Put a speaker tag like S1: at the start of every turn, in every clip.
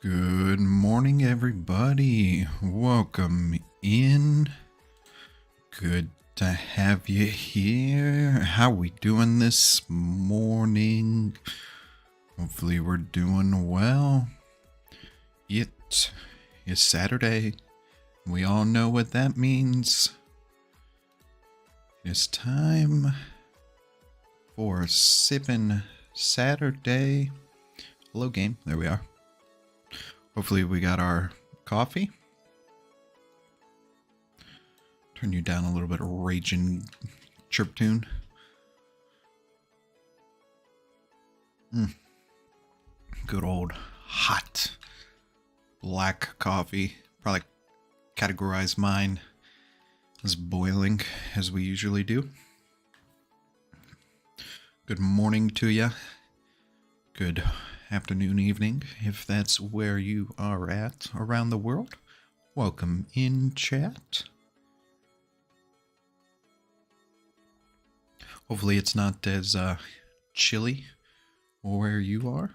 S1: Good morning, everybody. Welcome in. Good to have you here. How we doing this morning? Hopefully we're doing well. It is Saturday. We all know what that means. It's time for Sippin Saturday. Hello, game. There we are. Hopefully we got our coffee. Turn you down a little bit of raging chirp tune. Good old hot black coffee. Probably categorize mine as boiling as we usually do. Good morning to you. Good afternoon, evening, if that's where you are at around the world. Welcome in, chat. Hopefully it's not as chilly where you are.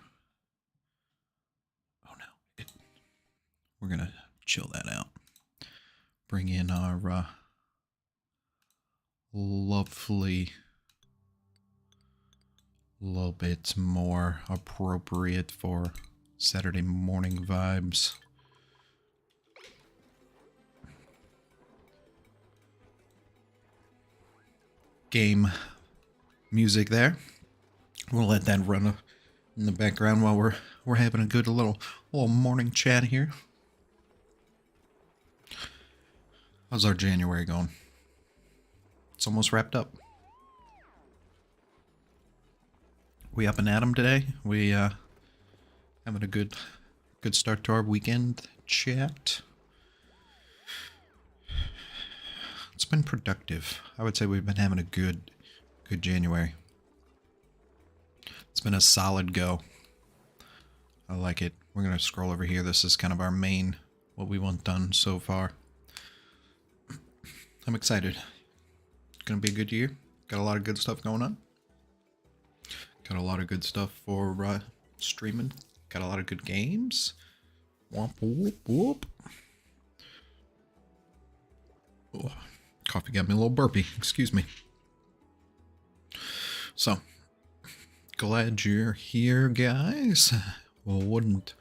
S1: Oh no, we're gonna chill that out. Bring in our lovely, little bit more appropriate for Saturday morning vibes. Game music there. We'll let that run in the background while we're having a good little morning chat here. How's our January going? It's almost wrapped up. We up and at 'em today. We having a good start to our weekend chat. It's been productive. I would say we've been having a good January. It's been a solid go. I like it. We're gonna scroll over here. This is kind of our main, what we want done so far. I'm excited. It's gonna be a good year. Got a lot of good stuff going on. Got a lot of good stuff for streaming. Got a lot of good games. Whoop, whoop, whoop. Oh, coffee got me a little burpy. Excuse me. So, glad you're here, guys. Well, wouldn't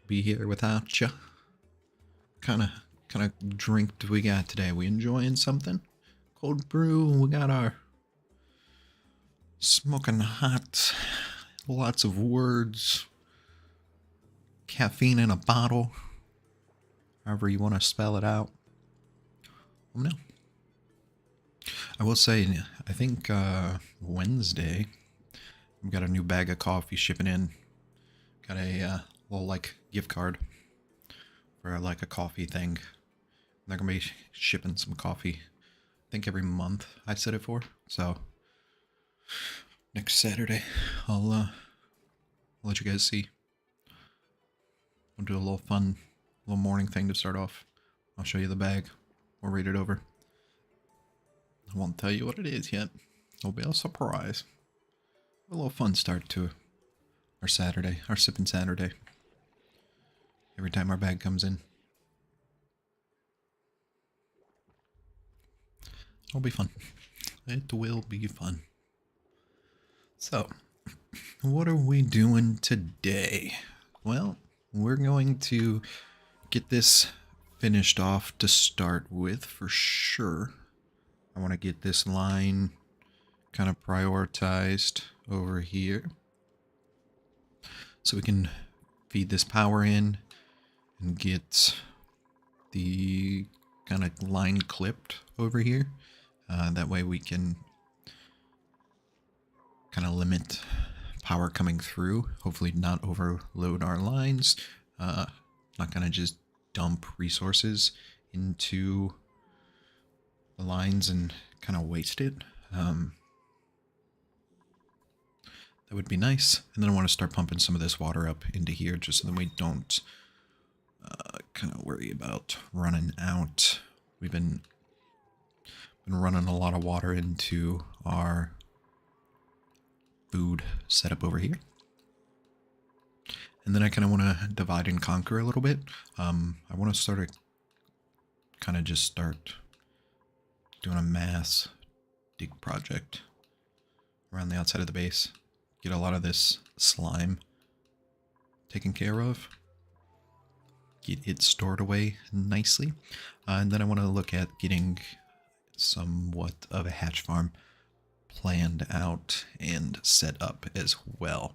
S1: be here without you. Kind of drink do we got today? We enjoying something? Cold brew. We got our smoking hot, lots of words, caffeine in a bottle, however you want to spell it out. No. I will say, I think Wednesday, we got a new bag of coffee shipping in. Got a little like gift card for like a coffee thing. They're gonna be shipping some coffee, I think every month I set it for. So next Saturday, I'll let you guys see. We'll do a little fun, little morning thing to start off. I'll show you the bag. We'll read it over. I won't tell you what it is yet. It'll be a surprise. A little fun start to our Saturday, our Sippin Saturday. Every time our bag comes in. It'll be fun. It will be fun. So, what are we doing today? Well, we're going to get this finished off to start with for sure. I want to get this line kind of prioritized over here so we can feed this power in and get the kind of line clipped over here. That way we can kind of limit power coming through, hopefully not overload our lines, not gonna just dump resources into the lines and kind of waste it. That would be nice. And then I want to start pumping some of this water up into here just so that we don't kind of worry about running out. We've been running a lot of water into our food setup over here. And then I kind of want to divide and conquer a little bit. I want to start doing a mass dig project around the outside of the base. Get a lot of this slime taken care of. Get it stored away nicely. And then I want to look at getting somewhat of a hatch farm planned out and set up as well.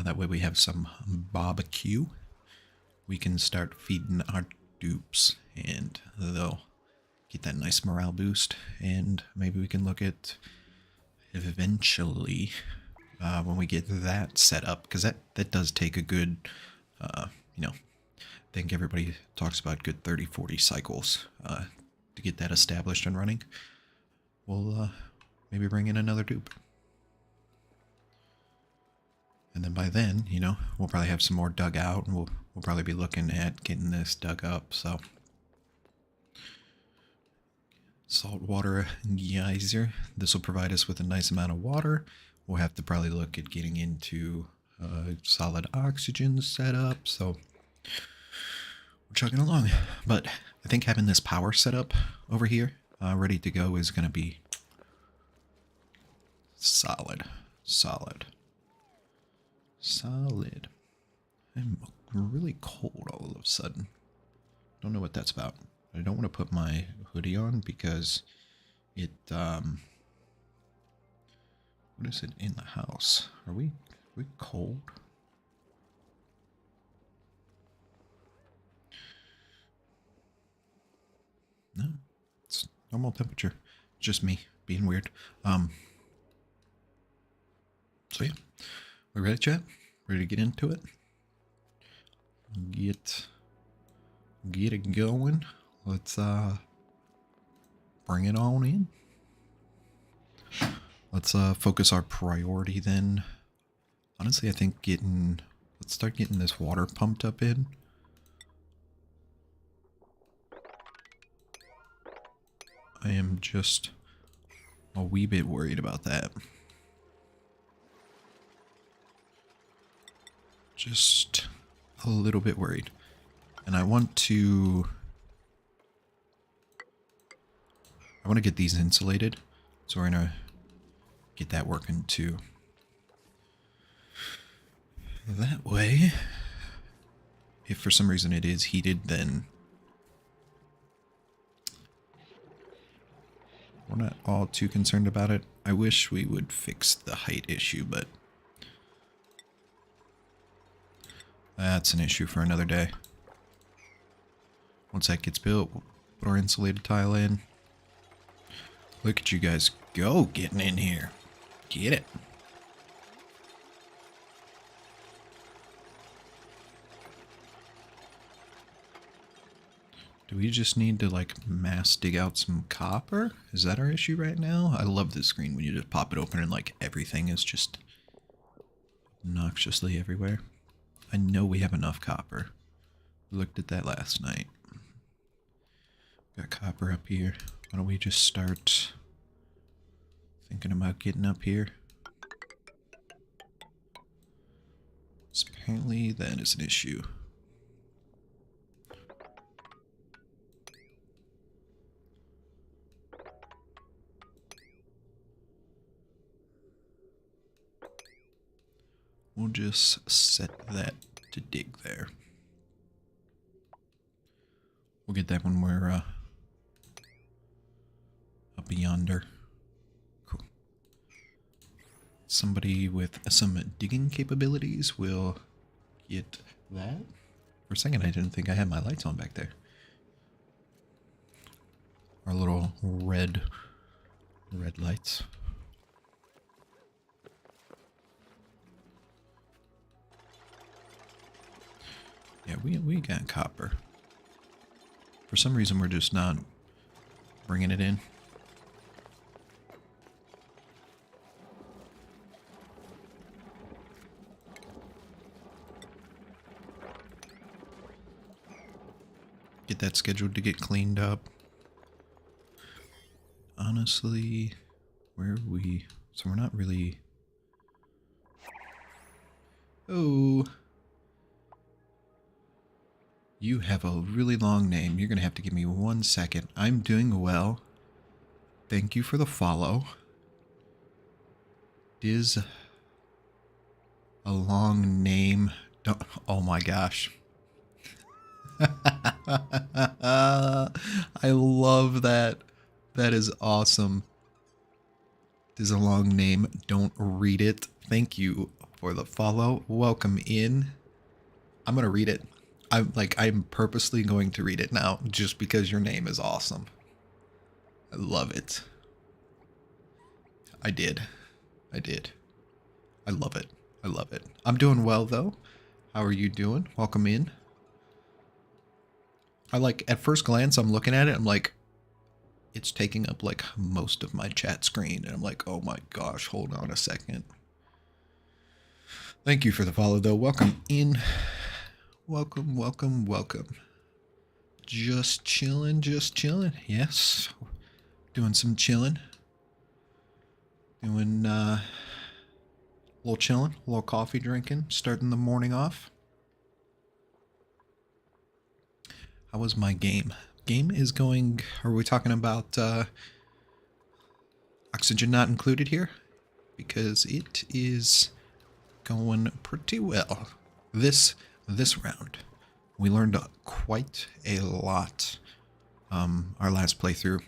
S1: That way we have some barbecue. We can start feeding our dupes and they'll get that nice morale boost. And maybe we can look at eventually when we get that set up, because that does take a good, I think everybody talks about good 30-40 cycles to get that established and running. We'll maybe bring in another dupe. And then by then, we'll probably have some more dug out, and we'll probably be looking at getting this dug up. So, saltwater geyser. This will provide us with a nice amount of water. We'll have to probably look at getting into solid oxygen setup. So, we're chugging along. But I think having this power setup over here ready to go is going to be solid. I'm really cold all of a sudden. Don't know what that's about. I don't want to put my hoodie on because it, what is it in the house? Are we cold? No, it's normal temperature. Just me being weird. So yeah, we ready, chat? Ready to get into it? Get it going. Let's bring it on in. Let's focus our priority then. Honestly, I think let's start getting this water pumped up in. I am just a wee bit worried about that. Just a little bit worried. And I want to get these insulated. So we're gonna get that working too. That way, if for some reason it is heated, then we're not all too concerned about it. I wish we would fix the height issue, but that's an issue for another day. Once that gets built, we'll put our insulated tile in. Look at you guys go, getting in here. Get it. Do we just need to mass dig out some copper? Is that our issue right now? I love this screen when you just pop it open and everything is just obnoxiously everywhere. I know we have enough copper. We looked at that last night. Got copper up here. Why don't we just start thinking about getting up here? So apparently that is an issue. We'll just set that to dig there. We'll get that when we're up yonder. Cool. Somebody with some digging capabilities will get that. For a second, I didn't think I had my lights on back there. Our little red lights. Yeah, we got copper. For some reason, we're just not bringing it in. Get that scheduled to get cleaned up. Honestly, where are we? So we're not really... Oh... You have a really long name. You're going to have to give me 1 second. I'm doing well. Thank you for the follow. Is a long name. Don't, oh my gosh. I love that. That is awesome. Is a long name. Don't read it. Thank you for the follow. Welcome in. I'm going to read it. I'm purposely going to read it now just because your name is awesome. I love it. I did. I love it. I love it. I'm doing well though. How are you doing? Welcome in. At first glance, I'm looking at it. I'm like, it's taking up like most of my chat screen. And I'm like, oh my gosh, hold on a second. Thank you for the follow though. Welcome in. Welcome, welcome, welcome. Just chilling, just chilling. Yes. Doing some chilling. Doing a little chilling, a little coffee drinking, starting the morning off. How was my game? Game is going, are we talking about oxygen not included here? Because it is going pretty well. This round, we learned quite a lot. Our last playthrough.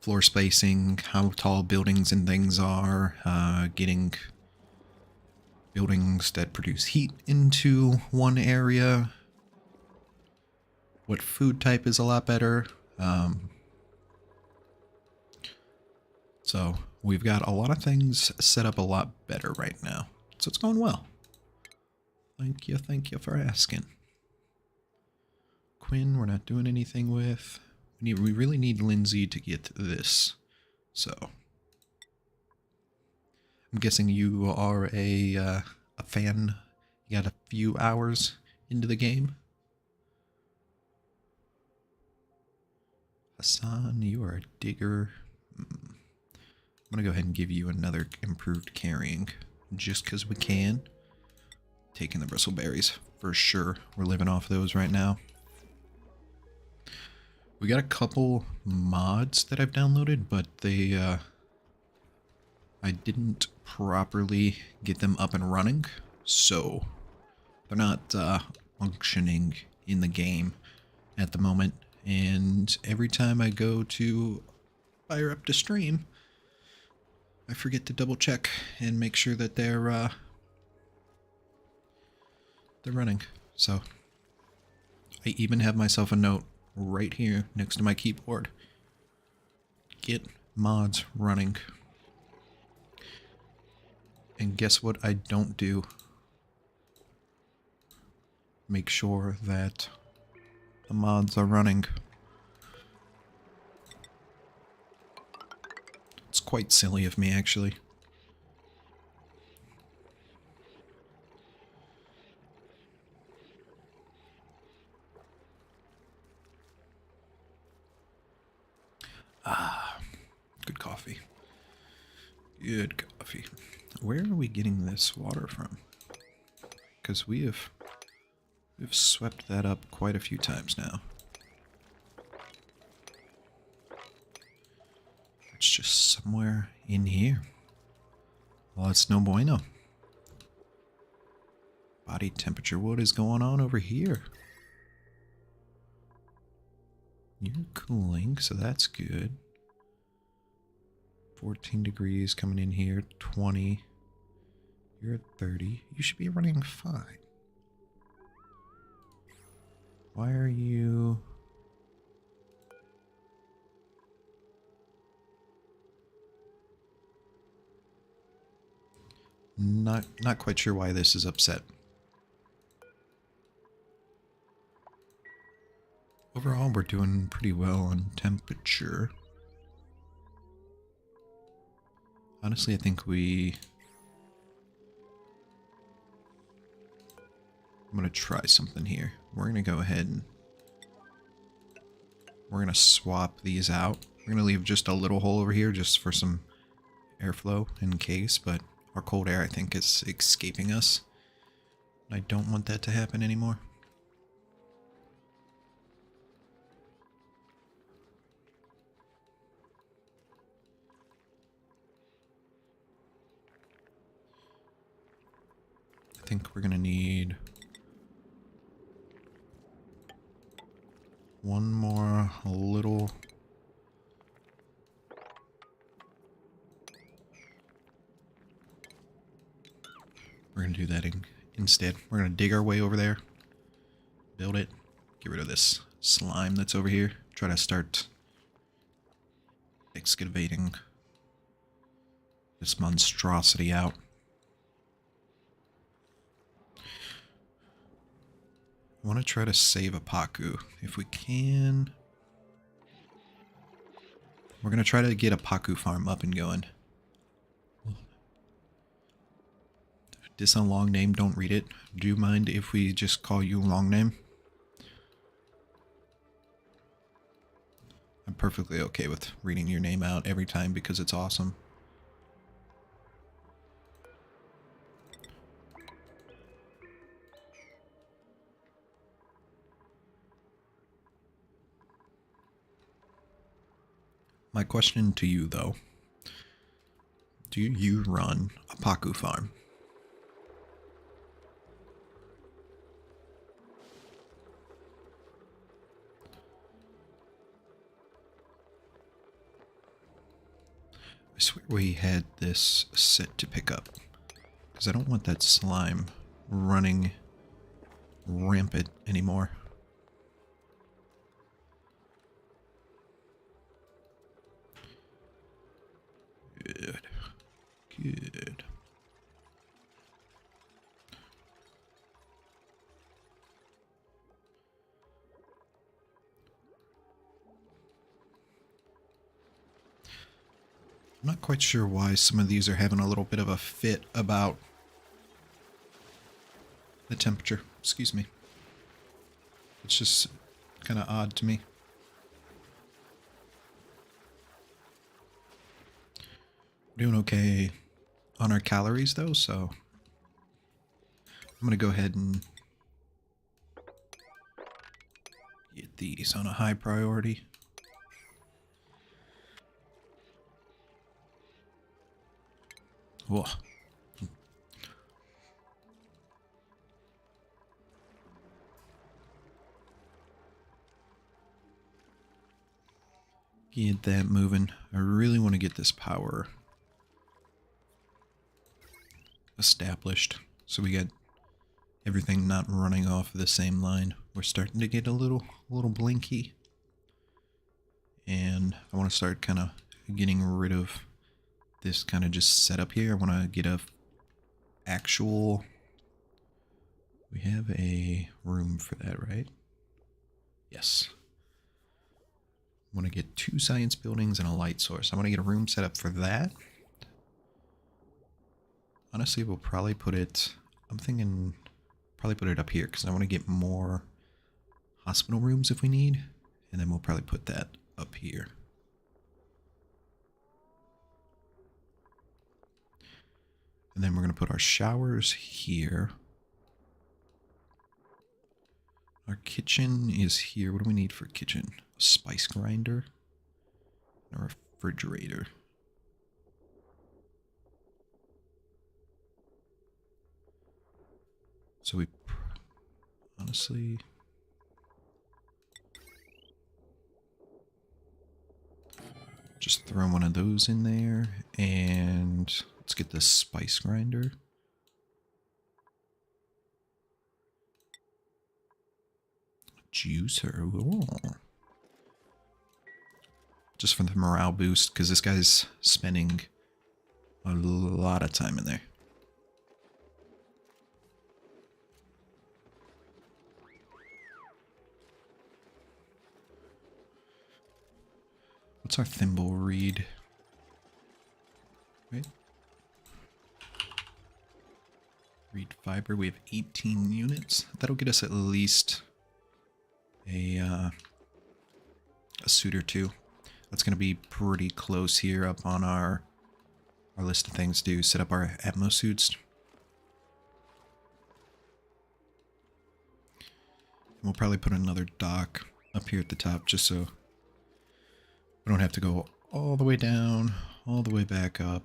S1: Floor spacing, how tall buildings and things are, getting buildings that produce heat into one area. What food type is a lot better. So we've got a lot of things set up a lot better right now. So it's going well. Thank you for asking. Quinn, we're not doing anything with. We really need Lindsay to get this. So I'm guessing you are a fan. You got a few hours into the game. Hassan, you are a digger. I'm gonna go ahead and give you another improved carrying, just because we can. Taking the bristleberries for sure. We're living off those right now. We got a couple mods that I've downloaded, but they I didn't properly get them up and running, so they're not functioning in the game at the moment. And every time I go to fire up to stream, I forget to double check and make sure that they're running. So I even have myself a note right here next to my keyboard. Get mods running. And guess what I don't do? Make sure that the mods are running. It's quite silly of me, actually. Ah, good coffee. Good coffee. Where are we getting this water from? Because we've swept that up quite a few times now. It's just somewhere in here. Well, it's no bueno. Body temperature, what is going on over here? You're cooling, so that's good. 14 degrees coming in here, 20. You're at 30. You should be running fine. Why are you... Not quite sure why this is upset. Overall, we're doing pretty well on temperature. Honestly, I think I'm gonna try something here. We're gonna go ahead and we're gonna swap these out. We're gonna leave just a little hole over here just for some airflow in case, but our cold air, I think, is escaping us. I don't want that to happen anymore. think we're gonna need one more little. We're gonna do that instead. We're gonna dig our way over there, build it, get rid of this slime that's over here. Try to start excavating this monstrosity out. I want to try to save a Paku if we can. We're going to try to get a Paku farm up and going. This a long name, don't read it. Do you mind if we just call you long name? I'm perfectly okay with reading your name out every time because it's awesome. My question to you, though, do you run a Paku farm? I swear we had this set to pick up, because I don't want that slime running rampant anymore. Good. Good. I'm not quite sure why some of these are having a little bit of a fit about the temperature. Excuse me. It's just kind of odd to me. We're doing okay on our calories though, so I'm gonna go ahead and get these on a high priority. Whoa. Get that moving. I really want to get this power established so we get everything not running off the same line. We're starting to get a little blinky, and I want to start kind of getting rid of this kind of just setup here. I want to get a actual. We have a room for that, right? Yes. I want to get 2 science buildings and a light source. I want to get a room set up for that. Honestly, we'll probably put it, I'm thinking probably put it up here because I want to get more hospital rooms if we need. And then we'll probably put that up here. And then we're going to put our showers here. Our kitchen is here. What do we need for kitchen? A spice grinder and a refrigerator. So we honestly just throw one of those in there, and let's get this spice grinder. Juicer. Ooh. Just for the morale boost, because this guy's spending a lot of time in there. What's our thimble read? Wait. Read fiber. We have 18 units. That'll get us at least a suit or 2. That's going to be pretty close here up on our list of things to set up our Atmo suits. And we'll probably put another dock up here at the top just so we don't have to go all the way down, all the way back up.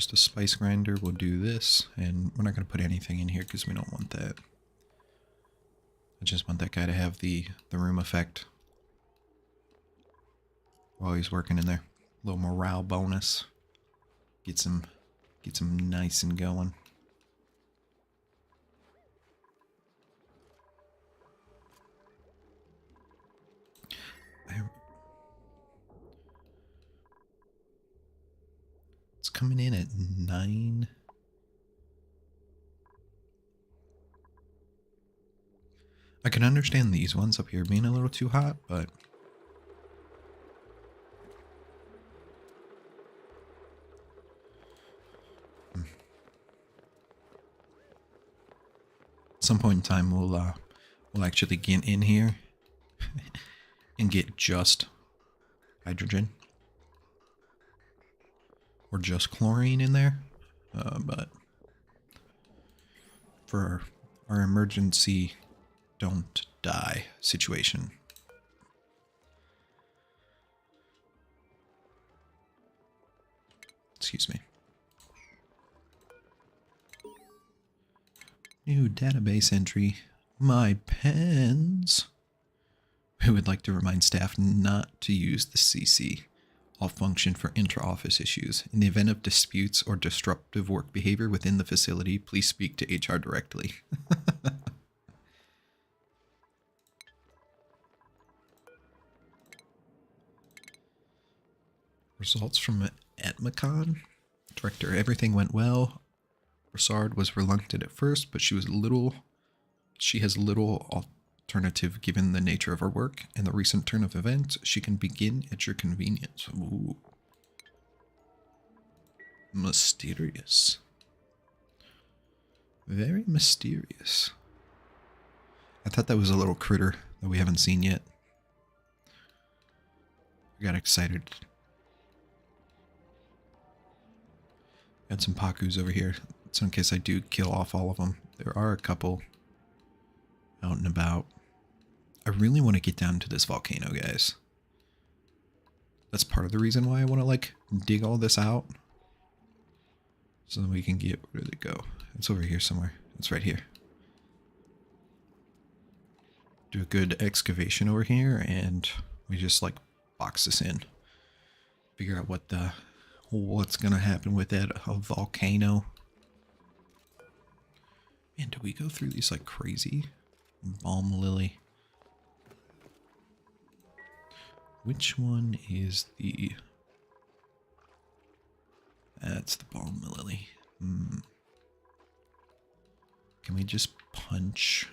S1: just a spice grinder. We'll do this, and we're not going to put anything in here because we don't want that. I just want that guy to have the room effect while he's working in there. A little morale bonus. Get some nice and going. It's coming in at 9. I can understand these ones up here being a little too hot, but at some point in time we'll actually get in here and get just hydrogen or just chlorine in there, but for our emergency don't die situation, excuse me. New database entry. My pens. We would like to remind staff not to use the CC. All function for intra-office issues. In the event of disputes or disruptive work behavior within the facility, please speak to HR directly. Results from Etmicon. Director, everything went well. Broussard was reluctant at first, but she has little alternative given the nature of her work and the recent turn of events. She can begin at your convenience. Ooh. Mysterious. Very mysterious. I thought that was a little critter that we haven't seen yet. I got excited. Got some Pakus over here. So in case I do kill off all of them. There are a couple out and about. I really want to get down to this volcano, guys. That's part of the reason why I want to, like, dig all this out. So that we can get... Where did it go? It's over here somewhere. It's right here. Do a good excavation over here, and we just, like, box this in. Figure out what's gonna happen with that volcano. Man, do we go through these like crazy? Balm lily. Which one is the... That's the balm lily. Can we just punch?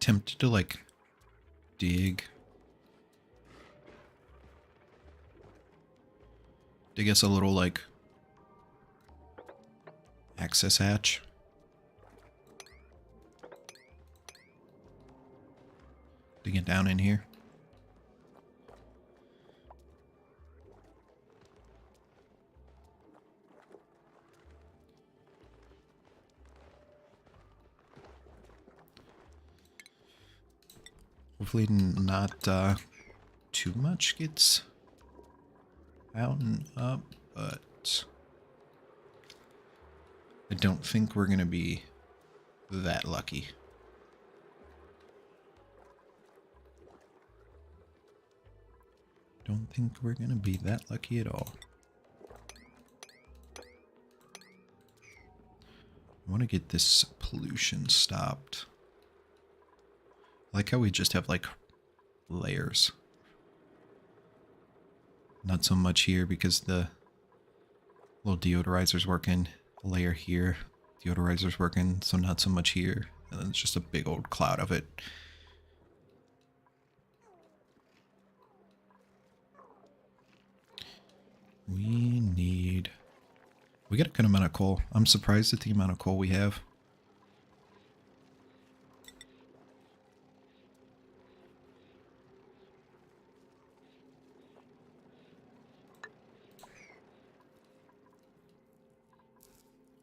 S1: Tempted to like dig us a little like access hatch. To get down in here. Hopefully not too much gets out and up, but I don't think we're gonna be that lucky. Don't think we're gonna be that lucky at all. I want to get this pollution stopped. I like how we just have like layers. Not so much here because the little deodorizer's working. A layer here, deodorizer's working, so not so much here. And then it's just a big old cloud of it. We got a good amount of coal. I'm surprised at the amount of coal we have.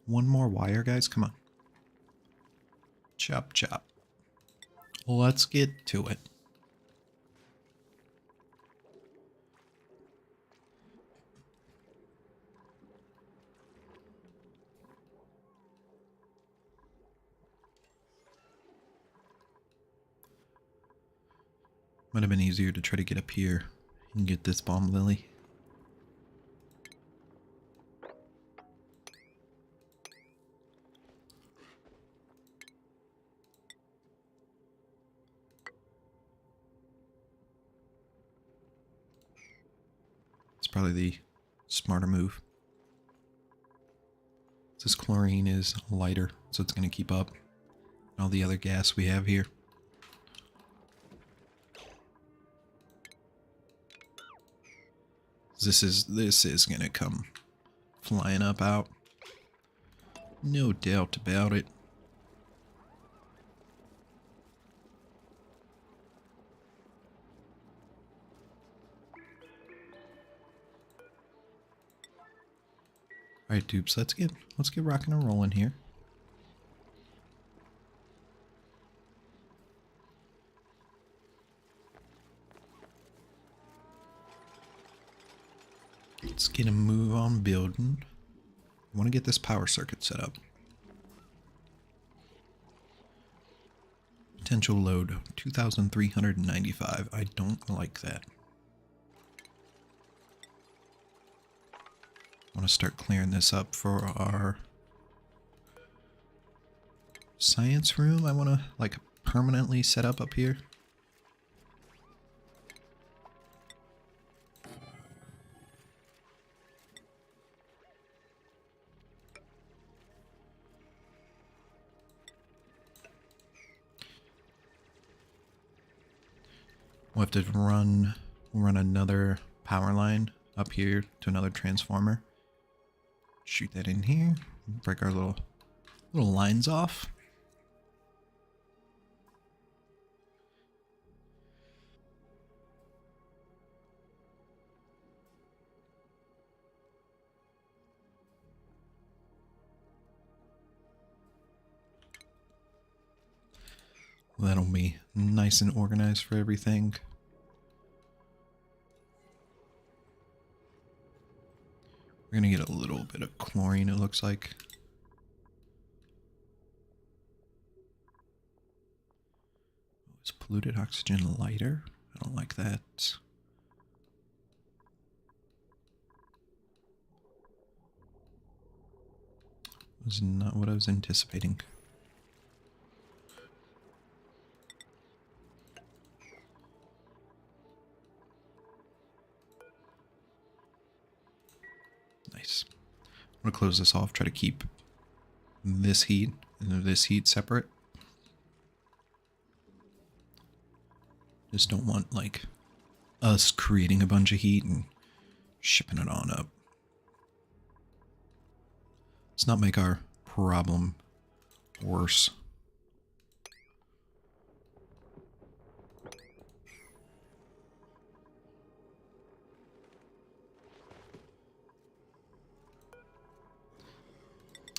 S1: One more wire, guys. Come on. Chop, chop. Let's get to it. Might have been easier to try to get up here and get this bomb lily. It's probably the smarter move. This chlorine is lighter, so it's going to keep up all the other gas we have here. This is going to come flying up out. No doubt about it. Alright, dupes, let's get rocking and rolling here. Let's get a move on building. I want to get this power circuit set up. Potential load 2,395. I don't like that. I want to start clearing this up for our science room. I want to like permanently set up here. We'll have to run another power line up here to another transformer. Shoot that in here. Break our little lines off. That'll be nice and organized for everything. We're gonna get a little bit of chlorine, it looks like. Is polluted oxygen lighter? I don't like that. Was not what I was anticipating. Nice. I'm gonna close this off, try to keep this heat and this heat separate. Just don't want like us creating a bunch of heat and shipping it on up. Let's not make our problem worse.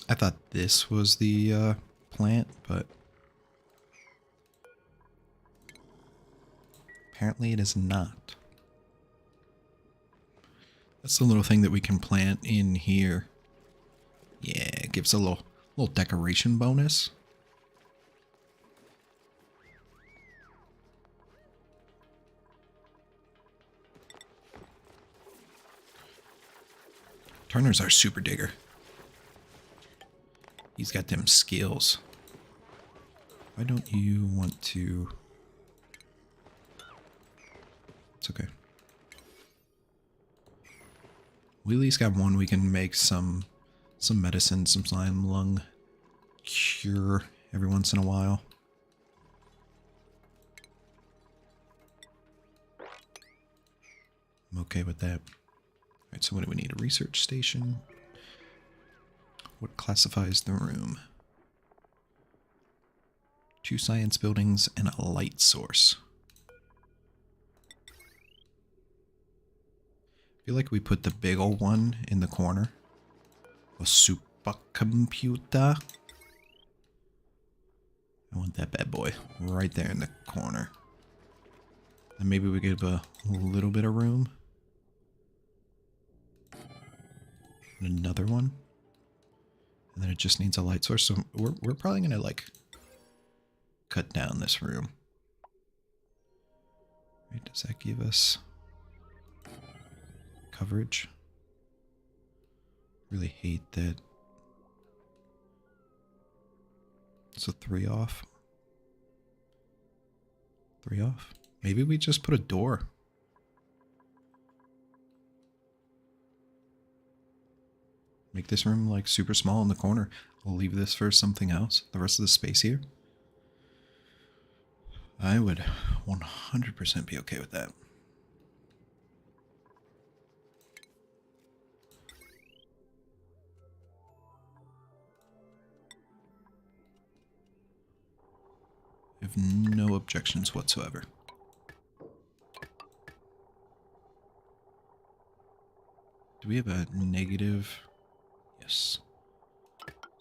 S1: I thought this was the plant, but apparently it is not. That's the little thing that we can plant in here. Yeah, it gives a little decoration bonus. Turner's our super digger. He's got them skills. Why don't you want to... It's okay. We at least got one we can make some medicine, some slime lung cure every once in a while. I'm okay with that. Alright, so what do we need? A research station? What classifies the room? 2 science buildings and a light source. I feel like we put the big old one in the corner. A supercomputer. I want that bad boy right there in the corner. And maybe we give a little bit of room. And another one. And then it just needs a light source. So we're probably going to like cut down this room. Right, does that give us coverage? Really hate that. It's a 3 off. 3 off. Maybe we just put a door. Make this room like super small in the corner. We'll leave this for something else. The rest of the space here. I would 100% be okay with that. I have no objections whatsoever. Do we have a negative? Yes.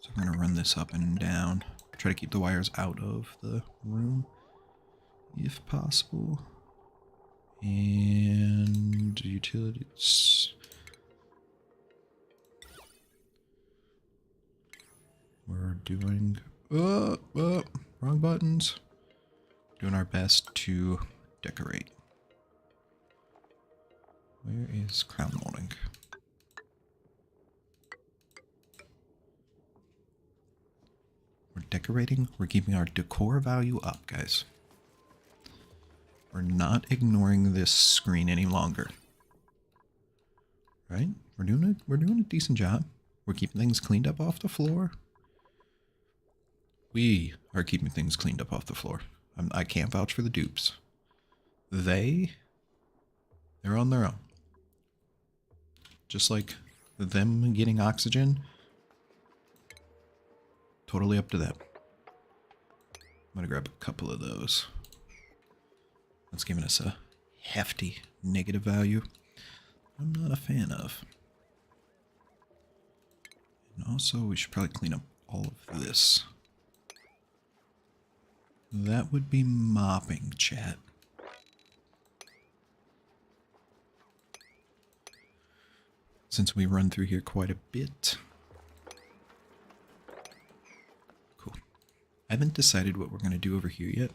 S1: So I'm going to run this up and down. Try to keep the wires out of the room, if possible. And utilities. We're doing... wrong buttons. Doing our best to decorate. Where is crown molding? We're decorating. We're keeping our decor value up, guys. We're not ignoring this screen any longer. Right? We're doing a decent job. We're keeping things cleaned up off the floor. We are keeping things cleaned up off the floor. I can't vouch for the dupes. They're on their own. Just like them getting oxygen, totally up to them. I'm gonna grab a couple of those. That's giving us a hefty negative value I'm not a fan of. And also, we should probably clean up all of this. That would be mopping, chat. Since we run through here quite a bit. Cool. I haven't decided what we're going to do over here yet.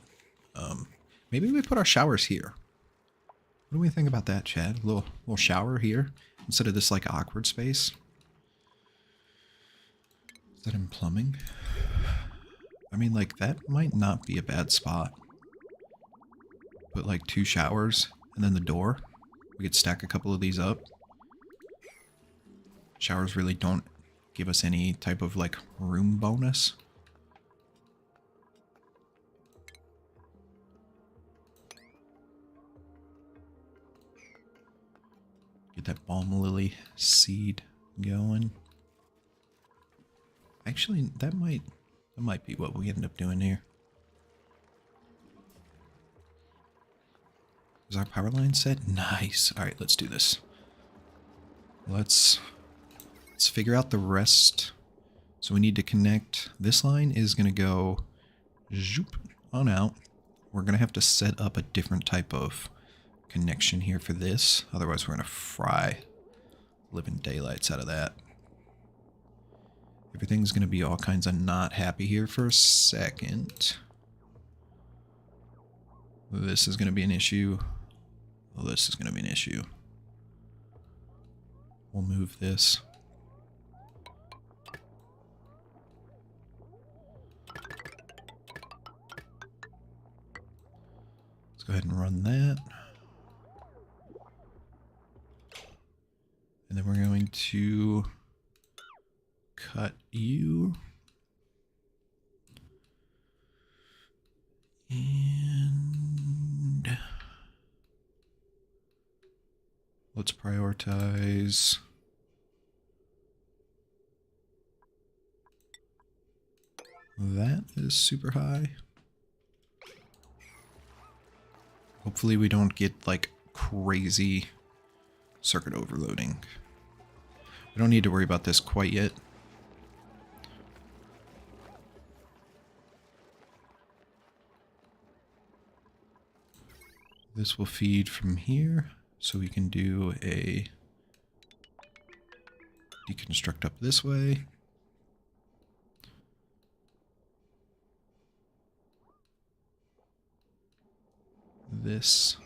S1: Maybe we put our showers here. What do we think about that, Chad? A little shower here instead of this like awkward space. Is that in plumbing? I mean, like, that might not be a bad spot. Put like 2 showers and then the door. We could stack a couple of these up. Showers really don't give us any type of like room bonus. Get that balm lily seed going. Actually, that might be what we end up doing here. Is our power line set? Nice. All right, let's do this. Let's figure out the rest. So we need to connect. This line is going to go zoop on out. We're going to have to set up a different type of connection here for this. Otherwise, we're going to fry living daylights out of that. Everything's going to be all kinds of not happy here for a second. This is going to be an issue. Well, this is going to be an issue. We'll move this. Let's go ahead and run that. And then we're going to cut you. And let's prioritize that is super high. Hopefully we don't get like crazy circuit overloading. We don't need to worry about this quite yet. This will feed from here, so we can do a deconstruct up this way. This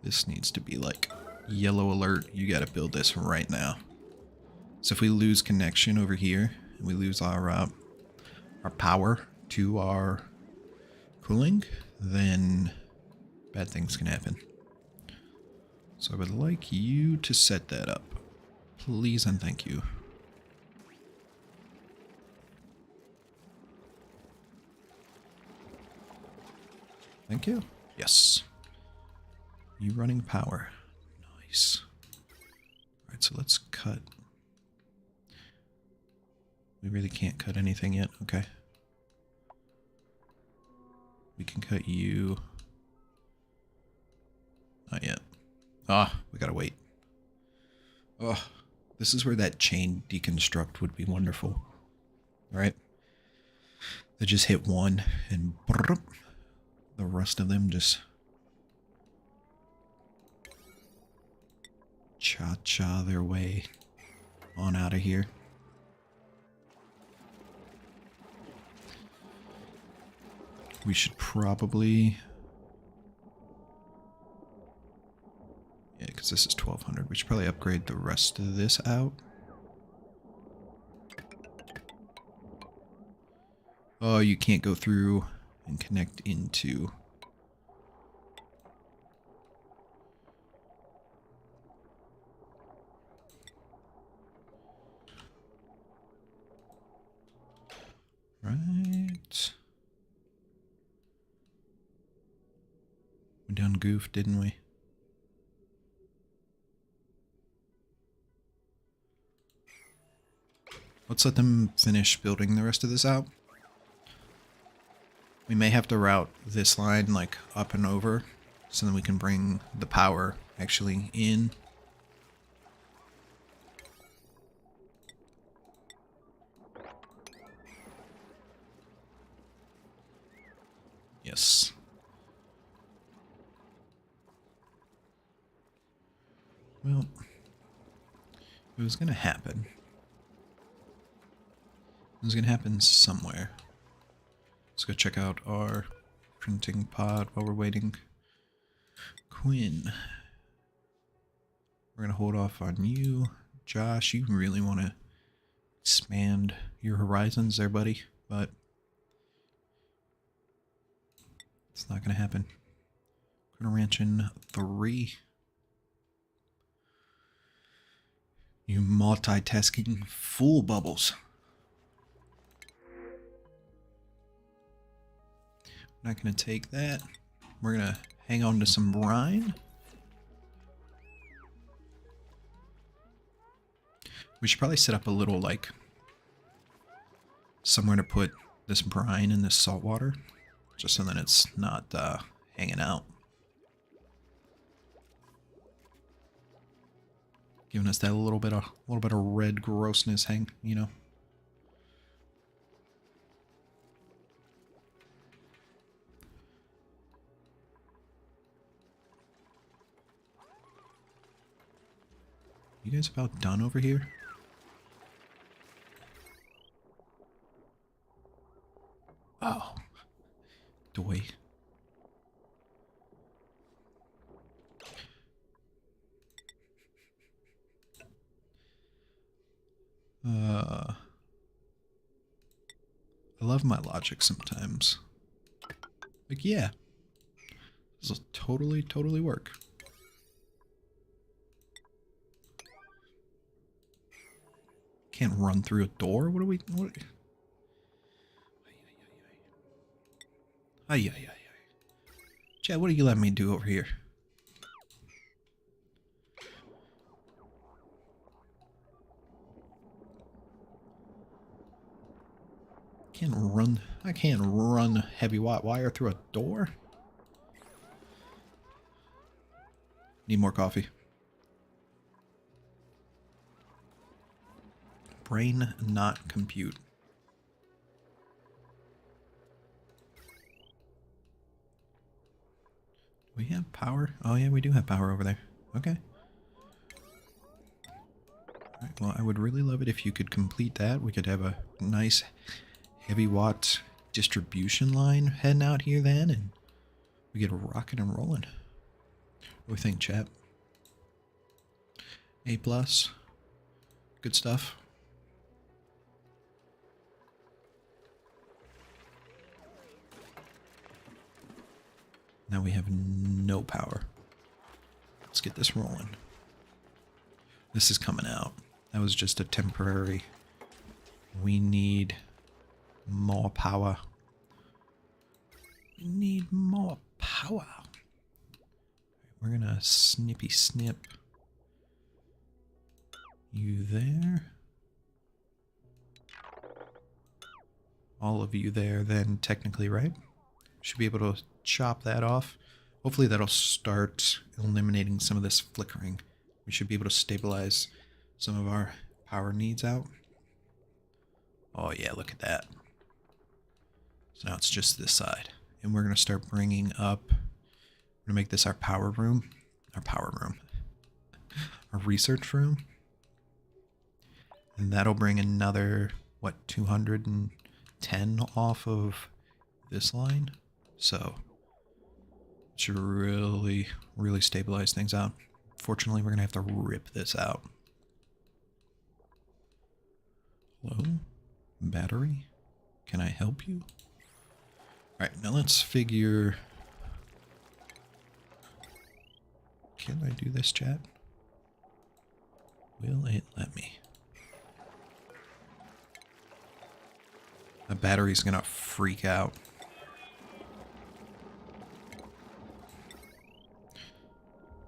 S1: This needs to be like yellow alert. You got to build this right now. So if we lose connection over here and we lose our power to our cooling, then bad things can happen. So I would like you to set that up. Please and thank you. Thank you. Yes. You running power. Nice. Alright, so let's cut. We really can't cut anything yet. Okay. We can cut you. Not yet. Ah, we gotta wait. Oh, this is where that chain deconstruct would be wonderful. Alright. They just hit one and brrr, the rest of them just cha-cha their way on out of here. We should probably... Yeah, because this is 1200. We should probably upgrade the rest of this out. Oh, you can't go through and connect into... Right. We done goofed, didn't we? Let's let them finish building the rest of this out. We may have to route this line like up and over so then we can bring the power actually in. Yes. Well, it was going to happen. It was going to happen somewhere. Let's go check out our printing pod while we're waiting. Quinn. We're going to hold off on you. Josh, you really want to expand your horizons there, buddy, but it's not going to happen. We're going to ranch in 3. You multitasking fool bubbles. We're not going to take that. We're going to hang on to some brine. We should probably set up a little, like, somewhere to put this brine and this salt water, just so that it's not hanging out. Giving us that little bit of red grossness hang, you know. You guys about done over here? Oh. Doy. I love my logic sometimes. Like, yeah. This will totally work. Can't run through a door? What are we... What? Ay. Chad, what are you letting me do over here? I can't run heavy wire through a door. Need more coffee. Brain not compute. We have power? Oh yeah, we do have power over there. Okay. Alright, well, I would really love it if you could complete that. We could have a nice heavy watt distribution line heading out here then, and we get rocking and rolling. What do we think, chat? A plus. Good stuff. Now we have no power. Let's get this rolling. This is coming out. That was just a temporary. We need more power. We need more power. We're gonna snippy snip you there. All of you there then, technically, right? Should be able to chop that off. Hopefully that'll start eliminating some of this flickering. We should be able to stabilize some of our power needs out. Oh yeah, look at that. So now it's just this side. And we're going to start bringing up, we're going to make this our power room. Our research room. And that'll bring another, what, 210 off of this line. So it should really, really stabilize things out. Fortunately, we're going to have to rip this out. Hello? Battery? Can I help you? Alright, now let's figure... Can I do this, chat? Will it let me? The battery's gonna freak out.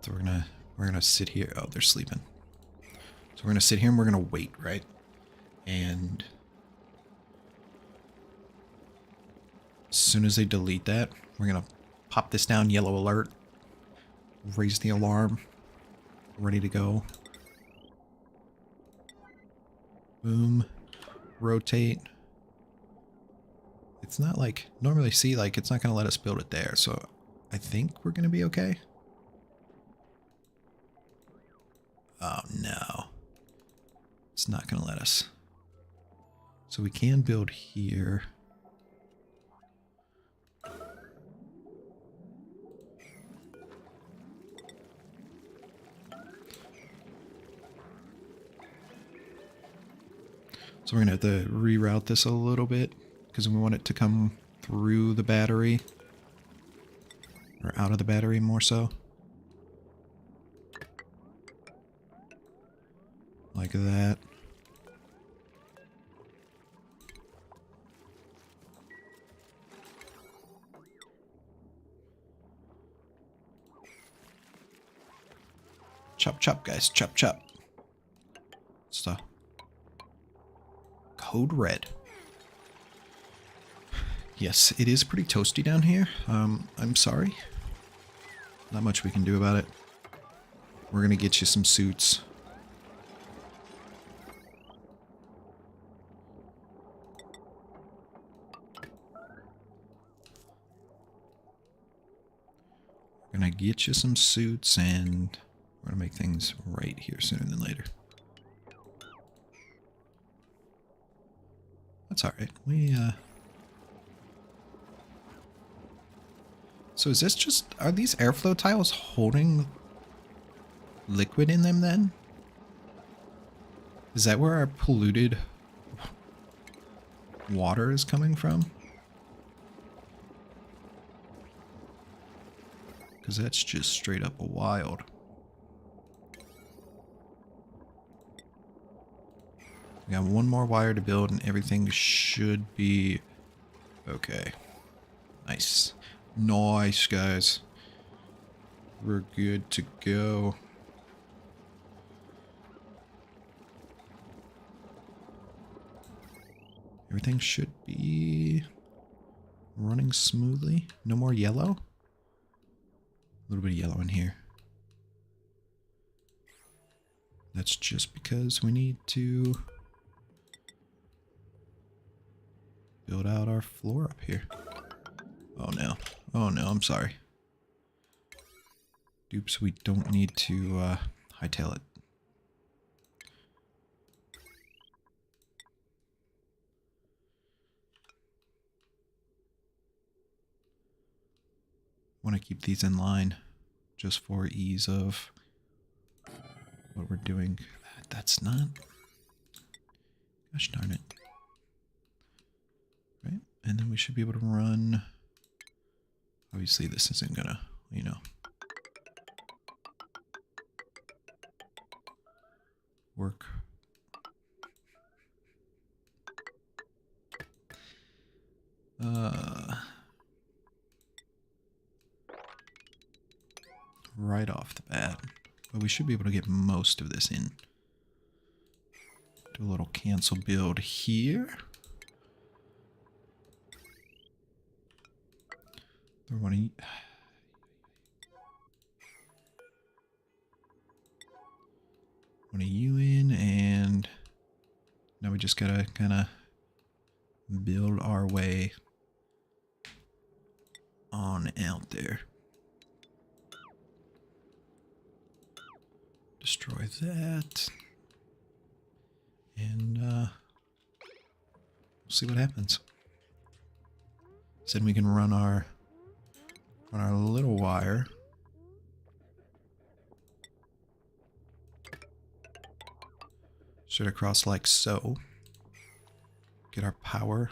S1: So we're gonna sit here. Oh, they're sleeping. So we're gonna sit here and we're gonna wait, right? And as soon as they delete that, we're gonna pop this down, yellow alert, raise the alarm, ready to go. Boom, rotate. It's not like, normally see, like, it's not gonna let us build it there, so I think we're gonna be okay. Oh no, it's not gonna let us. So we can build here. So we're gonna have to reroute this a little bit because we want it to come through the battery, or out of the battery more so. Like that. Chop chop, guys, chop chop. Stop. Code red. Yes, it is pretty toasty down here. I'm sorry. Not much we can do about it. We're gonna get you some suits. We're gonna get you some suits, and we're gonna make things right here sooner than later. That's alright. So is this just... Are these airflow tiles holding liquid in them then? Is that where our polluted water is coming from? Because that's just straight up wild. We got one more wire to build and everything should be okay. Nice. Nice, guys. We're good to go. Everything should be running smoothly. No more yellow. A little bit of yellow in here. That's just because we need to build out our floor up here. Oh no. Oh no, I'm sorry. Oops, we don't need to hightail it. Want to keep these in line just for ease of what we're doing. That's not... Gosh darn it. Right? And then we should be able to run... Obviously this isn't gonna, you know... work. Right off the bat. But we should be able to get most of this in. Do a little cancel build here. Throw one of you in, and now we just gotta kind of build our way on out there. Destroy that. And we'll see what happens. Said we can run our little wire. Straight across like so. Get our power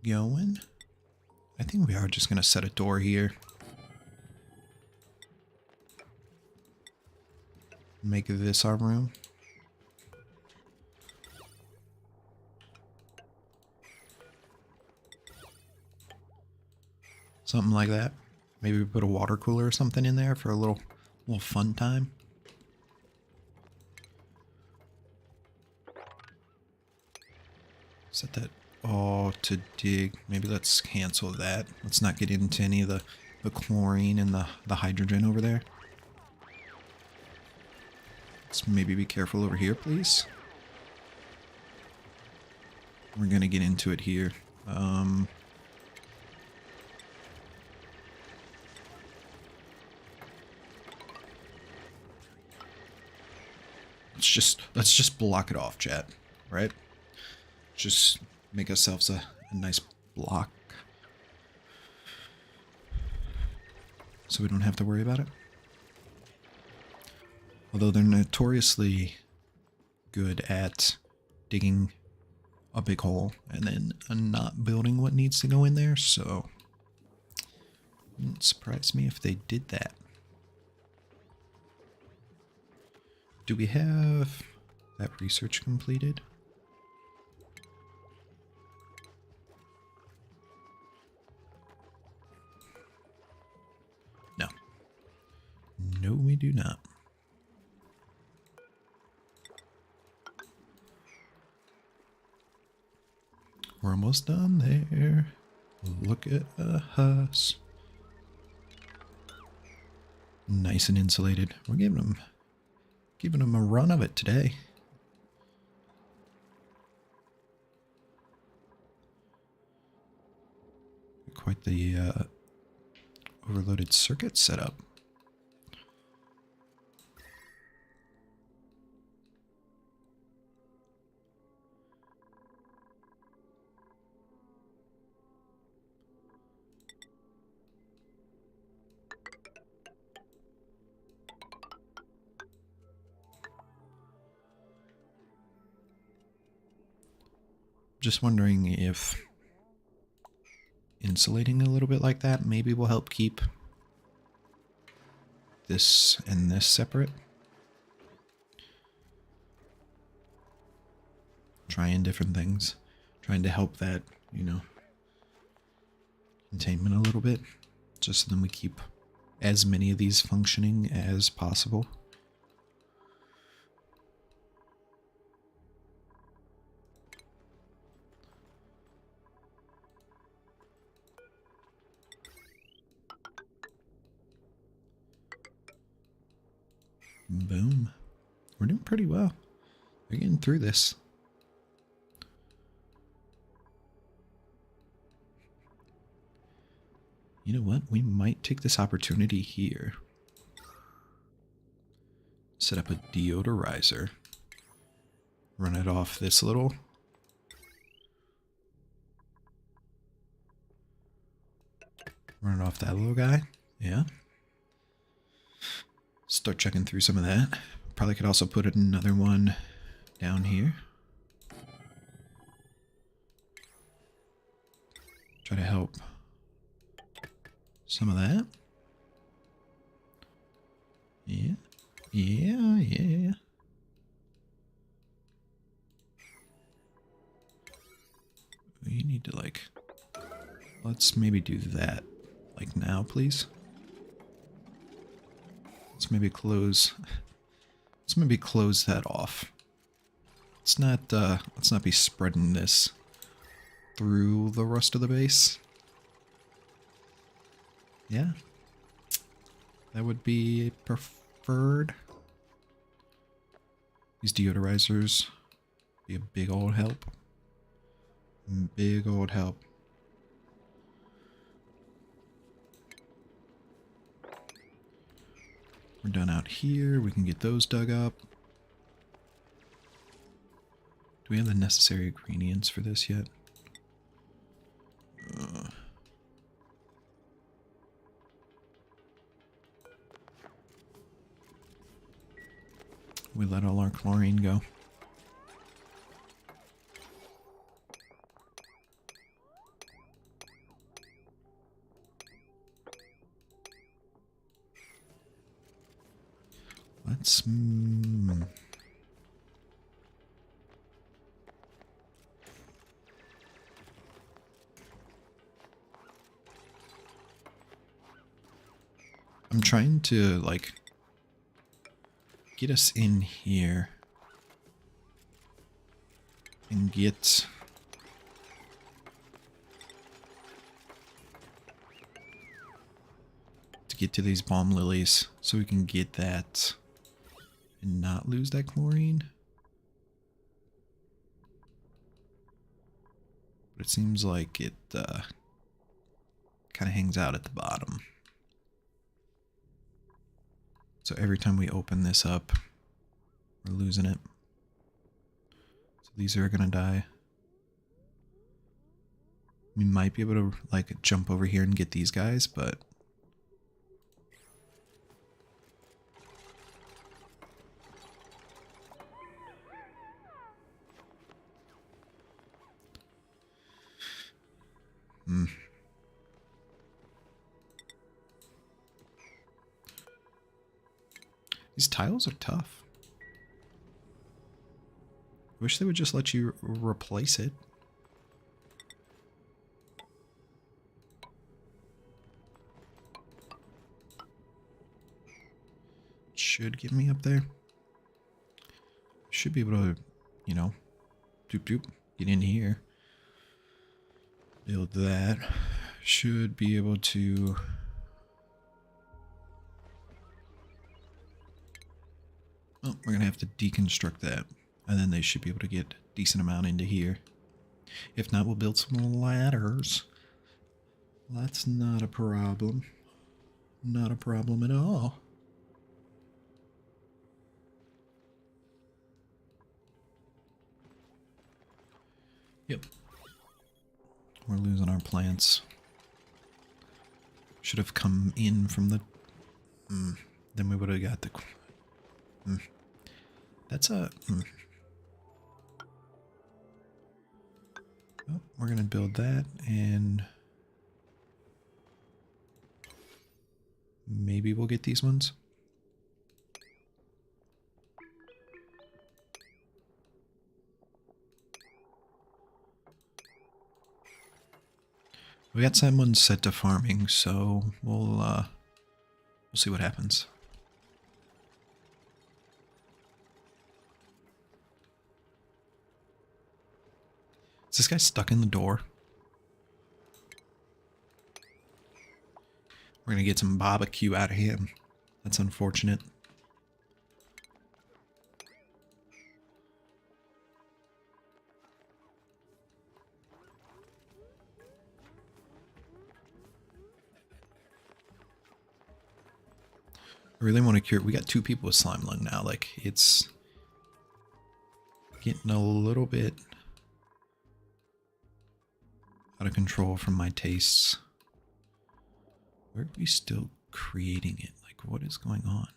S1: going. I think we are just gonna set a door here. Make this our room. Something like that. Maybe we put a water cooler or something in there for a little fun time. Set that all to dig. Maybe let's cancel that. Let's not get into any of the chlorine and the hydrogen over there. Let's maybe be careful over here, please. We're gonna get into it here. Let's just block it off, chat. Right? Just make ourselves a nice block. So we don't have to worry about it. Although they're notoriously good at digging a big hole and then not building what needs to go in there, so it wouldn't surprise me if they did that. Do we have that research completed? No. No, we do not. We're almost done there. Look at us. Nice and insulated. We're giving them a run of it today. Quite the overloaded circuit setup. Just wondering if insulating a little bit like that maybe will help keep this and this separate. Trying different things. Trying to help that, you know, containment a little bit. Just so then we keep as many of these functioning as possible. Boom. We're doing pretty well. We're getting through this. You know what? We might take this opportunity here. Set up a deodorizer. Run it off this little. Run it off that little guy. Yeah. Start checking through some of that. Probably could also put another one down here. Try to help some of that. Yeah. Yeah. You need to, like, let's maybe do that, like, now, please. Let's maybe close that off. Let's not be spreading this through the rest of the base. Yeah. That would be preferred. These deodorizers be a big old help. Big old help. We're done out here. We can get those dug up. Do we have the necessary ingredients for this yet? We let all our chlorine go. Let's... I'm trying to, like, get us in here and get... to get to these balm lilies so we can get that and not lose that chlorine. But it seems like it kind of hangs out at the bottom. So every time we open this up, we're losing it. So these are gonna die. We might be able to, like, jump over here and get these guys, but... These tiles are tough. Wish they would just let you replace it. Should get me up there. Should be able to, you know, doop doop, get in here. Build that. Should be able to... Oh, we're gonna have to deconstruct that. And then they should be able to get a decent amount into here. If not, we'll build some ladders. That's not a problem. Not a problem at all. Yep. We're losing our plants. Should have come in from the... then we would have got the... That's a... Oh, we're going to build that, and... maybe we'll get these ones. We got someone set to farming, so we'll see what happens. Is this guy stuck in the door? We're gonna get some barbecue out of him. That's unfortunate. I really want to cure... We got 2 people with slime lung now. Like, it's getting a little bit out of control from my tastes. Where do we still creating it. Like, what is going on?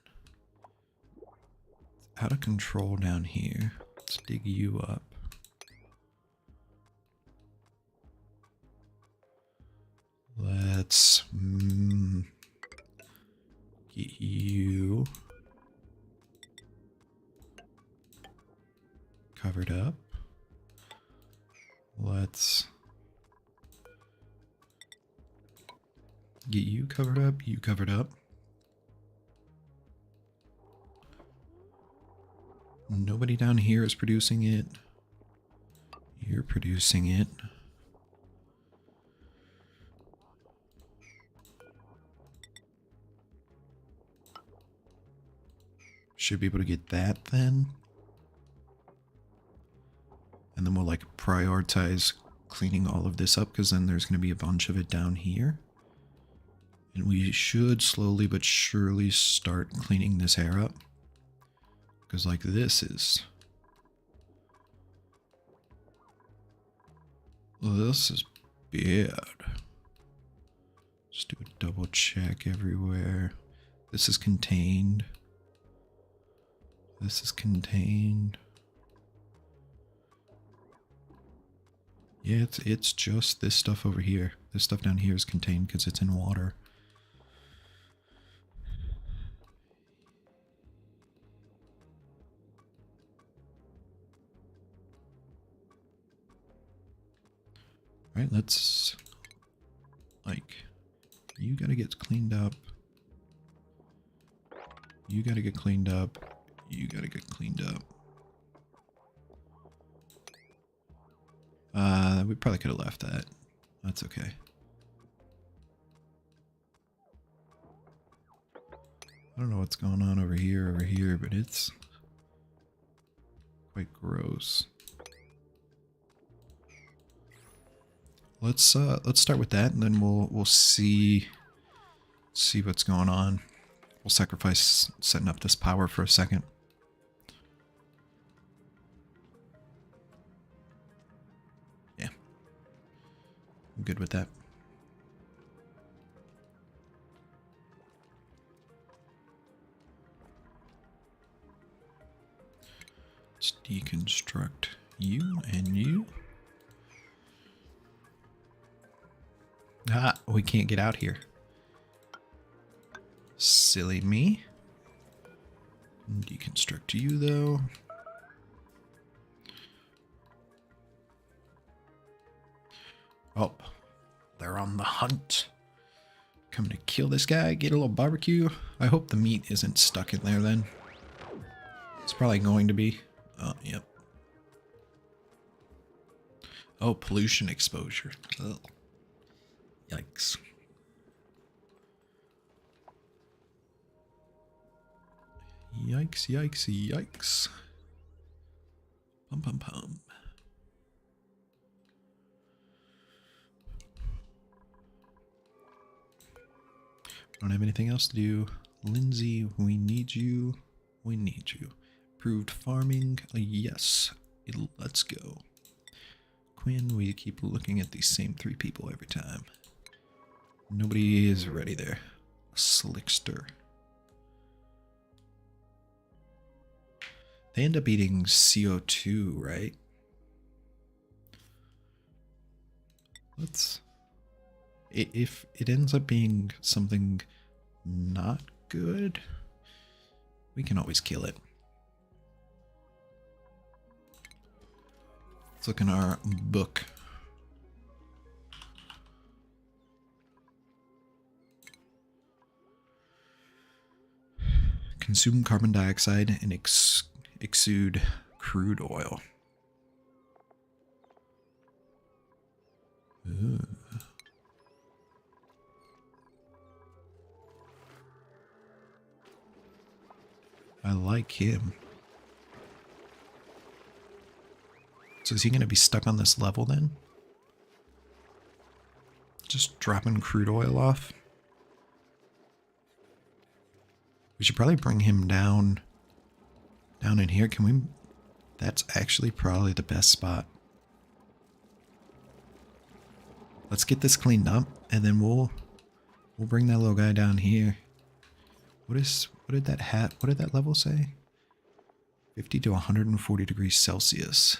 S1: It's out of control down here. Let's dig you up. Let's get you covered up. Let's get you covered up, you covered up. Nobody down here is producing it. You're producing it. Should be able to get that then. And then we'll like prioritize cleaning all of this up because then there's going to be a bunch of it down here. And we should slowly but surely start cleaning this hair up. Because like this is... This is bad. Just do a double check everywhere. This is contained. This is contained. Yeah, it's just this stuff over here. This stuff down here is contained because it's in water. Alright, let's... Like, you gotta get cleaned up. You gotta get cleaned up. You gotta get cleaned up. We probably could have left that. That's okay. I don't know what's going on over here, but it's quite gross. Let's start with that, and then we'll see what's going on. We'll sacrifice setting up this power for a second. Yeah. I'm good with that. Let's deconstruct you and you. Ah, we can't get out here. Silly me. Deconstruct you, though. Oh, they're on the hunt. Coming to kill this guy, get a little barbecue. I hope the meat isn't stuck in there then. It's probably going to be. Oh, yep. Oh, pollution exposure. Ugh. Yikes. Yikes, yikes, yikes. Pum pum pum. Don't have anything else to do. Lindsay, we need you. We need you. Approved farming. Yes. Let's go. Quinn, we keep looking at these same three people every time. Nobody is ready there. Slickster. They end up eating CO2, right? Let's... If it ends up being something not good, we can always kill it. Let's look in our book. Consume carbon dioxide and exude crude oil. Ooh. I like him. So is he going to be stuck on this level then? Just dropping crude oil off? We should probably bring him down in here. Can we? That's actually probably the best spot. Let's get this cleaned up and then we'll bring that little guy down here. What did that level say? 50 to 140 degrees Celsius.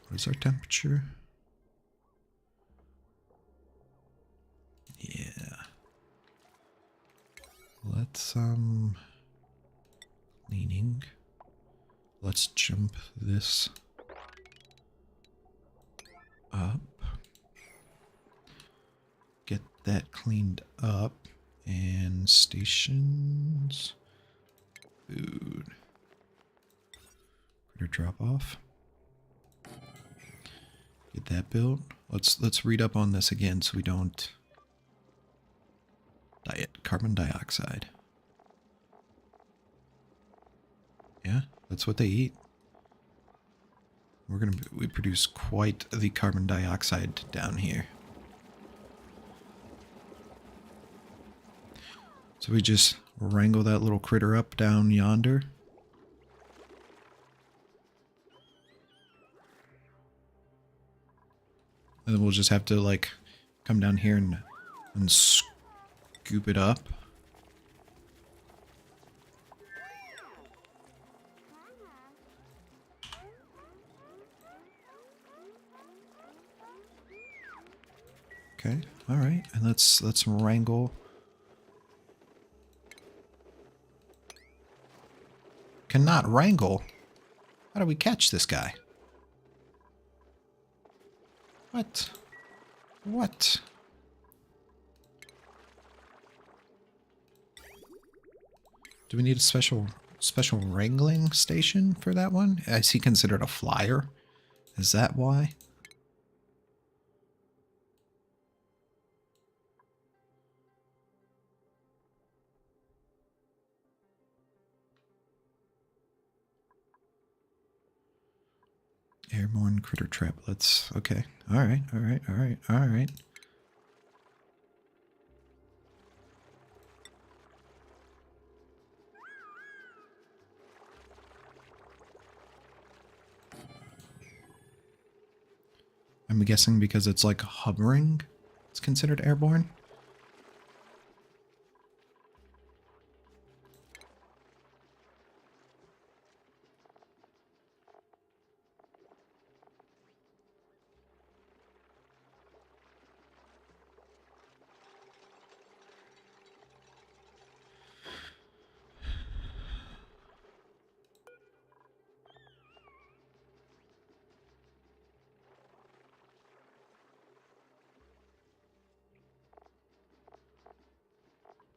S1: What is our temperature? Yeah. Let's cleaning. Let's jump this up. Get that cleaned up. And stations. Food. Critter drop off. Get that built. Let's read up on this again so we don't. Diet carbon dioxide. Yeah, that's what they eat. We produce quite the carbon dioxide down here. So we just wrangle that little critter up down yonder. And then we'll just have to like come down here and scoop it up. Okay, all right, and let's wrangle. Cannot wrangle. How do we catch this guy? What? What? Do we need a special wrangling station for that one? Is he considered a flyer? Is that why? Airborne critter trap. Let's. Okay. All right. All right. All right. All right. I'm guessing because it's like hovering, it's considered airborne.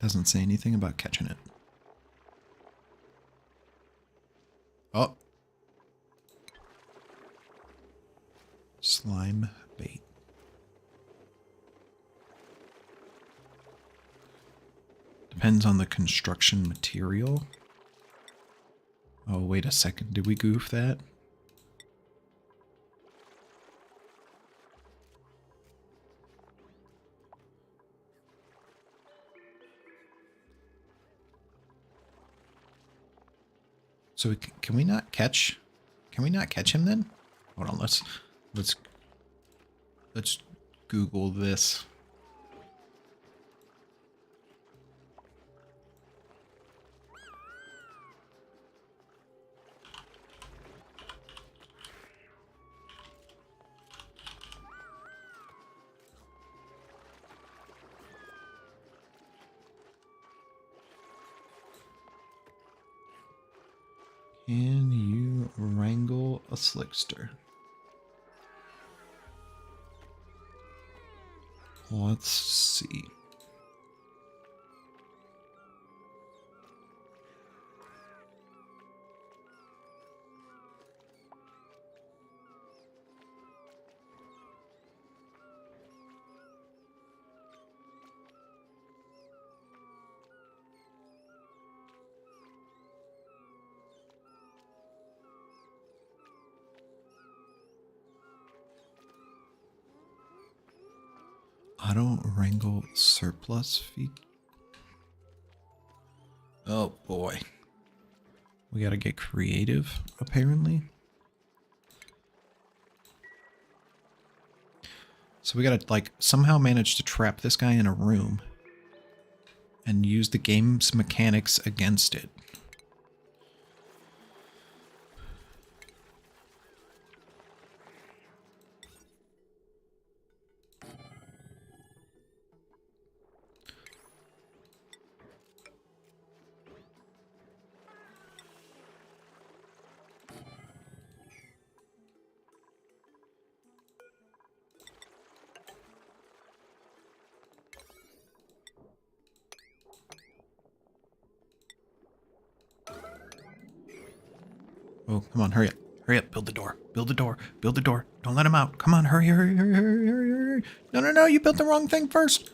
S1: Doesn't say anything about catching it. Oh. Slime bait. Depends on the construction material. Oh, wait a second. Did we goof that? So can we not catch? Can we not catch him then? Hold on, let's Google this. Can you wrangle a slickster? Let's see. Auto wrangle surplus feed. Oh boy. We gotta get creative, apparently. So we gotta, like, somehow manage to trap this guy in a room. and use the game's mechanics against it. Oh, come on, hurry up. Hurry up, build the door. Build the door. Build the door. Don't let him out. Come on, hurry, hurry, hurry, hurry, hurry, hurry. No, no, no, you built the wrong thing first.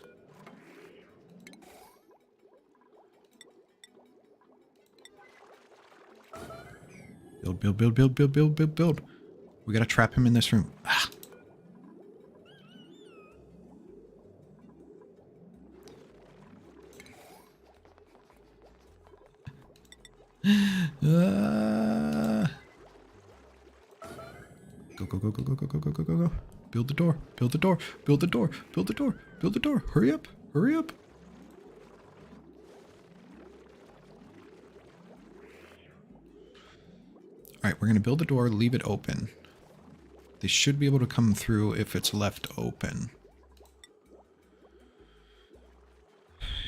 S1: Build, build, build, build, build, build, build, build. We gotta trap him in this room. Ah. Go, go, go, go, go, go, go, go, go, go, go. Build the door. Build the door. Build the door. Build the door. Build the door. Hurry up. Hurry up. Alright, we're going to build the door, leave it open. They should be able to come through if it's left open.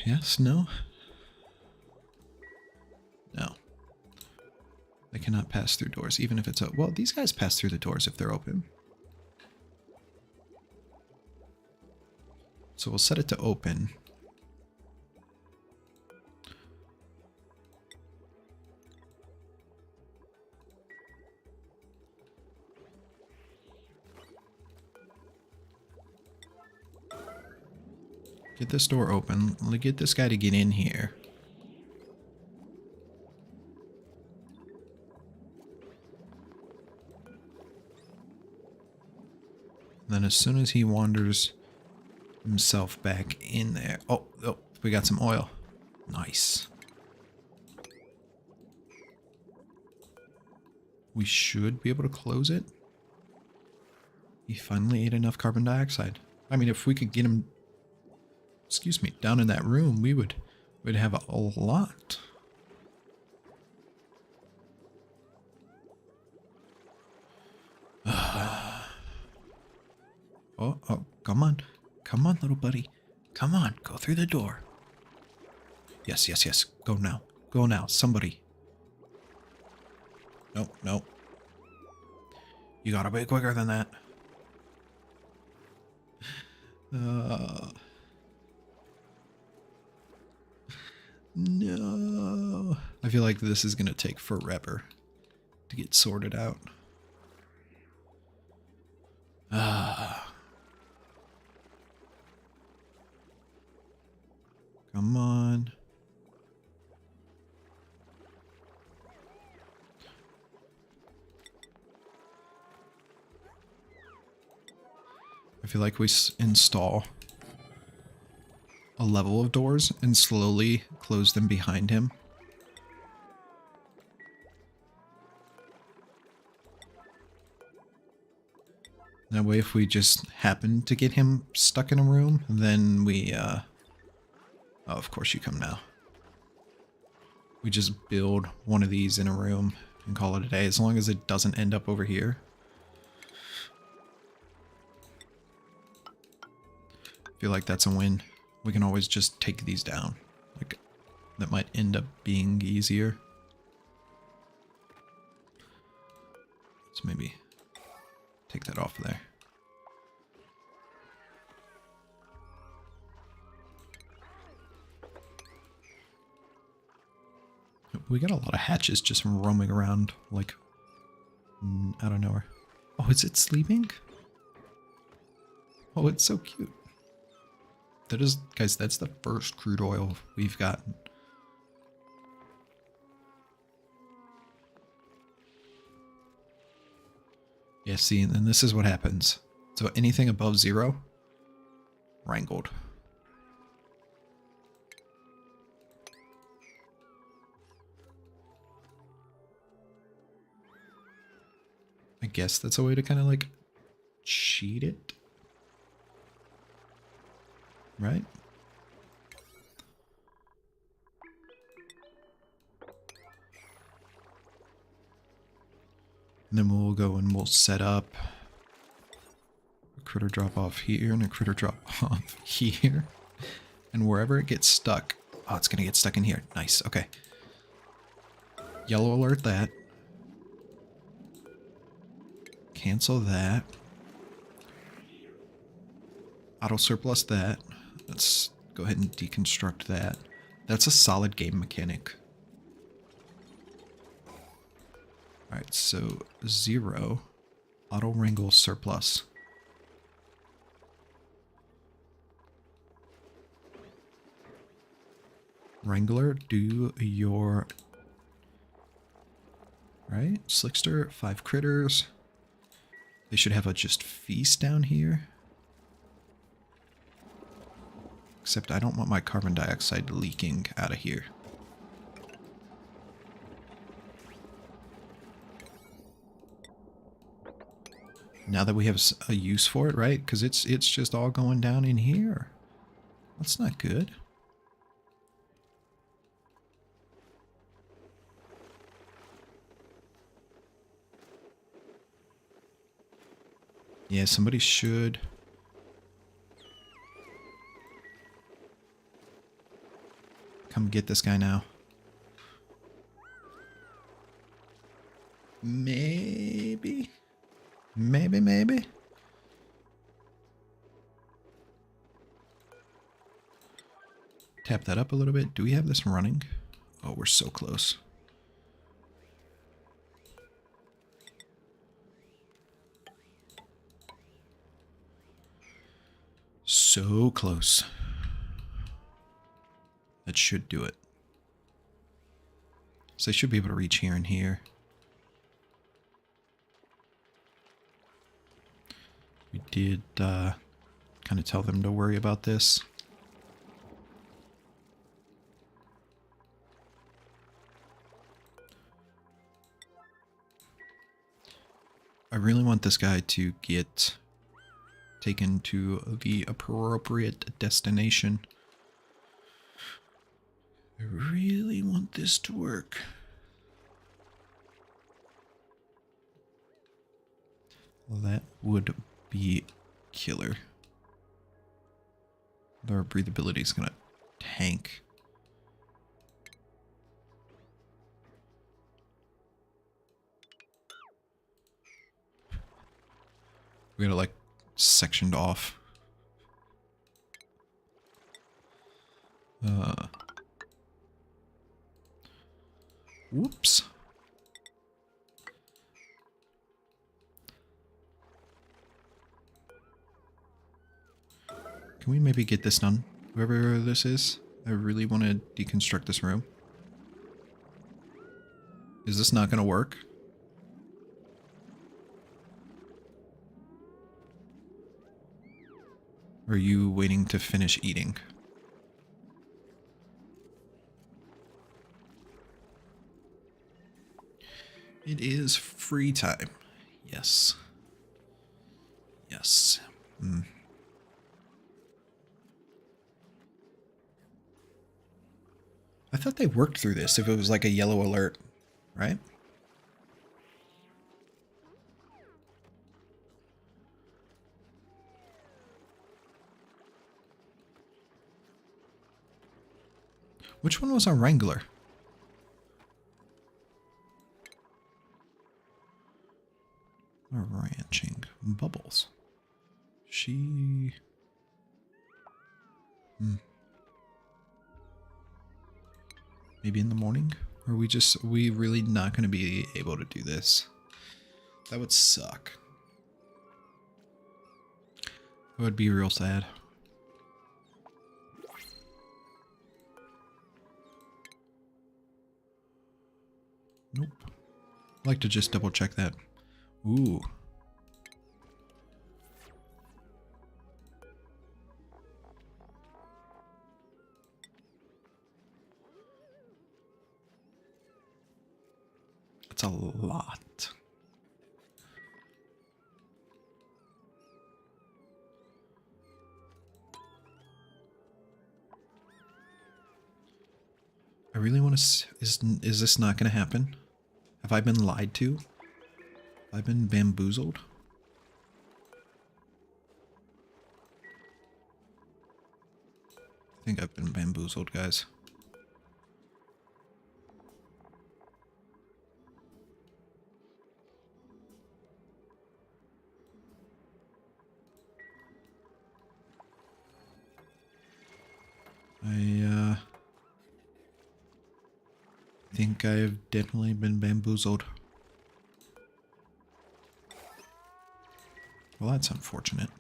S1: Yes? No? No. They cannot pass through doors, even if it's... Well, these guys pass through the doors if they're open. So we'll set it to open. Get this door open. Let's get this guy to get in here. Then as soon as he wanders himself back in there... Oh, oh, we got some oil. Nice. We should be able to close it. He finally ate enough carbon dioxide. I mean, if we could get him... Excuse me, down in that room, we'd have a lot. Oh, oh, come on. Come on, little buddy. Come on, go through the door. Yes, yes, yes. Go now. Go now, somebody. No, no. You gotta be quicker than that. No. I feel like this is gonna take forever to get sorted out. Come on. I feel like we install a level of doors and slowly close them behind him. That way, if we just happen to get him stuck in a room, then we, oh, of course you come now. We just build one of these in a room and call it a day, as long as it doesn't end up over here. I feel like that's a win. We can always just take these down. Like, that might end up being easier. So maybe take that off there. We got a lot of hatches just roaming around, like, out of nowhere. Oh, is it sleeping? Oh, it's so cute. That is, guys, that's the first crude oil we've gotten. Yeah, see, and then this is what happens. So anything above 0, wrangled. I guess that's a way to kind of like cheat it. Right? And then we'll go and we'll set up a critter drop off here and a critter drop off here. And wherever it gets stuck. Oh, it's going to get stuck in here. Nice. Okay. Yellow alert that. Cancel that. Auto surplus that. Let's go ahead and deconstruct that. That's a solid game mechanic. Alright, so 0. Auto wrangle surplus. Wrangler, do your... Right? Slickster, 5 critters. They should have a just feast down here. Except I don't want my carbon dioxide leaking out of here. Now that we have a use for it, right? Because it's just all going down in here. That's not good. Yeah, somebody should... come get this guy now. Maybe? Maybe? Tap that up a little bit. Do we have this running? Oh, we're so close. So close. That should do it. So they should be able to reach here and here. We did kind of tell them to worry about this. I really want this guy to get taken to the appropriate destination. I really want this to work. Well, that would be killer. Their breathability is gonna tank. We got it like sectioned off. Whoops. Can we maybe get this done? Whoever this is, I really want to deconstruct this room. Is this not going to work? Or are you waiting to finish eating? It is free time. Yes. Yes. I thought they worked through this if it was like a yellow alert, right? Which one was our Wrangler? Ranching. Bubbles. She... Maybe in the morning? Or are we really not going to be able to do this? That would suck. That would be real sad. Nope. I'd like to just double check that. Ooh. That's a lot. I really want to... Is this not going to happen? Have I been lied to? I've been bamboozled. I think I've been bamboozled, guys. I think I've definitely been bamboozled. Well, that's unfortunate.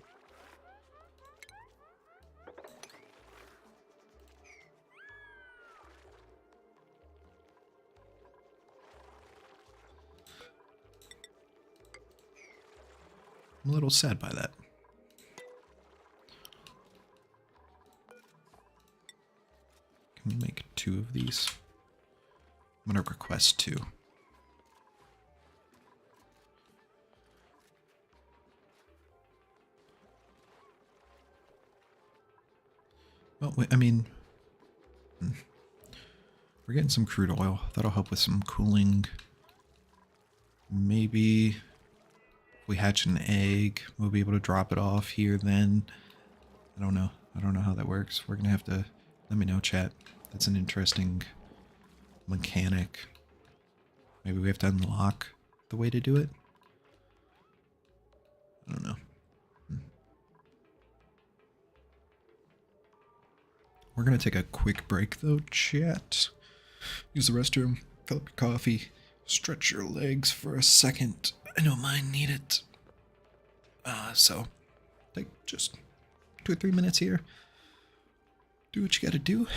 S1: I'm a little sad by that. Can we make 2 of these? I'm gonna request 2. Well, I mean, we're getting some crude oil. That'll help with some cooling. Maybe if we hatch an egg, we'll be able to drop it off here then. I don't know. I don't know how that works. We're gonna have to, let me know, chat. That's an interesting mechanic. Maybe we have to unlock the way to do it. I don't know. We're gonna take a quick break though, chat. Use the restroom, fill up your coffee, stretch your legs for a second. I know mine need it. So take just 2 or 3 minutes here. Do what you gotta do,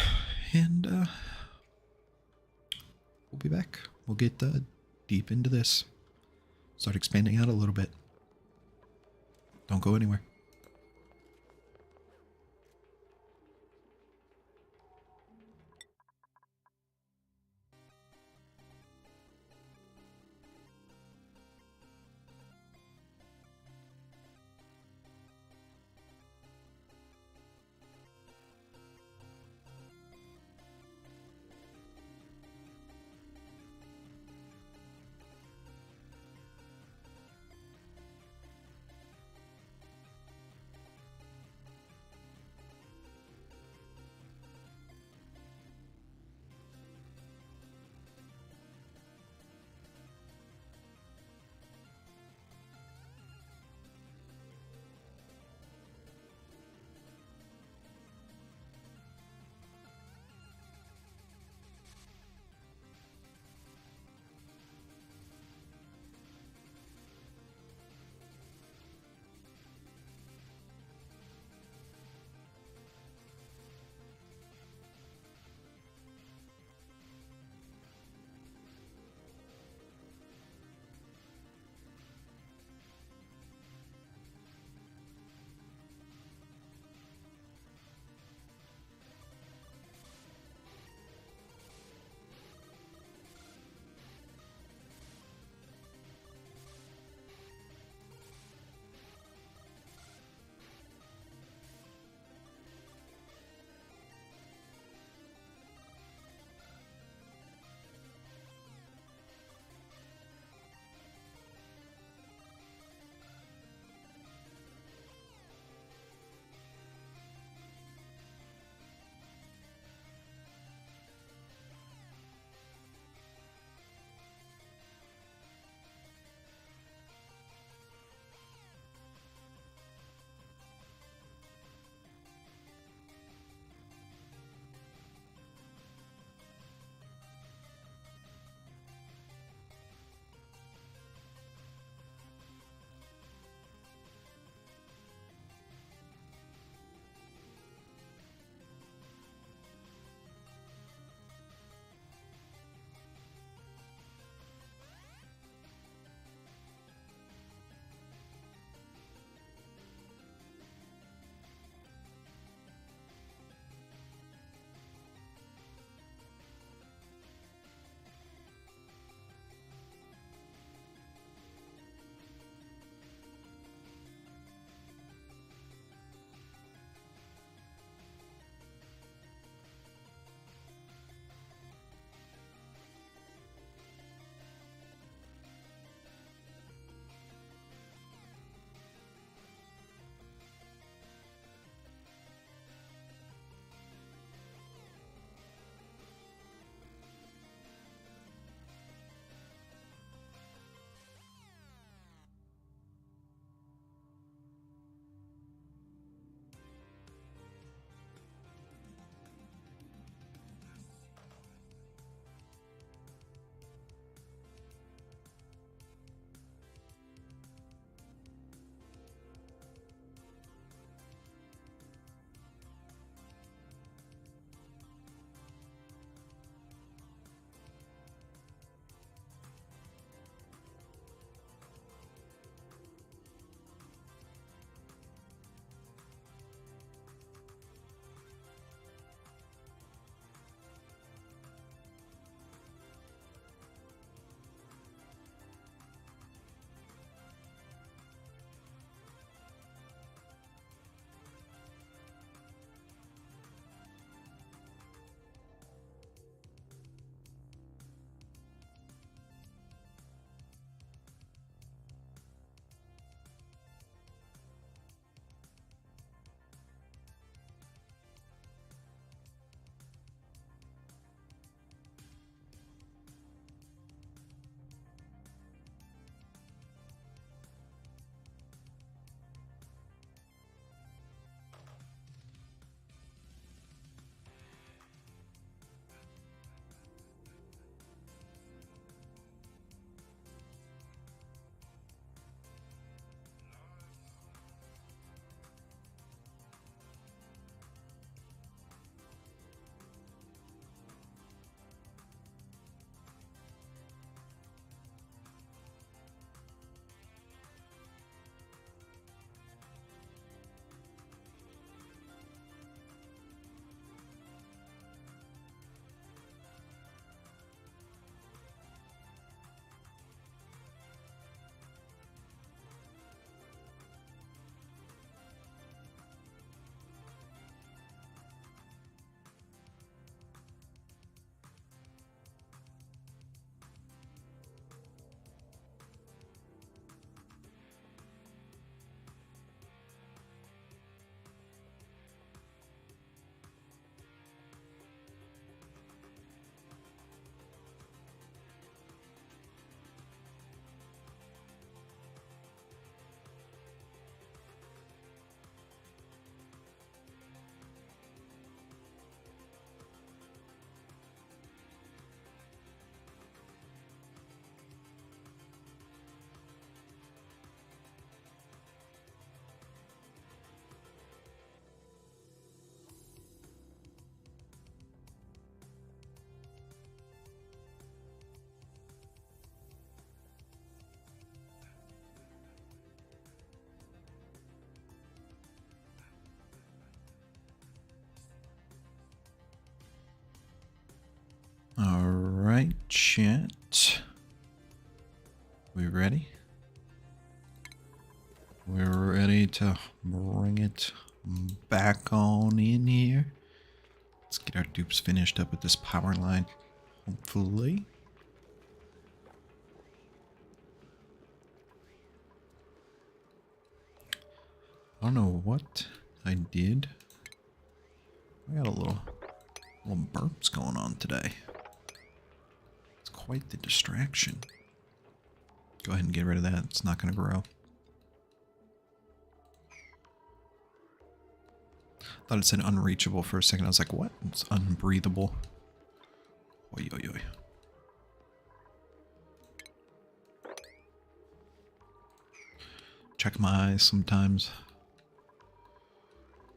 S1: and we'll be back. We'll get deep into this. Start expanding out a little bit. Don't go anywhere. chat. We ready? We're ready to bring it back on in here. Let's get our dupes finished up with this power line, hopefully. I don't know what I did. I got a little burps going on today. It's quite the distraction. Go ahead and get rid of that. It's not going to grow. Thought it said unreachable for a second. I was like, what? It's unbreathable. Oi, oi, oi. Check my eyes sometimes.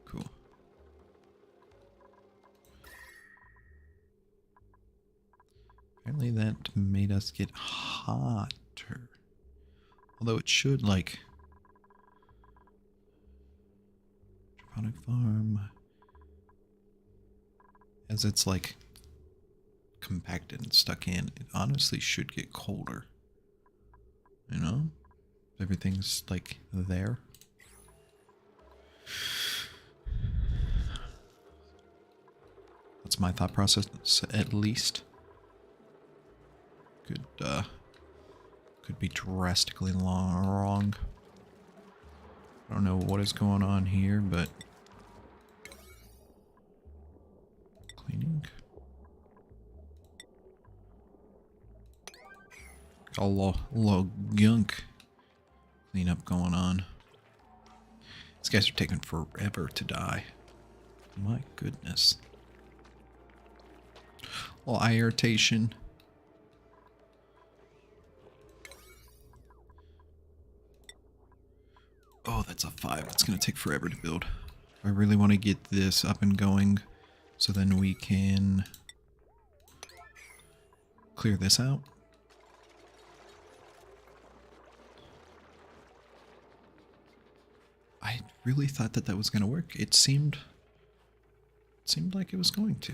S1: Cool. Apparently that made us get hotter. Although it should, like... Hydroponic farm. As it's, like, compacted and stuck in, it honestly should get colder. You know? Everything's, like, there. That's my thought process, at least. Could be drastically wrong. I don't know what is going on here, but cleaning. Got a little gunk cleanup going on. These guys are taking forever to die. My goodness. A little eye irritation. Oh, that's a 5. It's going to take forever to build. I really want to get this up and going so then we can clear this out. I really thought that that was going to work. It seemed like it was going to.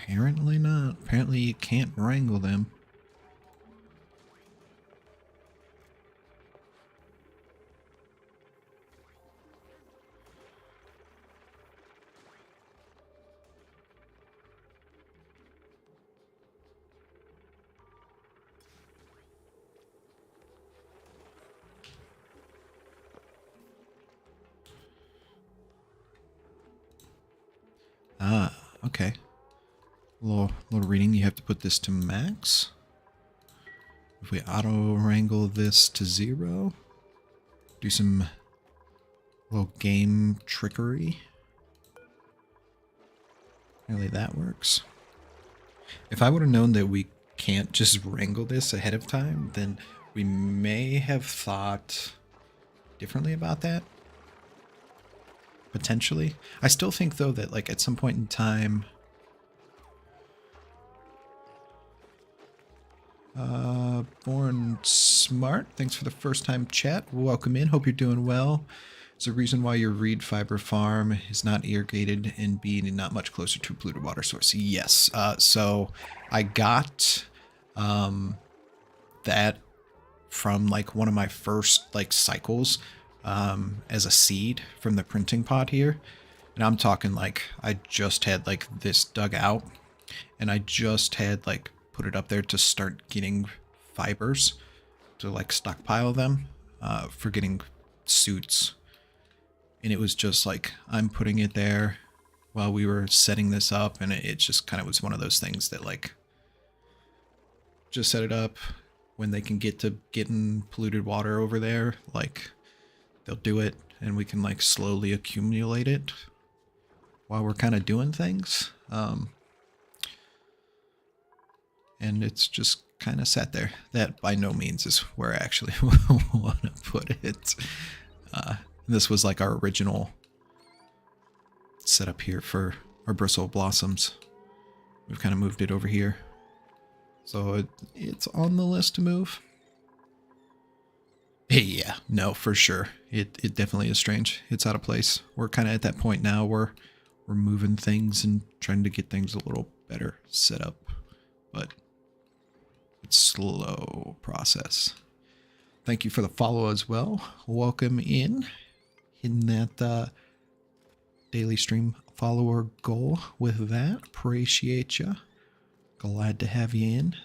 S1: Apparently not. Apparently you can't wrangle them. Ah, okay. Little reading, you have to put this to max. If we auto wrangle this to 0, do some little game trickery. Apparently that works. If I would have known that we can't just wrangle this ahead of time, then we may have thought differently about that. Potentially. I still think though that like at some point in time, Born Smart, thanks for the first time chat. Welcome in. Hope you're doing well. There's a reason why your reed fiber farm is not irrigated and being not much closer to a polluted water source. Yes. So I got that from like one of my first like cycles as a seed from the printing pod here. And I'm talking like I just had like this dug out and I just had like put it up there to start getting fibers to like stockpile them for getting suits. And it was just like I'm putting it there while we were setting this up, and it just kind of was one of those things that like just set it up. When they can get to getting polluted water over there, like they'll do it and we can like slowly accumulate it while we're kind of doing things. And it's just kind of sat there. That by no means is where I actually want to put it. This was like our original setup here for our bristle blossoms. We've kind of moved it over here. So it's on the list to move. Hey, yeah, no, for sure. it definitely is strange. It's out of place. We're kind of at that point now where we're moving things and trying to get things a little better set up, but it's slow process. Thank you for the follow as well. Welcome in. Hitting that daily stream follower goal with that. Appreciate you. Glad to have you in.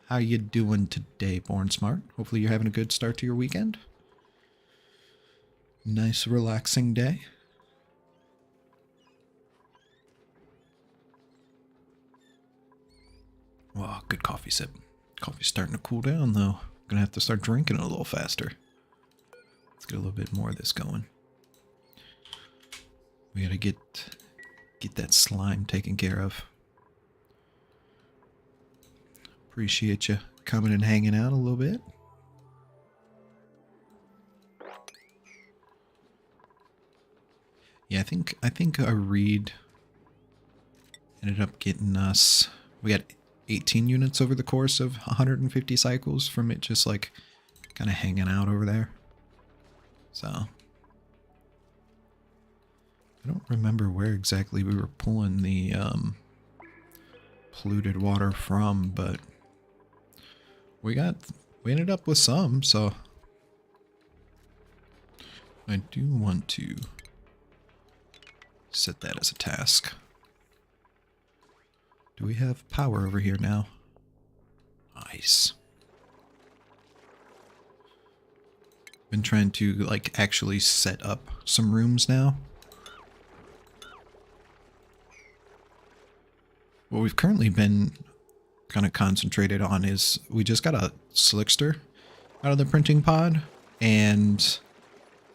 S1: How you doing today, Born Smart? Hopefully you're having a good start to your weekend. Nice relaxing day. Oh, good coffee sip. Coffee's starting to cool down though. Gonna have to start drinking it a little faster. Let's get a little bit more of this going. We gotta get that slime taken care of. Appreciate you coming and hanging out a little bit. Yeah, I think a read ended up getting us. We got 18 units over the course of 150 cycles from it just like kind of hanging out over there. So I don't remember where exactly we were pulling the polluted water from, but we ended up with some, so I do want to set that as a task. Do we have power over here now? Nice. Been trying to like actually set up some rooms now. What we've currently been kind of concentrated on is we just got a slickster out of the printing pod, and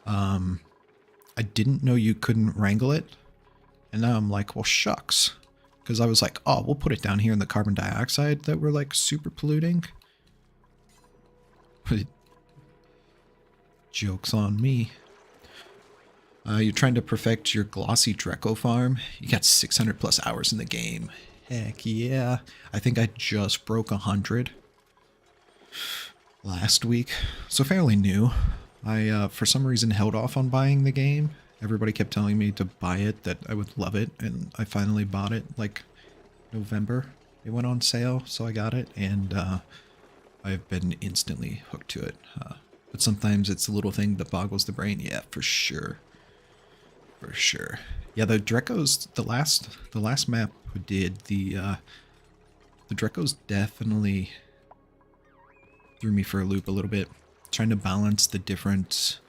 S1: I didn't know you couldn't wrangle it, and now I'm like, well shucks. Because I was like, oh, we'll put it down here in the carbon dioxide that we're like super polluting. But joke's on me. You're trying to perfect your glossy Dreco farm. You got 600 plus hours in the game. Heck yeah. I think I just broke 100 last week. So fairly new. I, for some reason, held off on buying the game. Everybody kept telling me to buy it, that I would love it, and I finally bought it, like, November. It went on sale, so I got it, and I've been instantly hooked to it. But sometimes it's a little thing that boggles the brain. Yeah, for sure. For sure. Yeah, the Drecos, the last map we did, the Drecos definitely threw me for a loop a little bit. Trying to balance the different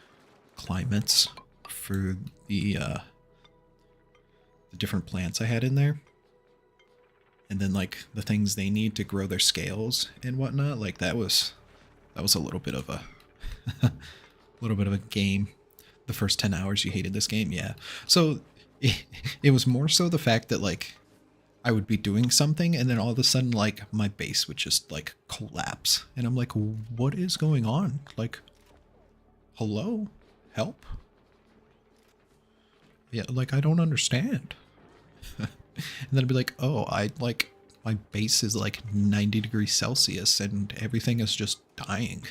S1: climates for the different plants I had in there, and then like the things they need to grow their scales and whatnot. Like that was a little bit of a game. The first 10 hours you hated this game, yeah. So it was more so the fact that like I would be doing something and then all of a sudden like my base would just like collapse, and I'm like, what is going on? Like, hello, help. Yeah, like, I don't understand. And then I'd be like, oh, my base is like 90 degrees Celsius and everything is just dying.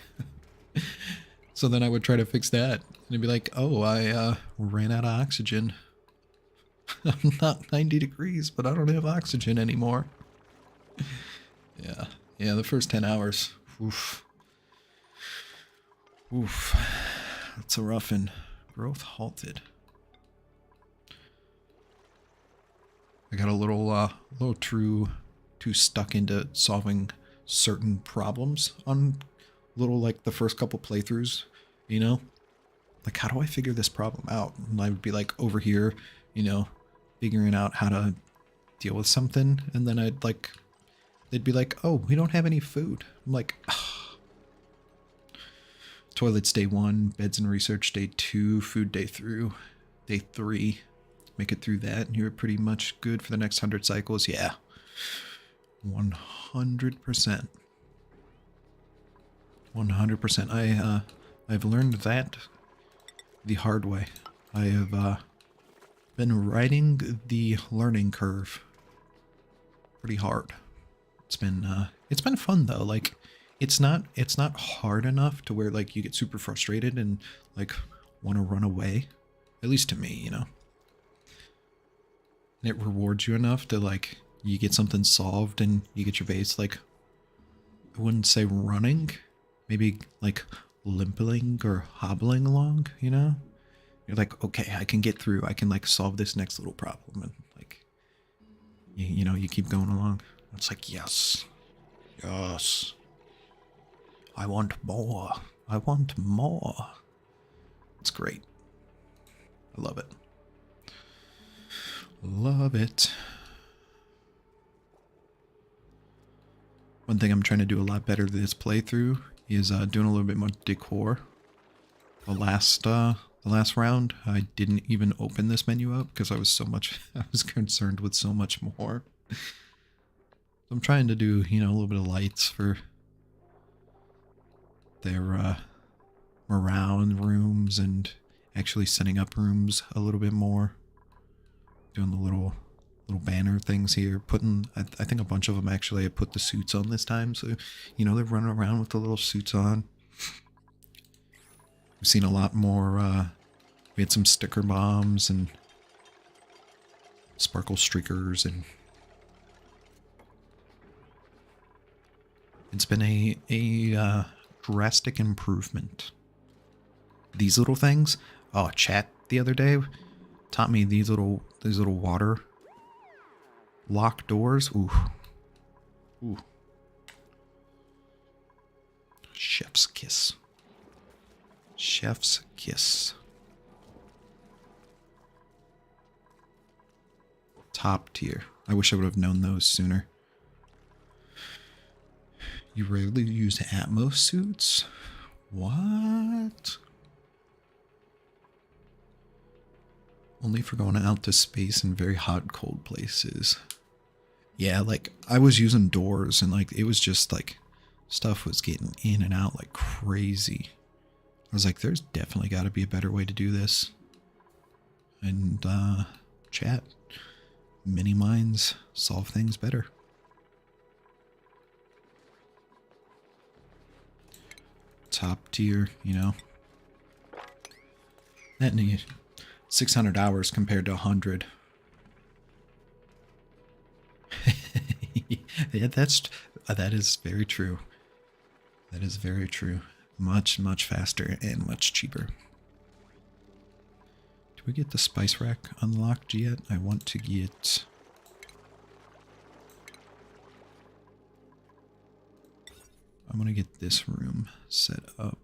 S1: So then I would try to fix that. And it'd be like, oh, I ran out of oxygen. I'm not 90 degrees, but I don't have oxygen anymore. Yeah, the first 10 hours. Oof. Oof. That's a roughin'. Growth halted. I got a little too stuck into solving certain problems on like the first couple playthroughs, you know? Like, how do I figure this problem out? And I would be like over here, you know, figuring out how to deal with something, and then they'd be like, oh, we don't have any food. I'm like, ugh. Toilets day 1, beds and research day 2, food day 3. Make it through that, and you're pretty much good for the next 100 cycles. Yeah, 100%. 100%. I've learned that the hard way. I have been riding the learning curve pretty hard. It's been fun though. Like, it's not hard enough to where like you get super frustrated and like want to run away. At least to me, you know. And it rewards you enough to like you get something solved and you get your base like I wouldn't say running, maybe like limping or hobbling along, you know? You're like, okay, I can get through. I can like solve this next little problem and like you know, you keep going along. It's like, yes. Yes. I want more. I want more. It's great. I love it. Love it. One thing I'm trying to do a lot better this playthrough is doing a little bit more decor. The last round, I didn't even open this menu up because I was concerned with so much more. So I'm trying to do, you know, a little bit of lights for their morale in rooms and actually setting up rooms a little bit more. Doing the little banner things here. Putting, I think a bunch of them actually I put the suits on this time. So, you know, they're running around with the little suits on. We've seen a lot more, we had some sticker bombs and sparkle streakers, and it's been a drastic improvement. These little things, oh, chat the other day taught me these little water lock doors. Ooh. Ooh. Chef's kiss. Chef's kiss. Top tier. I wish I would have known those sooner. You rarely use Atmos suits? What? Only for going out to space in very hot, cold places. Yeah, like, I was using doors and, like, it was just, like, stuff was getting in and out like crazy. I was like, there's definitely got to be a better way to do this. And, chat. Mini minds solve things better. Top tier, you know. That need 600 hours compared to 100. Yeah, that is very true. That is very true. Much, much faster and much cheaper. Do we get the spice rack unlocked yet? I want to get... I'm gonna get this room set up.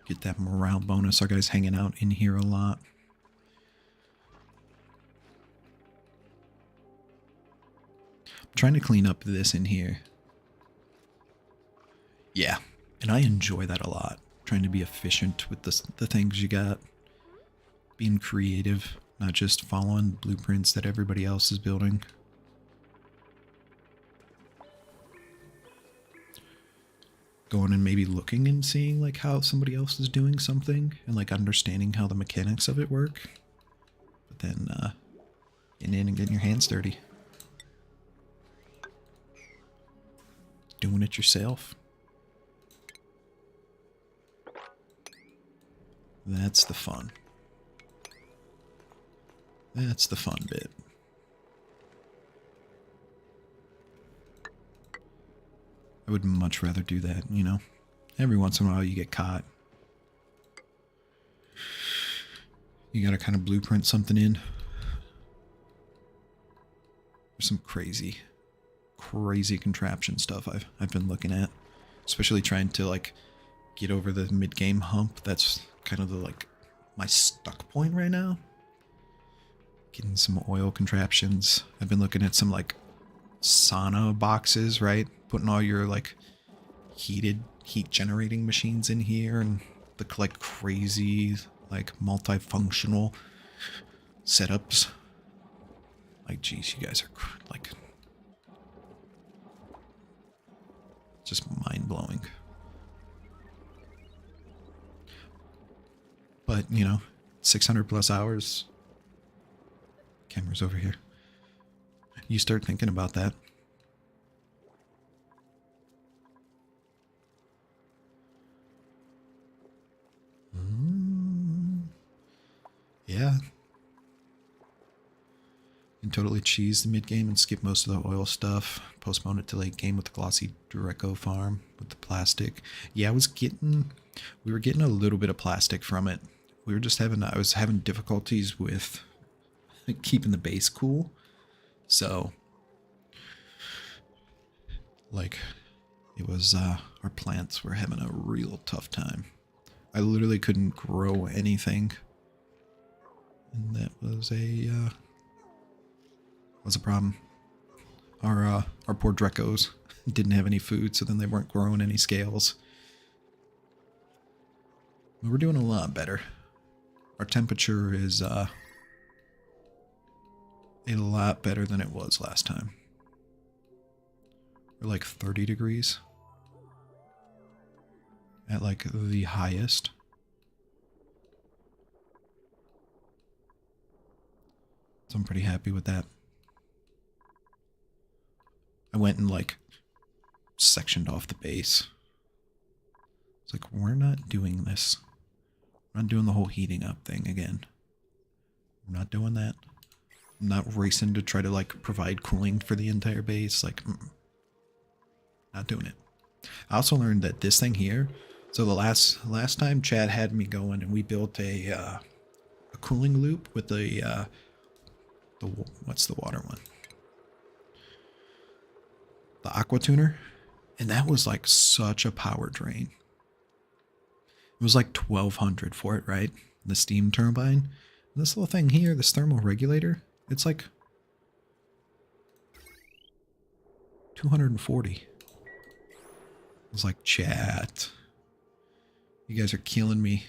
S1: Get that morale bonus. Our guys hanging out in here a lot. I'm trying to clean up this in here. Yeah, and I enjoy that a lot. Trying to be efficient with the things you got. Being creative, not just following blueprints that everybody else is building. Going and maybe looking and seeing like how somebody else is doing something and like understanding how the mechanics of it work. But then getting in and getting your hands dirty. Doing it yourself. That's the fun. That's the fun bit. I would much rather do that, you know? Every once in a while you get caught. You gotta kind of blueprint something in. There's some crazy contraption stuff I've been looking at. Especially trying to like get over the mid-game hump. That's kind of the like my stuck point right now. Getting some oil contraptions. I've been looking at some like sauna boxes, right? Putting all your like heat generating machines in here and the like crazy like multifunctional setups. Like, geez, you guys are like just mind-blowing. But, you know, 600 plus hours. Camera's over here. you start thinking about that. Yeah. You can totally cheese the mid game and skip most of the oil stuff. Postpone it to late game with the glossy Dureco farm with the plastic. Yeah, we were getting a little bit of plastic from it. We were just I was having difficulties with keeping the base cool. So, like, it was, our plants were having a real tough time. I literally couldn't grow anything. And that was a problem. Our poor Drecos didn't have any food, so then they weren't growing any scales. But we're doing a lot better. Our temperature is a lot better than it was last time. We're like 30 degrees at like the highest. So I'm pretty happy with that. I went and like sectioned off the base. It's like, we're not doing this. We're not doing the whole heating up thing again. We're not doing that. I'm not racing to try to like provide cooling for the entire base. Like, not doing it. I also learned that this thing here. So the last time Chad had me going and we built a cooling loop with the what's the water one? The aqua tuner, and that was like such a power drain. It was like 1200 for it, right? The steam turbine. And this little thing here, this thermal regulator, it's like 240. I was like, chat, you guys are killing me.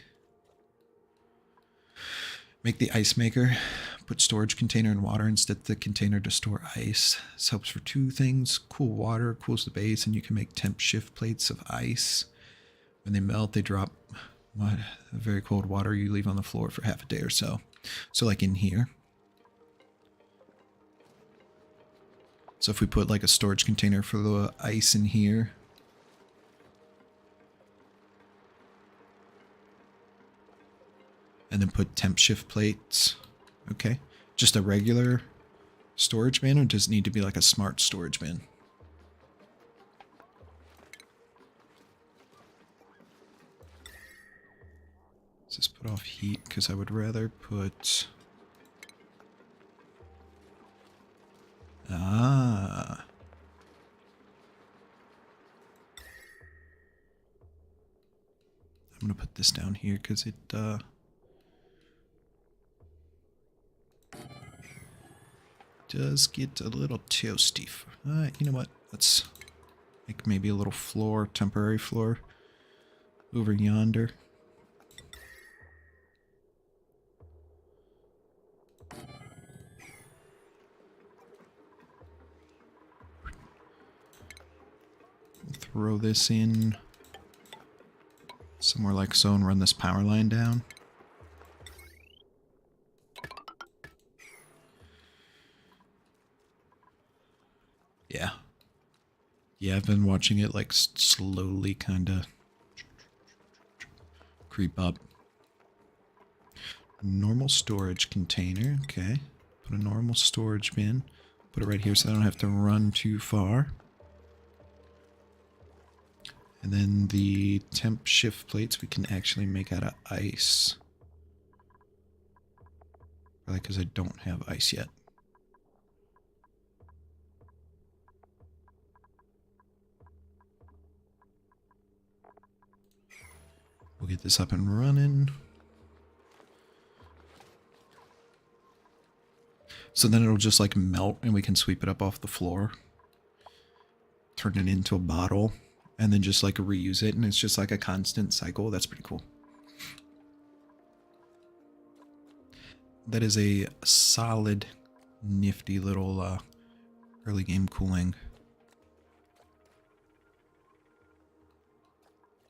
S1: Make the ice maker. Put storage container in water instead of the container to store ice. This helps for two things. Cool water cools the base, and you can make temp shift plates of ice. When they melt, they drop very cold water you leave on the floor for half a day or so. So like in here. So if we put like a storage container for the ice in here. And then put temp shift plates. Okay. Just a regular storage bin, or does it need to be like a smart storage bin? Let's just put off heat because I would rather put... I'm going to put this down here because it... does get a little toasty. You know what? Let's make maybe a little floor, temporary floor over yonder. Throw this in somewhere like so and run this power line down. Yeah. Yeah, I've been watching it like slowly kind of creep up. Normal storage container. Okay. Put a normal storage bin. Put it right here so I don't have to run too far. And then the temp shift plates we can actually make out of ice. Probably because I don't have ice yet. We'll get this up and running. So then it'll just like melt and we can sweep it up off the floor. Turn it into a bottle and then just like reuse it, and it's just like a constant cycle. That's pretty cool. That is a solid, nifty little early game cooling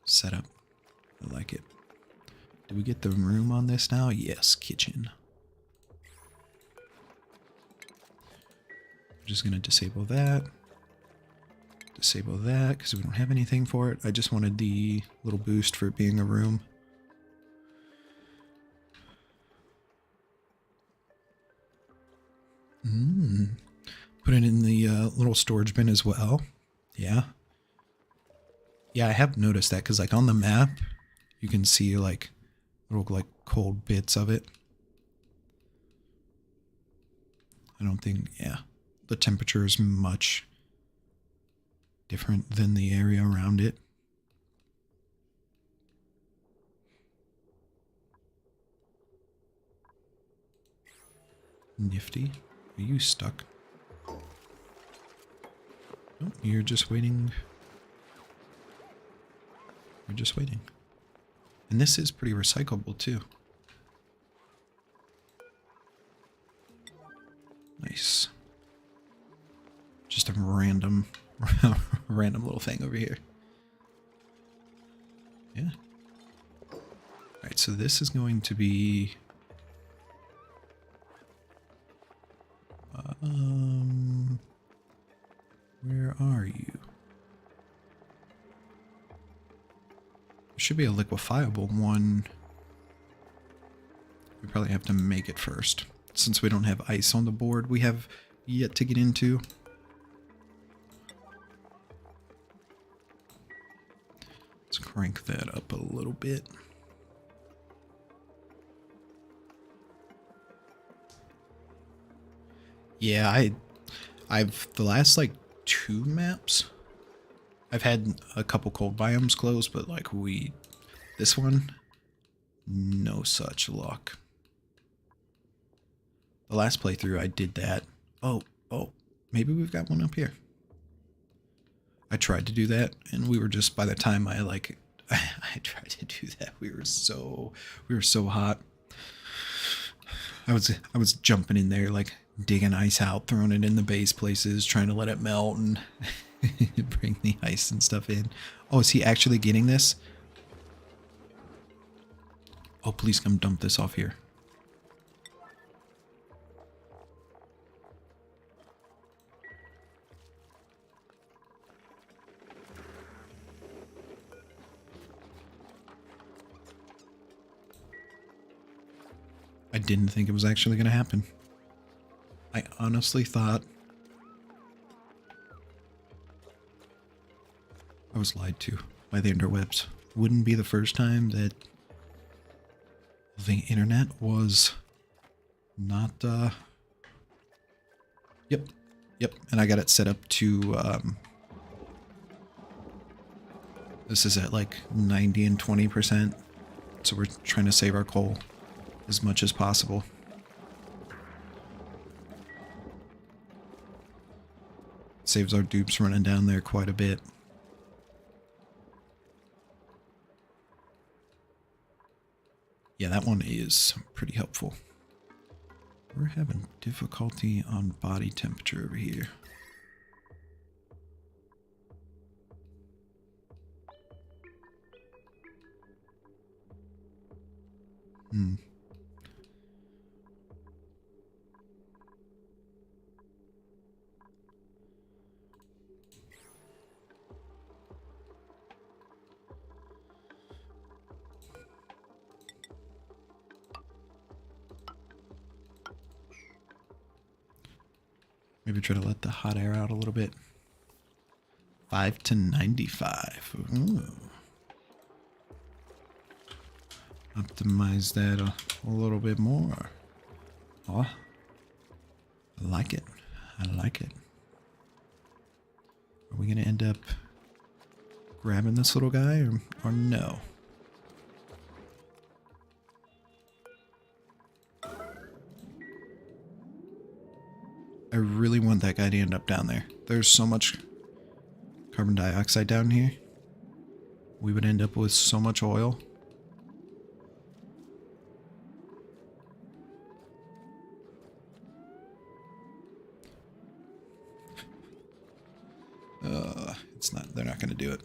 S1: setup. I like it. Do we get the room on this now? Yes, kitchen. just going to disable that. Disable that because we don't have anything for it. I just wanted the little boost for it being a room. Put it in the little storage bin as well. Yeah. Yeah, I have noticed that because like on the map, you can see like little like cold bits of it. I don't think, yeah, the temperature is much different than the area around it. Nifty. Are you stuck? Oh, you're just waiting. You're just waiting. And this is pretty recyclable too. Nice. Just a random random little thing over here. Yeah. Alright, so this is going to be where are you? There should be a liquefiable one. We probably have to make it first. Since we don't have ice on the board, we have yet to get into. Let's crank that up a little bit. Yeah, I've the last like 2 maps, I've had a couple cold biomes close, but like this one, no such luck. The last playthrough I did that. Oh, maybe we've got one up here. I tried to do that, and we were just, by the time I tried to do that, we were so hot. I was jumping in there, like digging ice out, throwing it in the base places, trying to let it melt and bring the ice and stuff in. Oh, is he actually getting this? Oh, please come dump this off here. I didn't think it was actually going to happen. I honestly thought I was lied to by the interwebs. Wouldn't be the first time that the internet was not, Yep, and I got it set up to, this is at like 90 and 20%, so we're trying to save our coal as much as possible. Saves our dupes running down there quite a bit. Yeah, that one is pretty helpful. We're having difficulty on body temperature over here. Maybe try to let the hot air out a little bit. 5 to 95. Ooh. Optimize that a little bit more. Oh, I like it. I like it. Are we going to end up grabbing this little guy or no? I really want that guy to end up down there. There's so much carbon dioxide down here. We would end up with so much oil. It's not, they're not going to do it.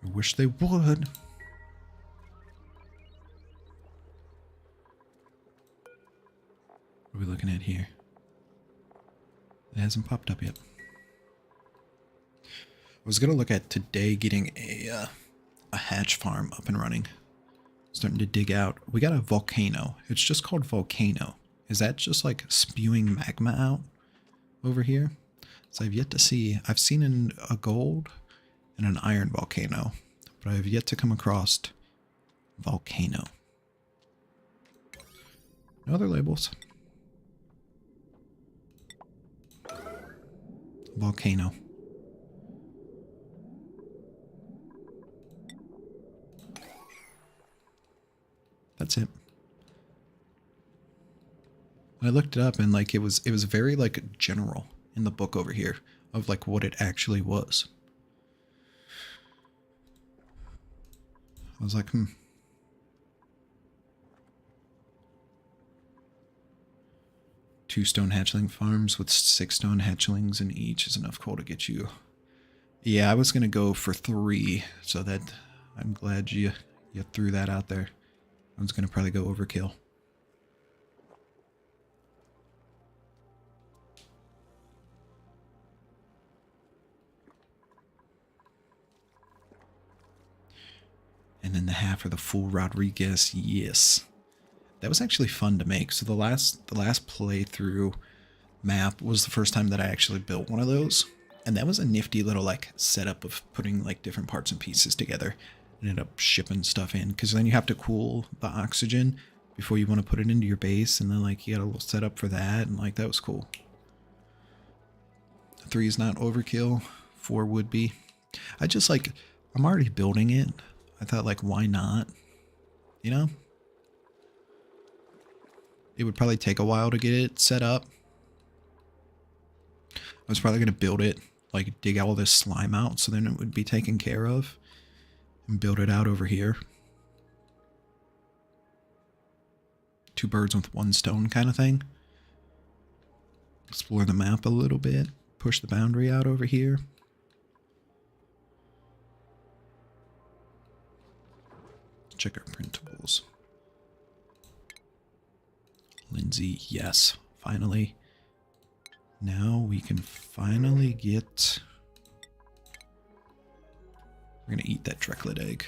S1: I wish they would. What are we looking at here? It hasn't popped up yet. I was gonna look at today getting a hatch farm up and running. Starting to dig out. We got a volcano. It's just called volcano. Is that just like spewing magma out over here? So I've yet to see. I've seen a gold and an iron volcano, but I have yet to come across volcano. No other labels. Volcano. That's it. I looked it up and like it was very like general in the book over here of like what it actually was. I was like, 2 stone hatchling farms with 6 stone hatchlings in each is enough coal to get you. Yeah, I was gonna go for 3, so that I'm glad you threw that out there. I was gonna probably go overkill. And then the half of the full Rodriguez, yes. That was actually fun to make. So the last playthrough map was the first time that I actually built one of those. And that was a nifty little like setup of putting like different parts and pieces together. And ended up shipping stuff in. Because then you have to cool the oxygen before you want to put it into your base. And then like you got a little setup for that. And like that was cool. 3 is not overkill. 4 would be. I just like, I'm already building it. I thought, like, why not? You know? It would probably take a while to get it set up. I was probably going to build it, like, dig all this slime out so then it would be taken care of. And build it out over here. 2 birds with 1 stone kind of thing. Explore the map a little bit. Push the boundary out over here. Check our printables. Lindsay, yes, finally. Now we can finally get... We're gonna eat that Treklet egg.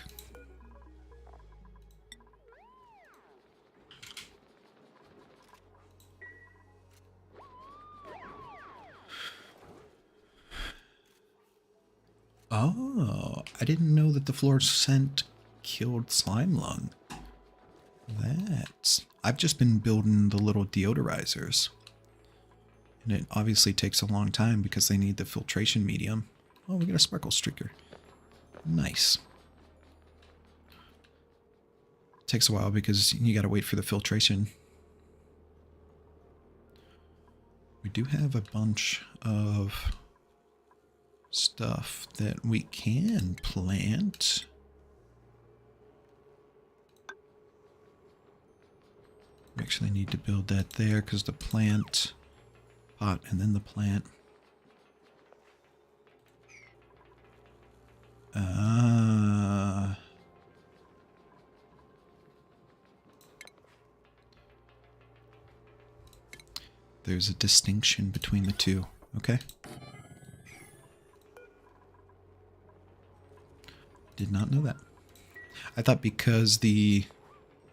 S1: Oh, I didn't know that the fluorescent killed slime lung. I've just been building the little deodorizers. And it obviously takes a long time because they need the filtration medium. Oh, we got a sparkle streaker. Nice. Takes a while because you gotta wait for the filtration. We do have a bunch of stuff that we can plant. We actually need to build that there because the plant pot and then the plant. There's a distinction between the two, okay? Did not know that. I thought because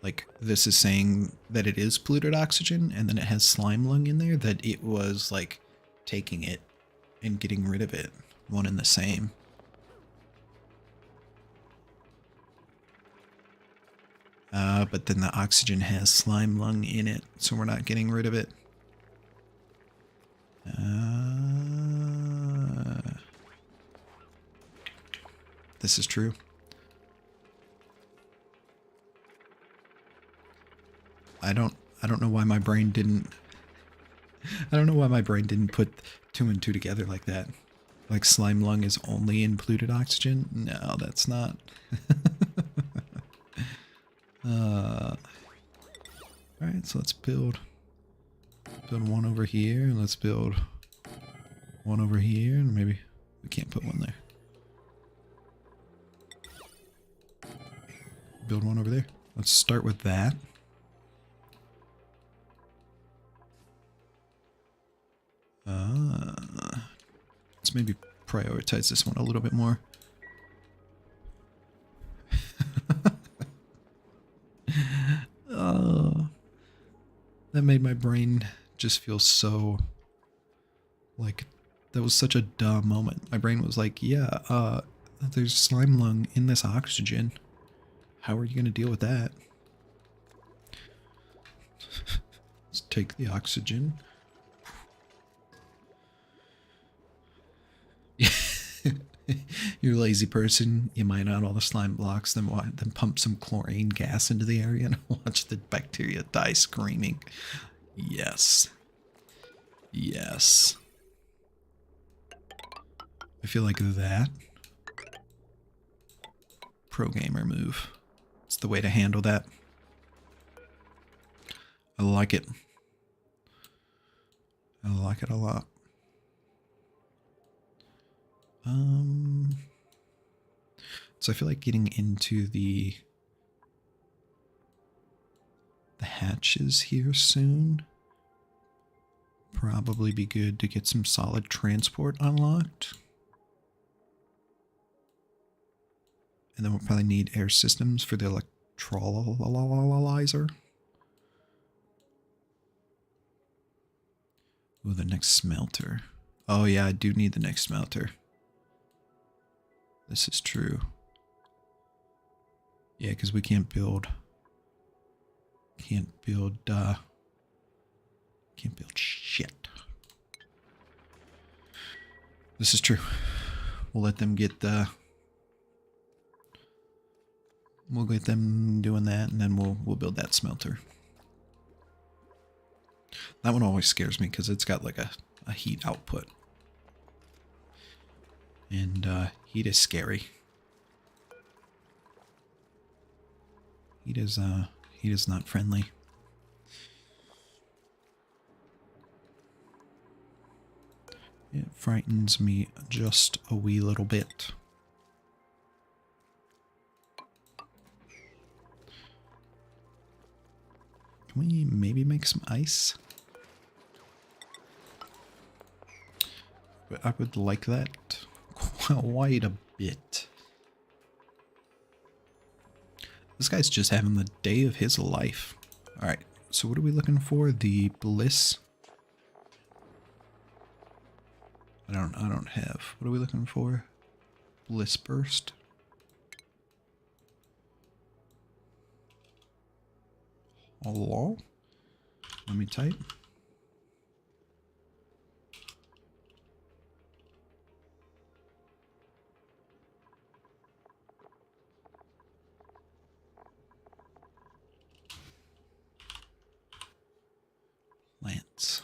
S1: like this is saying that it is polluted oxygen and then it has slime lung in there, that it was like taking it and getting rid of it, one and the same. But then the oxygen has slime lung in it, so we're not getting rid of it. This is true. I don't know why my brain didn't put 2 and 2 together like that. Like slime lung is only in polluted oxygen? No, that's not. Alright, so let's build one over here, and let's build one over here, and maybe we can't put one there. Build one over there. Let's start with that. Let's maybe prioritize this one a little bit more. Oh, that made my brain just feel so like that was such a dumb moment. My brain was like, yeah, there's slime lung in this oxygen. How are you going to deal with that? Let's take the oxygen. You're a lazy person. You mine out all the slime blocks, then pump some chlorine gas into the area and watch the bacteria die screaming. Yes. Yes. I feel like that. Pro gamer move. It's the way to handle that. I like it. I like it a lot. So I feel like getting into the hatches here soon. Probably be good to get some solid transport unlocked. And then we'll probably need air systems for the electrolyzer. Ooh, the next smelter. Oh yeah, I do need the next smelter. This is true. Yeah, because we can't build shit. This is true. We'll let them get we'll get them doing that, and then we'll build that smelter. That one always scares me because it's got like a heat output. And heat is scary. Heat is not friendly. It frightens me just a wee little bit. Can we maybe make some ice? But I would like that quite a bit. This guy's just having the day of his life. Alright, so what are we looking for? The bliss? I don't have. What are we looking for? Bliss burst? Hello? Let me type. Lance.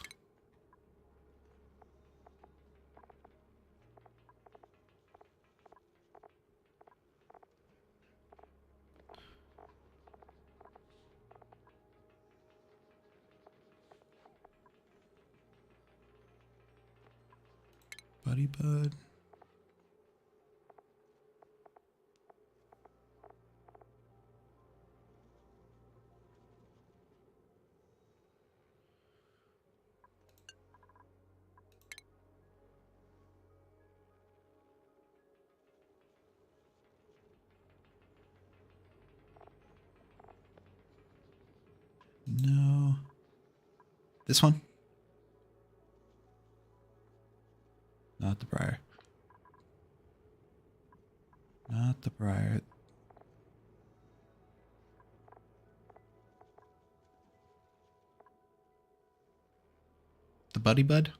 S1: Buddy Bud. No. This one? Not the briar. Not the briar. The Buddy Bud?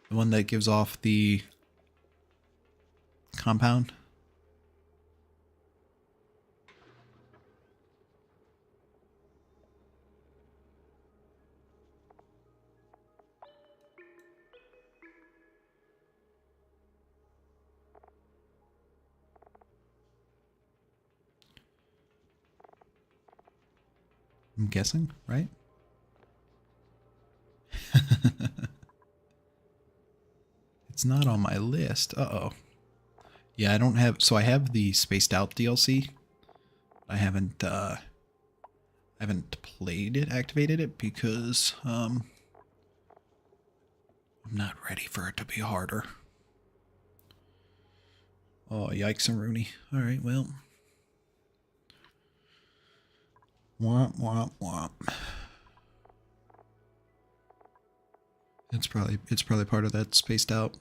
S1: The one that gives off the compound? I'm guessing, right? It's not on my list. Uh-oh. Yeah, I don't have... So I have the Spaced Out DLC. I haven't played it, activated it, because, I'm not ready for it to be harder. Oh, yikes and Rooney. Alright, well. Womp, womp, womp. It's probably part of that spaced out.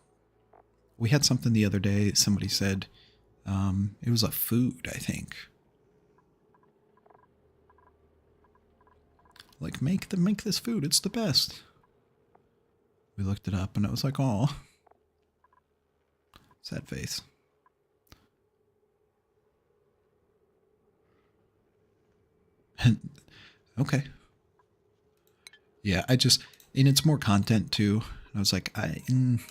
S1: We had something the other day, somebody said, it was a food, I think. Like, make this food, it's the best. We looked it up and it was like, oh, sad face. Okay. Yeah, and it's more content too. I was like, it's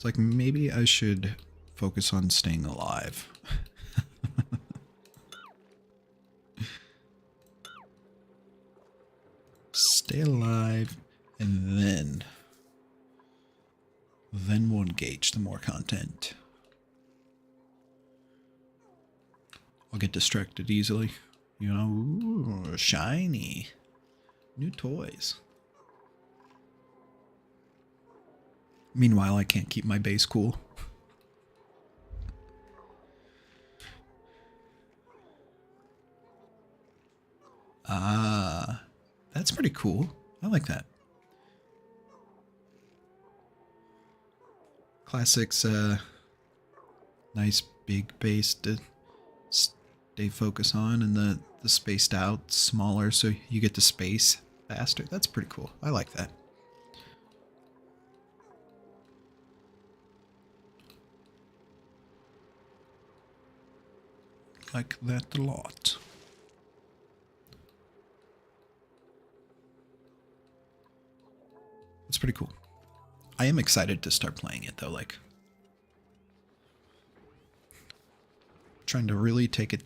S1: like maybe I should focus on staying alive. Stay alive, and then we'll engage the more content. I'll get distracted easily. You know, ooh, shiny. New toys. Meanwhile, I can't keep my base cool. Ah, that's pretty cool. I like that. Classics, nice big base to stay focused on, and the spaced out smaller so you get to space faster. That's pretty cool. I like that. Like that a lot. It's pretty cool. I am excited to start playing it though, like trying to really take it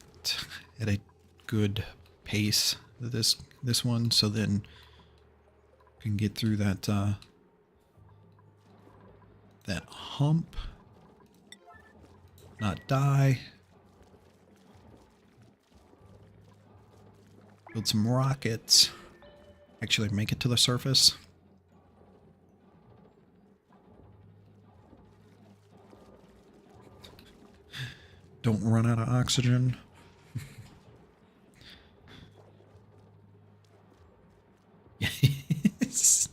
S1: at a good pace this one, so then can get through that that hump, not die, build some rockets, actually make it to the surface. Don't run out of oxygen. Yes.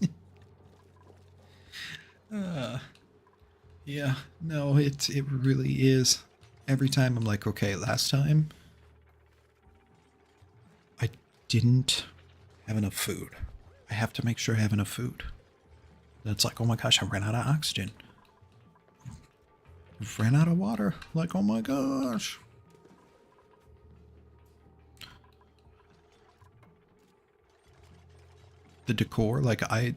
S1: Yeah, no, it really is. Every time I'm like, okay, last time I didn't have enough food. I have to make sure I have enough food. And it's like, oh my gosh, I ran out of oxygen. Ran out of water. Like, oh my gosh. The decor, like I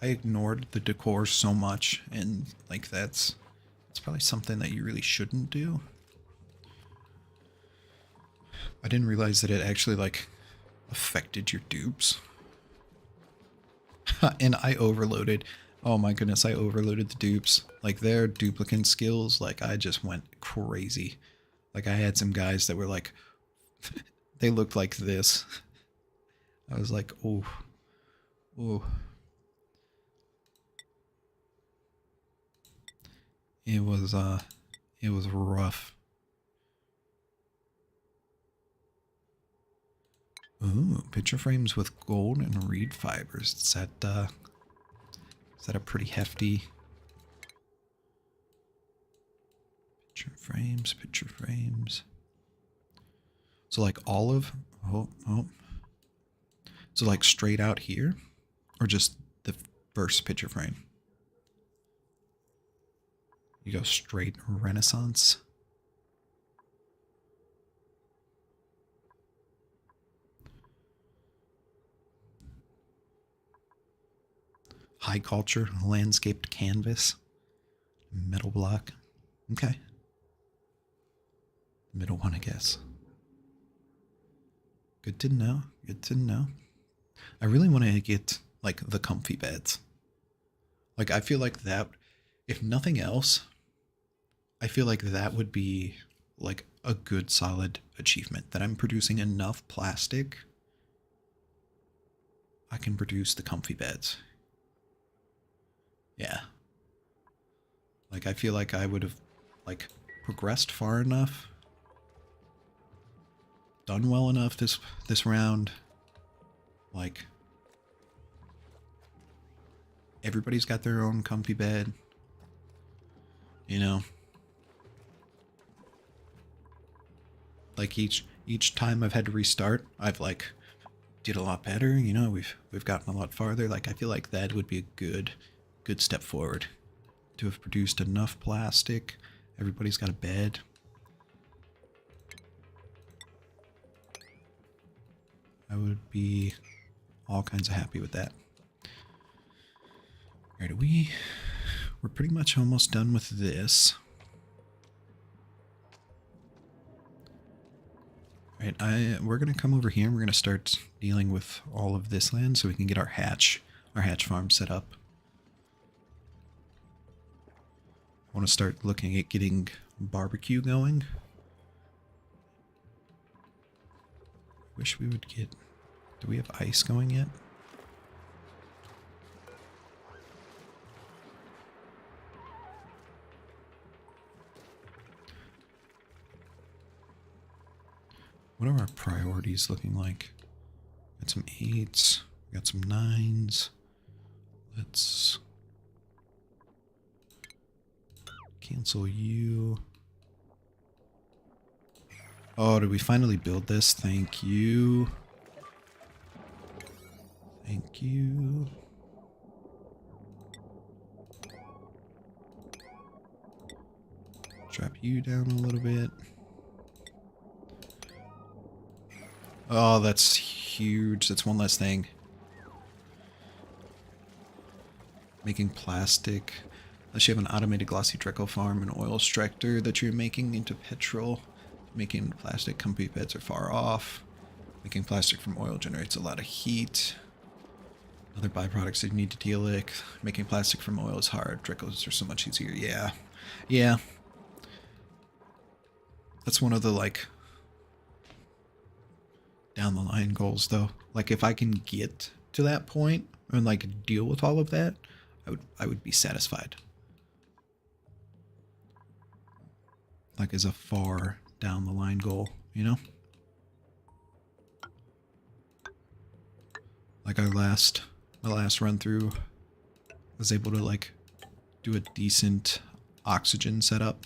S1: ignored the decor so much, and like it's probably something that you really shouldn't do. I didn't realize that it actually like affected your dupes. And I overloaded. Oh my goodness, I overloaded the dupes. Like their duplicant skills, like I just went crazy. Like I had some guys that were like, they looked like this. I was like, oh, oh. It was rough. Ooh, picture frames with gold and reed fibers. Is that a pretty hefty picture frames? Picture frames. So like olive. Oh. So like straight out here, or just the first picture frame? You go straight Renaissance. High culture, landscaped canvas, metal block. Okay. Middle one, I guess. Good to know. Good to know. I really want to get like the comfy beds. Like I feel like that, if nothing else, I feel like that would be like a good solid achievement, that I'm producing enough plastic I can produce the comfy beds. Yeah. Like, I feel like I would have, like, progressed far enough. Done well enough this round. Like, everybody's got their own comfy bed. You know? Like, each time I've had to restart, I've, like, did a lot better. You know, we've gotten a lot farther. Like, I feel like that would be a good step forward. To have produced enough plastic. Everybody's got a bed. I would be all kinds of happy with that. Alright, we're pretty much almost done with this. Alright, we're gonna come over here and we're gonna start dealing with all of this land so we can get our hatch farm set up. I want to start looking at getting barbecue going. Wish we would get... Do we have ice going yet? What are our priorities looking like? Got some 8s, got some 9s. Let's cancel you. Oh, did we finally build this? Thank you. Thank you. Drop you down a little bit. Oh, that's huge. That's one less thing. Making plastic. Unless you have an automated glossy Dreco farm and oil extractor that you're making into petrol. Making plastic comfy beds are far off. Making plastic from oil generates a lot of heat. Other byproducts that you need to deal with. Making plastic from oil is hard. Drecos are so much easier. Yeah. Yeah. That's one of the, like, down the line goals, though. Like, if I can get to that point and, like, deal with all of that, I would be satisfied. Like, as a far down the line goal, you know? Like my last run through, I was able to, like, do a decent oxygen setup.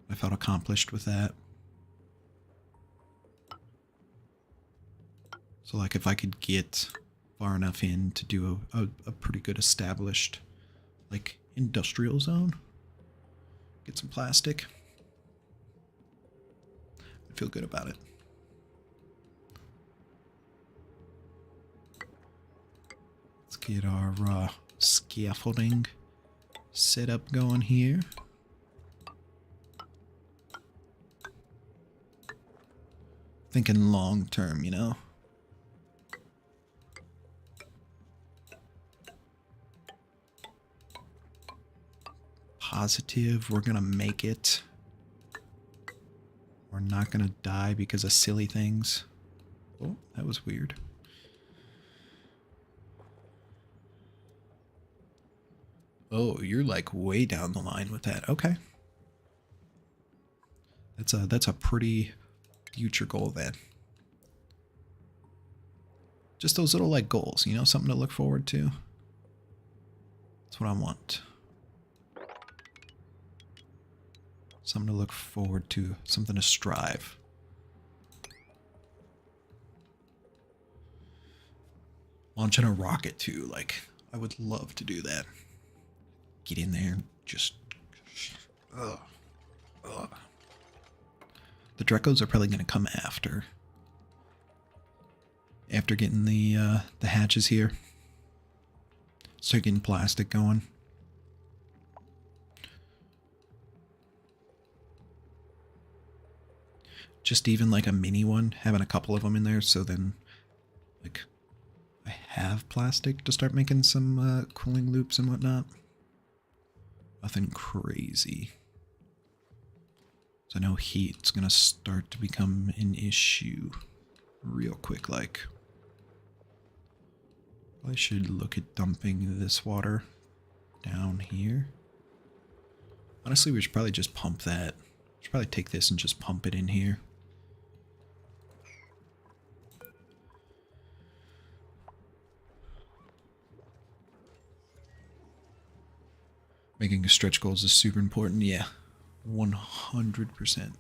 S1: I felt accomplished with that. So, like, if I could get far enough in to do a pretty good established, like, industrial zone, get some plastic, I'd feel good about it. Let's get our scaffolding setup going here. Thinking long term, you know? Positive, we're gonna make it. We're not gonna die because of silly things. Oh, that was weird. Oh, you're like way down the line with that. Okay. That's a pretty future goal then. Just those little, like, goals, you know, something to look forward to. That's what I want. Something to look forward to, something to strive. Launching a rocket too, like, I would love to do that. Get in there and just... Ugh. Ugh. The Drecos are probably going to come after. After getting the hatches here. Start getting plastic going. Just even like a mini one, having a couple of them in there, so then, like, I have plastic to start making some cooling loops and whatnot. Nothing crazy. So I know heat's gonna start to become an issue. real quick, like. I should look at dumping this water down here. Honestly, we should probably just pump that. We should probably take this and just pump it in here. Making stretch goals is super important. Yeah, 100%.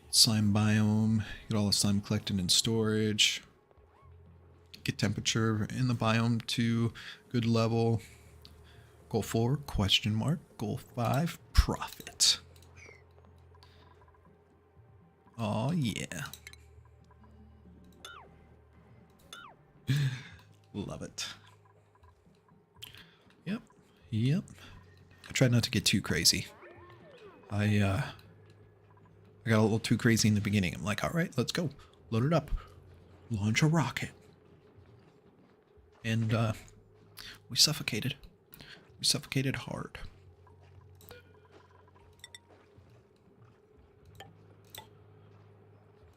S1: Slime biome. Get all the slime collected in storage. Get temperature in the biome to good level. Goal 4, question mark. Goal 5, profit. Oh yeah. Love it. Yep. I tried not to get too crazy. I got a little too crazy in the beginning. I'm like, all right, let's go. Load it up. Launch a rocket. And we suffocated. We suffocated hard.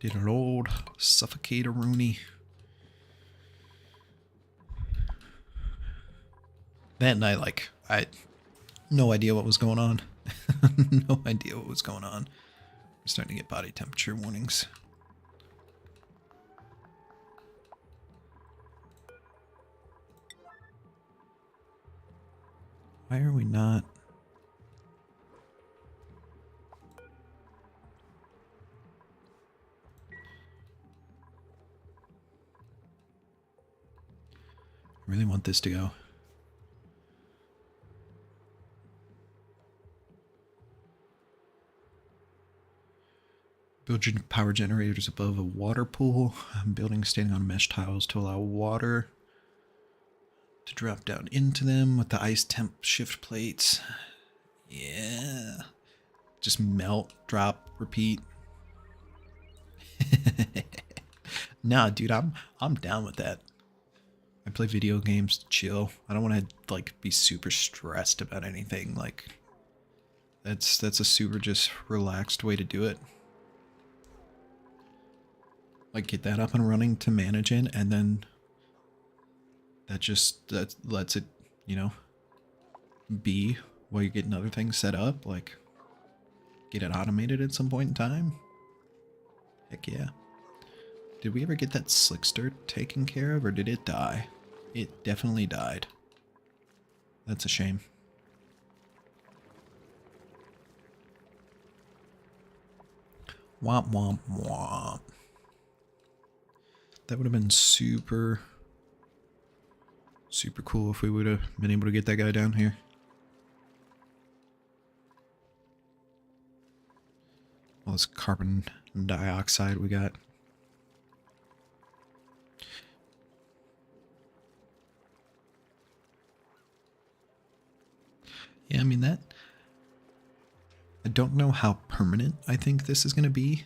S1: Did an old suffocate-a-rooney. That night, like, I no idea what was going on. No idea what was going on. We're starting to get body temperature warnings. Why are we not? I really want this to go. Build power generators above a water pool. Building standing on mesh tiles to allow water to drop down into them with the ice temp shift plates. Yeah. Just melt, drop, repeat. Nah, dude, I'm down with that. I play video games to chill. I don't want to like be super stressed about anything. Like that's a super just relaxed way to do it. Like get that up and running to manage it, and then that lets it, you know, be while you're getting other things set up. Like get it automated at some point in time. Heck yeah. Did we ever get that slickster taken care of, or did it die? It definitely died. That's a shame. Womp womp womp. That would have been super cool if we would have been able to get that guy down here. All this carbon dioxide we got. Yeah, I mean that. I don't know how permanent I think this is going to be.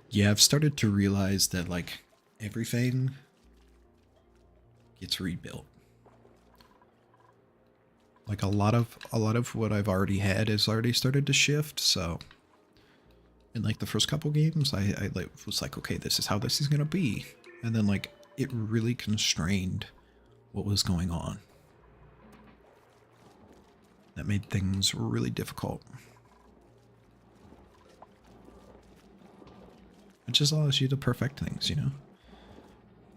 S1: Yeah, I've started to realize that like everything gets rebuilt. Like a lot of what I've already had has already started to shift, so in like the first couple games I was like, okay, this is how this is gonna be. And then like it really constrained what was going on. That made things really difficult. It just allows you to perfect things, you know?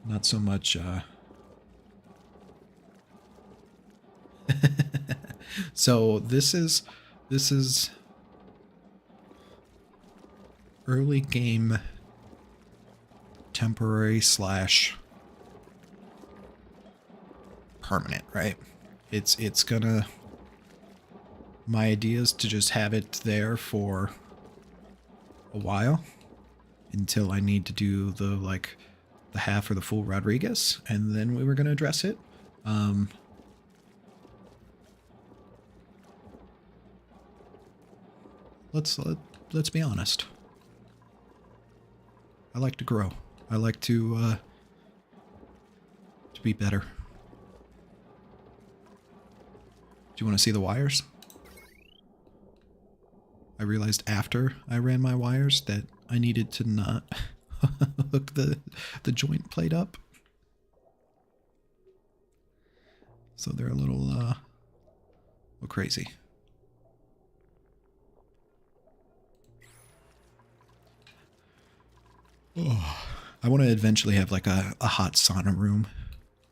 S1: Not so much, So this is early game temporary / permanent, right? It's gonna, my idea is to just have it there for a while until I need to do the half or the full Rodriguez, and then we were gonna address it. Let's be honest. I like to grow. I like to be better. Do you want to see the wires? I realized after I ran my wires that I needed to not hook the joint plate up. So they're a little crazy. Oh, I want to eventually have like a hot sauna room.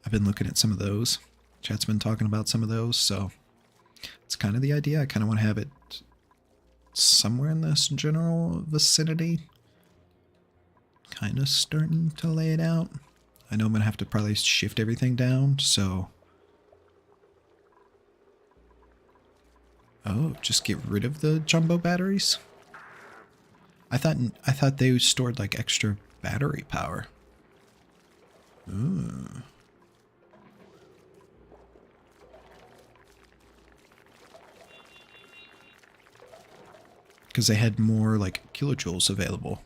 S1: I've been looking at some of those. Chat's been talking about some of those, so it's kind of the idea. I kind of want to have it somewhere in this general vicinity. Kind of starting to lay it out. I know I'm going to have to probably shift everything down, so... Oh, just get rid of the jumbo batteries? I thought they stored like extra battery power. Ooh. Because they had more like kilojoules available.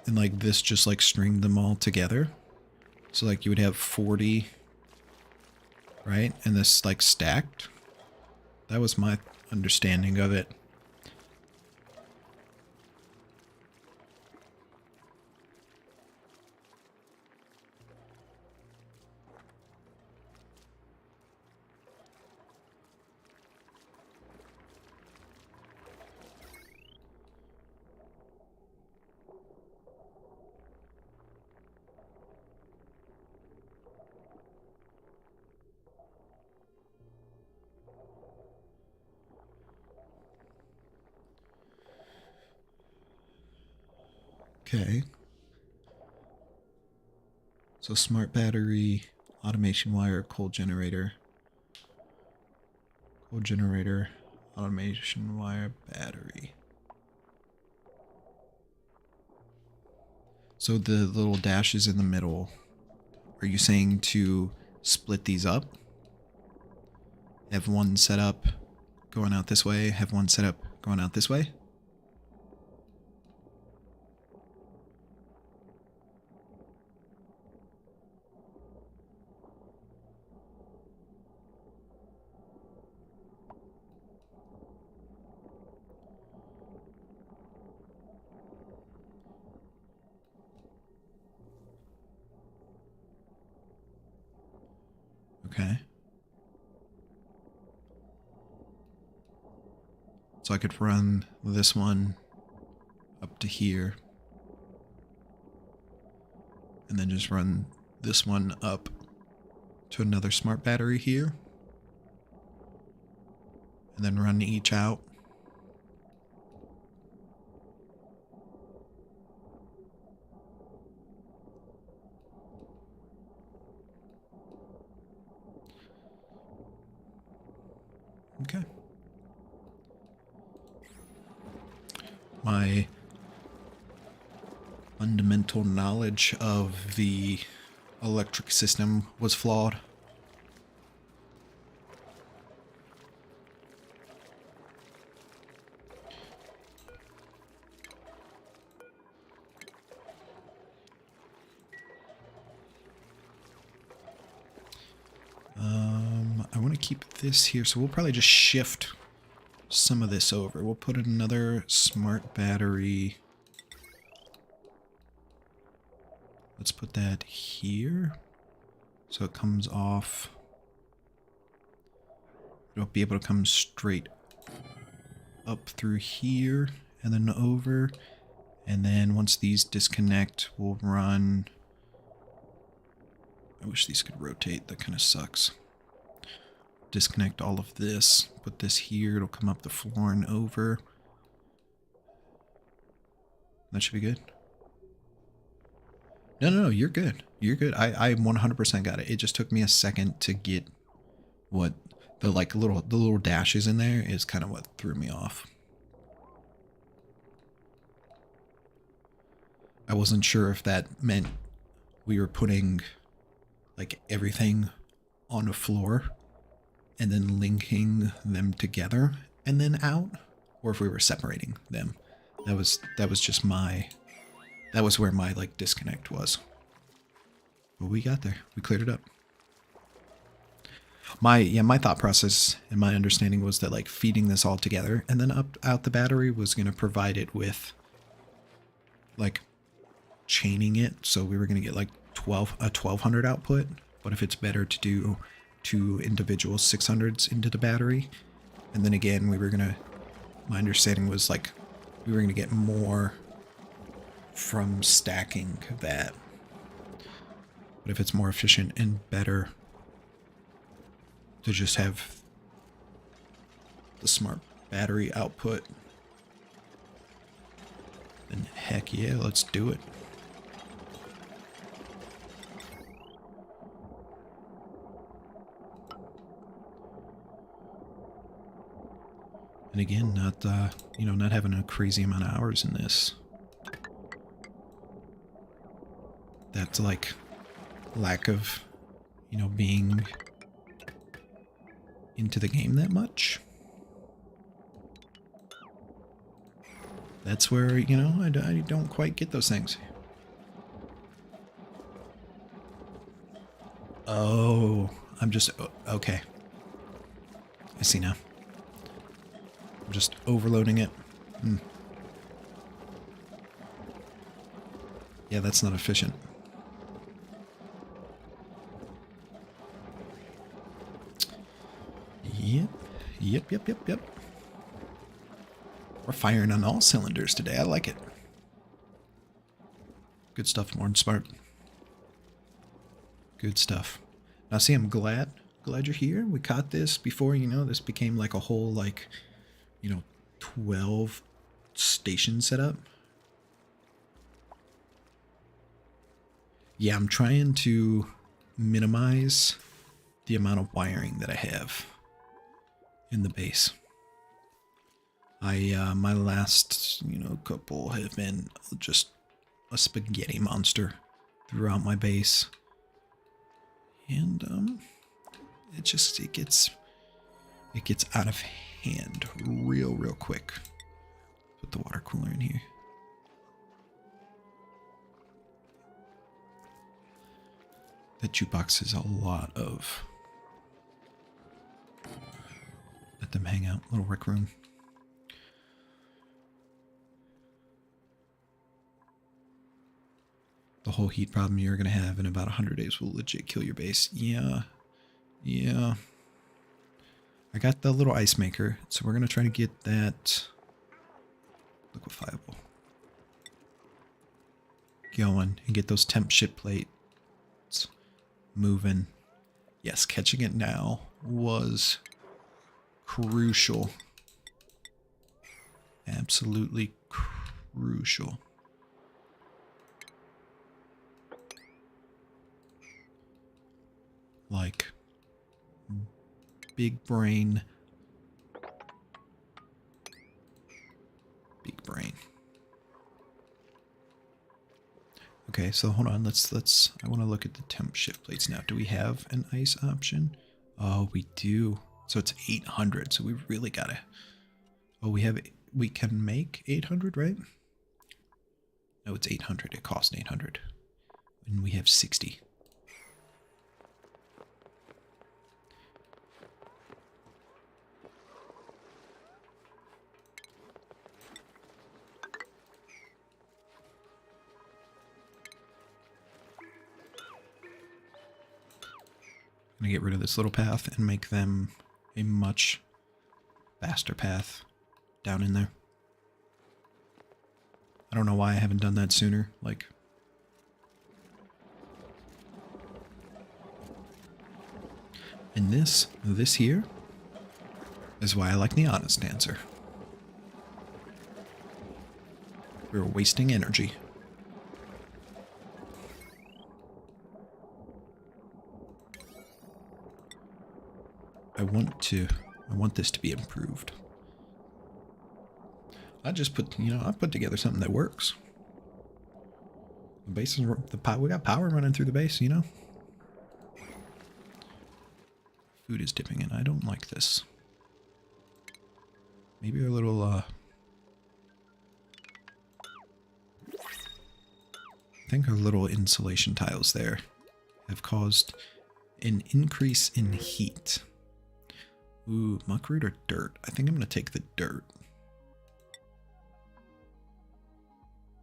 S1: And like this just like stringed them all together. So like you would have 40, right? And this like stacked. That was my understanding of it. Okay. So smart battery, automation wire, cold generator. Cold generator, automation wire, battery. So the little dashes in the middle, are you saying to split these up? Have one set up going out this way, have one set up going out this way? Okay. So I could run this one up to here. And then just run this one up to another smart battery here. And then run each out. Okay. My fundamental knowledge of the electric system was flawed. I want to keep this here, so we'll probably just shift some of this over. We'll put another smart battery. Let's put that here, so it comes off. It'll be able to come straight up through here and then over. And then once these disconnect, we'll run... I wish these could rotate, that kind of sucks. Disconnect all of this, put this here, it'll come up the floor and over. That should be good. No, you're good. You're good. I 100% got it. It just took me a second to get what the little dashes in there is kind of what threw me off. I wasn't sure if that meant we were putting like everything on a floor and then linking them together and then out, or if we were separating them. That was just my, that was where my like disconnect was. But we got there. We cleared it up. My thought process and my understanding was that like feeding this all together and then up out the battery was going to provide it with like chaining it, so we were going to get like 1200 output. But if it's better to do 2 individual 600s into the battery, and then again my understanding was like we were going to get more from stacking that. But if it's more efficient and better to just have the smart battery output, then heck yeah, let's do it. And again, not having a crazy amount of hours in this. That's like lack of, being into the game that much. That's where, I don't quite get those things. Oh, I'm just, okay. I see now. I'm just overloading it. Yeah, that's not efficient. Yep. We're firing on all cylinders today. I like it. Good stuff, Morn Smart. Good stuff. Now, see, I'm glad you're here. We caught this before, this became like a whole, 12 station setup. Yeah, I'm trying to minimize the amount of wiring that I have in the base. My last, couple have been just a spaghetti monster throughout my base. And, it gets out of hand real quick. Put the water cooler in here. That jukebox is a lot of... Let them hang out. Little rec room. The whole heat problem you're going to have in about 100 days will legit kill your base. Yeah. I got the little ice maker, so we're going to try to get that liquefiable going and get those temp ship plates moving. Yes, catching it now was crucial. Absolutely crucial. Like, big brain. Big brain. Okay, so hold on. Let's I want to look at the temp shift plates now. Do we have an ice option? Oh, we do. So it's 800. So we really gotta. Oh, we can make 800, right? No, it's 800. It costs 800. And we have 60. I'm gonna get rid of this little path and make them a much faster path down in there. I don't know why I haven't done that sooner. Like, and this here is why I like the honest answer. We're wasting energy. I want this to be improved. I just I put together something that works. The base is we got power running through the base, Food is dipping in. I don't like this. Maybe a little I think our little insulation tiles there have caused An increase in heat. Ooh, muckroot or dirt? I think I'm going to take the dirt.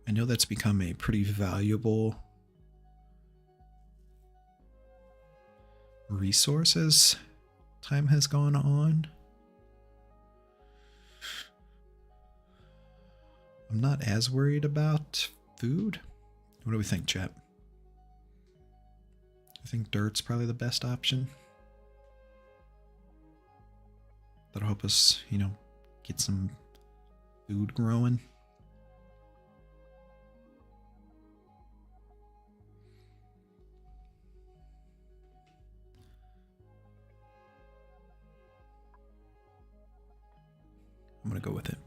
S1: I know that's become a pretty valuable resource as time has gone on. I'm not as worried about food. What do we think, chap? I think dirt's probably the best option. That'll help us, you know, get some food growing. I'm gonna go with it.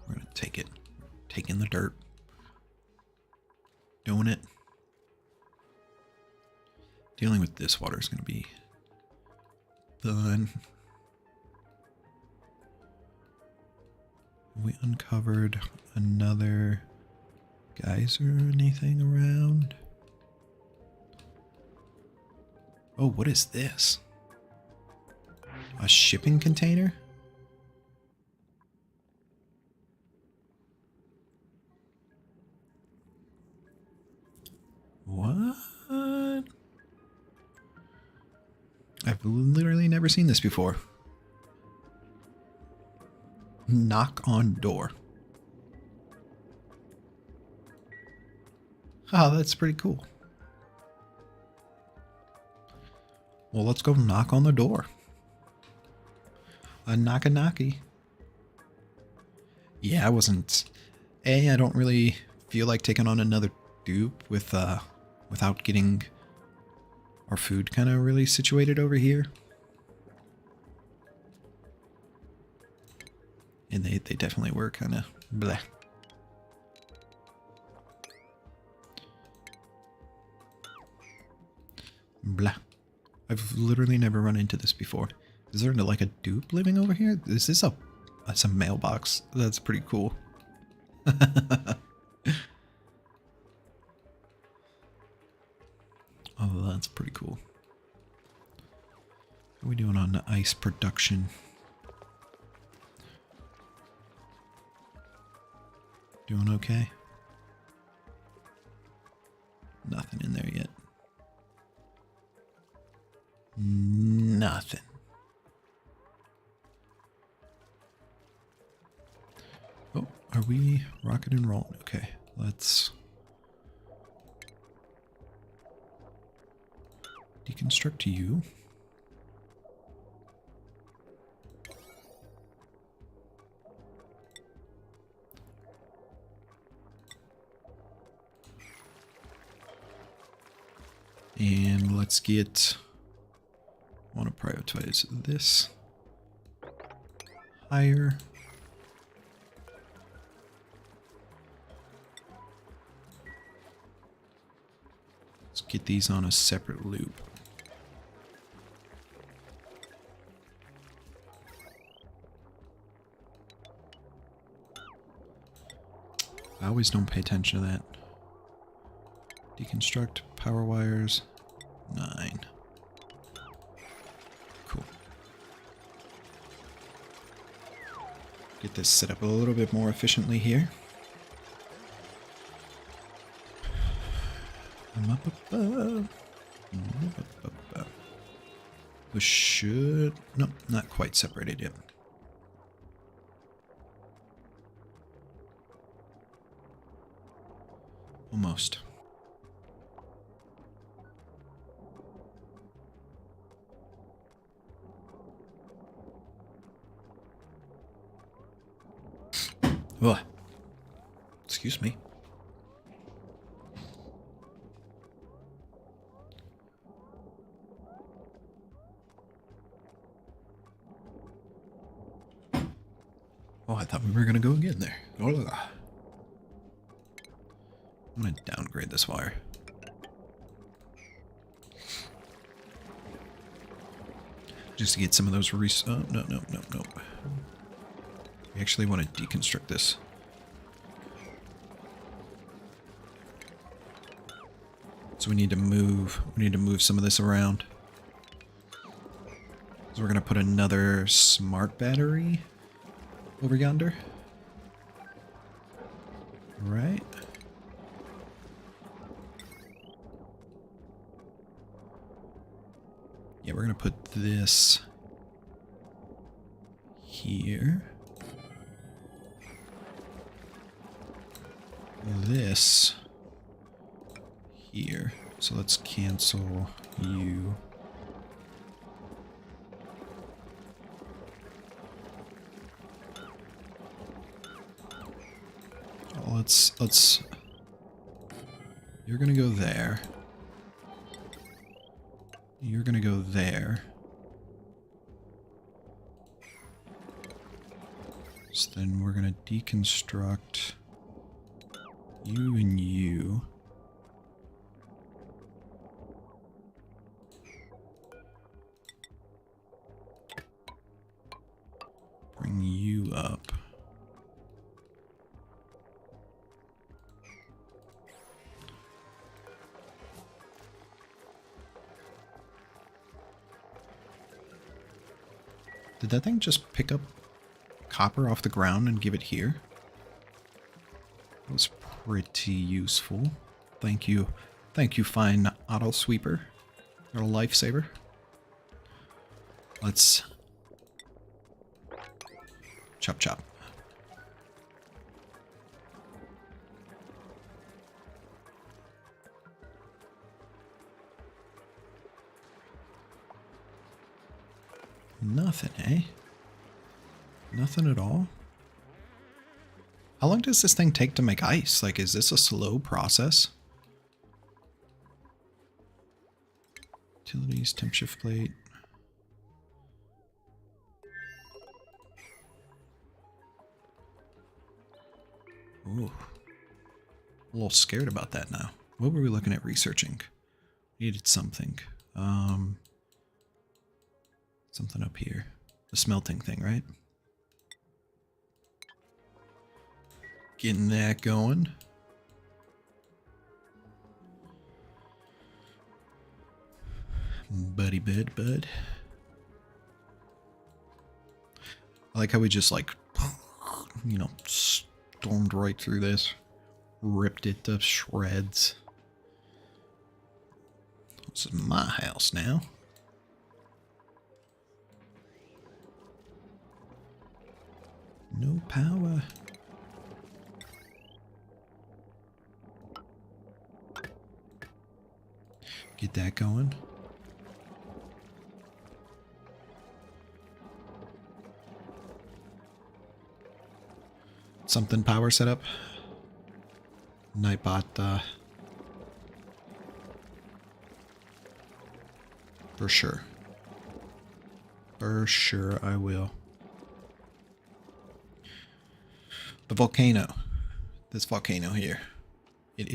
S1: We're gonna take it. Taking the dirt. Doing it. Dealing with this water is gonna be fun. We uncovered another geyser or anything around? Oh, what is this? A shipping container? What? I've literally never seen this before. Knock on door. Oh, that's pretty cool. Well, let's go knock on the door. A knocky. Yeah, I don't really feel like taking on another dupe without getting our food kind of really situated over here. And they definitely were kind of bleh. Blah. I've literally never run into this before. Is there like a dupe living over here? Is this that's a mailbox? That's pretty cool. Oh, that's pretty cool. What are we doing on the ice production? Doing okay? Nothing in there yet. Nothing. Oh, are we rocking and rolling? Okay, let's deconstruct you. And let's get, I want to prioritize this higher. Let's get these on a separate loop. I always don't pay attention to that. Deconstruct power wires, 9. Cool. Get this set up a little bit more efficiently here. I'm up above. We should... Nope, not quite separated yet. Almost. Ugh. Excuse me. Oh, I thought we were going to go again there. I'm going to downgrade this wire. Just to get some of those oh, no. We actually want to deconstruct this. So we need to move some of this around. So we're gonna put another smart battery over yonder. Right. Yeah, we're gonna put this here. This here. So let's cancel you. Oh, let's you're gonna go there. You're gonna go there. So then we're gonna deconstruct you and you. Bring you up. Did that thing just pick up copper off the ground and give it here? That was pretty useful. Thank you. Thank you, fine auto sweeper. You're a lifesaver. Let's chop chop. Nothing, eh? Nothing at all? How long does this thing take to make ice? Like, is this a slow process? Utilities, temp shift plate. Ooh. A little scared about that now. What were we looking at researching? Needed something. Something up here. The smelting thing, right? Getting that going. Buddy bud. I like how we just like, you know, stormed right through this. Ripped it to shreds. This is my house now. No power. Get that going. Something power setup. Nightbot, for sure. For sure I will. The volcano. This volcano here. It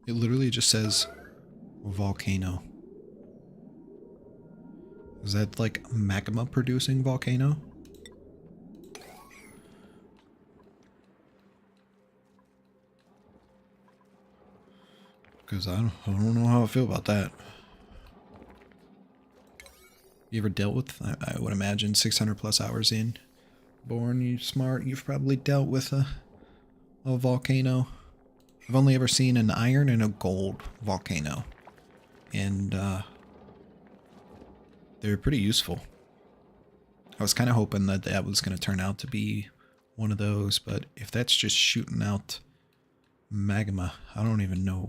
S1: literally just says volcano. Is that like magma producing volcano? Because I don't know how I feel about that. You ever dealt with, I would imagine, 600 plus hours in? Born, you smart, you've probably dealt with a volcano. I've only ever seen an iron and a gold volcano. And they're pretty useful. I was kind of hoping that that was going to turn out to be one of those, but if that's just shooting out magma, I don't even know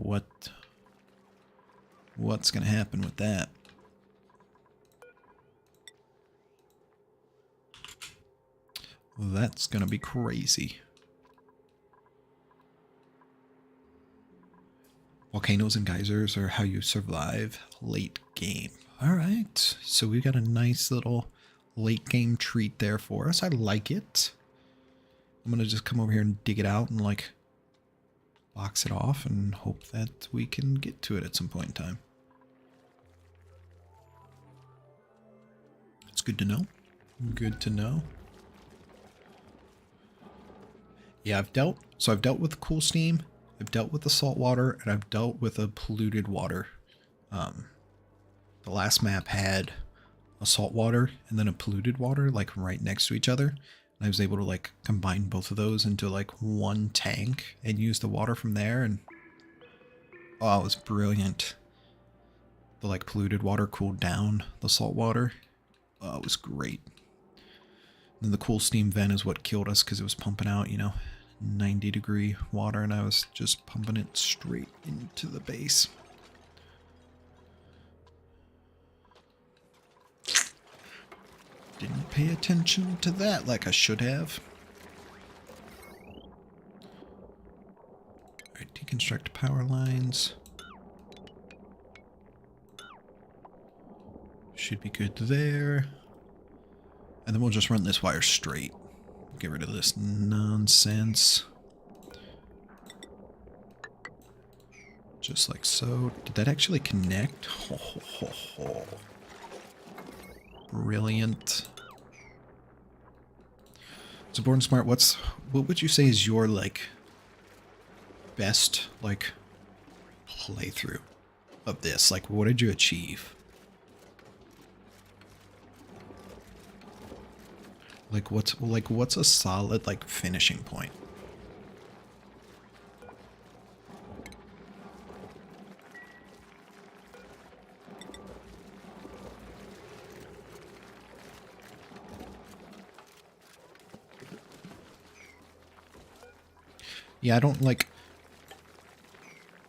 S1: what's going to happen with that. Well, that's going to be crazy. Volcanoes and geysers are how you survive late game. Alright, so we got a nice little late game treat there for us. I like it. I'm going to just come over here and dig it out and like box it off and hope that we can get to it at some point in time. It's good to know. Good to know. Yeah, I've dealt with cool steam. I've dealt with the salt water, and I've dealt with a polluted water. The last map had a salt water and then a polluted water, like right next to each other. And I was able to like combine both of those into like one tank and use the water from there. And oh, it was brilliant. The like polluted water cooled down the salt water. Oh, it was great. And then the cool steam vent is what killed us because it was pumping out, 90-degree water, and I was just pumping it straight into the base. Didn't pay attention to that like I should have. Alright, deconstruct power lines. Should be good there. And then we'll just run this wire straight. Get rid of this nonsense. Just like so. Did that actually connect? Ho, ho, ho, ho. Brilliant. So Born Smart, what would you say is your like best like playthrough of this? Like what did you achieve? Like what's a solid like finishing point? Yeah, I don't like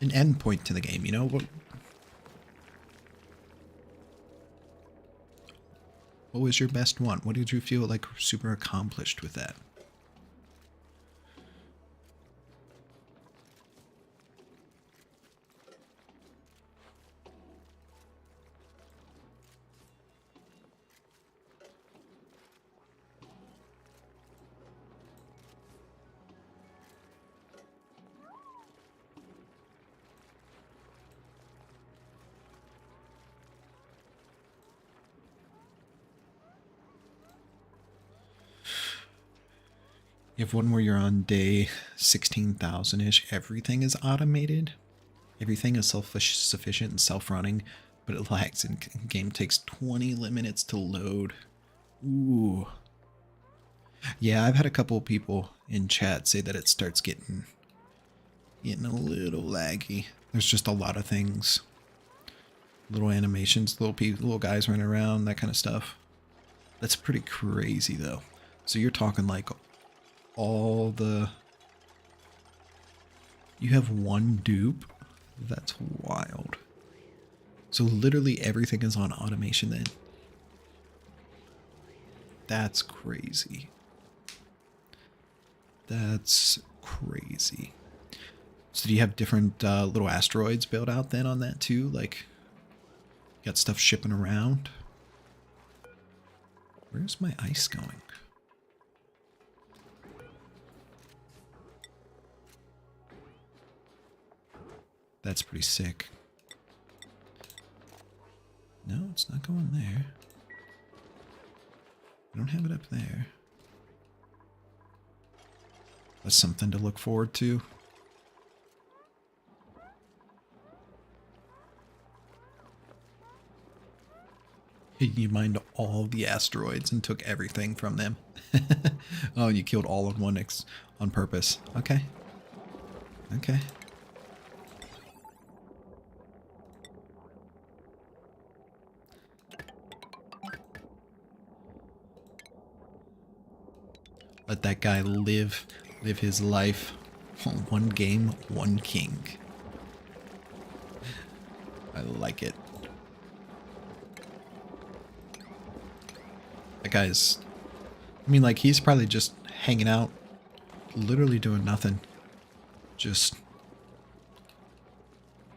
S1: an end point to the game, you know? What was your best one? What did you feel like super accomplished with that? You have one where you're on day 16,000-ish. Everything is automated. Everything is self-sufficient and self-running, but it lags and game takes 20 minutes to load. Ooh. Yeah, I've had a couple of people in chat say that it starts getting a little laggy. There's just a lot of things. Little animations, little guys running around, that kind of stuff. That's pretty crazy though. So you're talking like you have one dupe? That's wild. So literally everything is on automation then. That's crazy. That's crazy. So do you have different little asteroids built out then on that too? Like, you got stuff shipping around? Where's my ice going? That's pretty sick. No, it's not going there. I don't have it up there. That's something to look forward to. You mined all the asteroids and took everything from them. Oh, you killed all of one on purpose. Okay. Okay. Let that guy live his life. One game, one king. I like it. That guy's, I mean, like, he's probably just hanging out, literally doing nothing. Just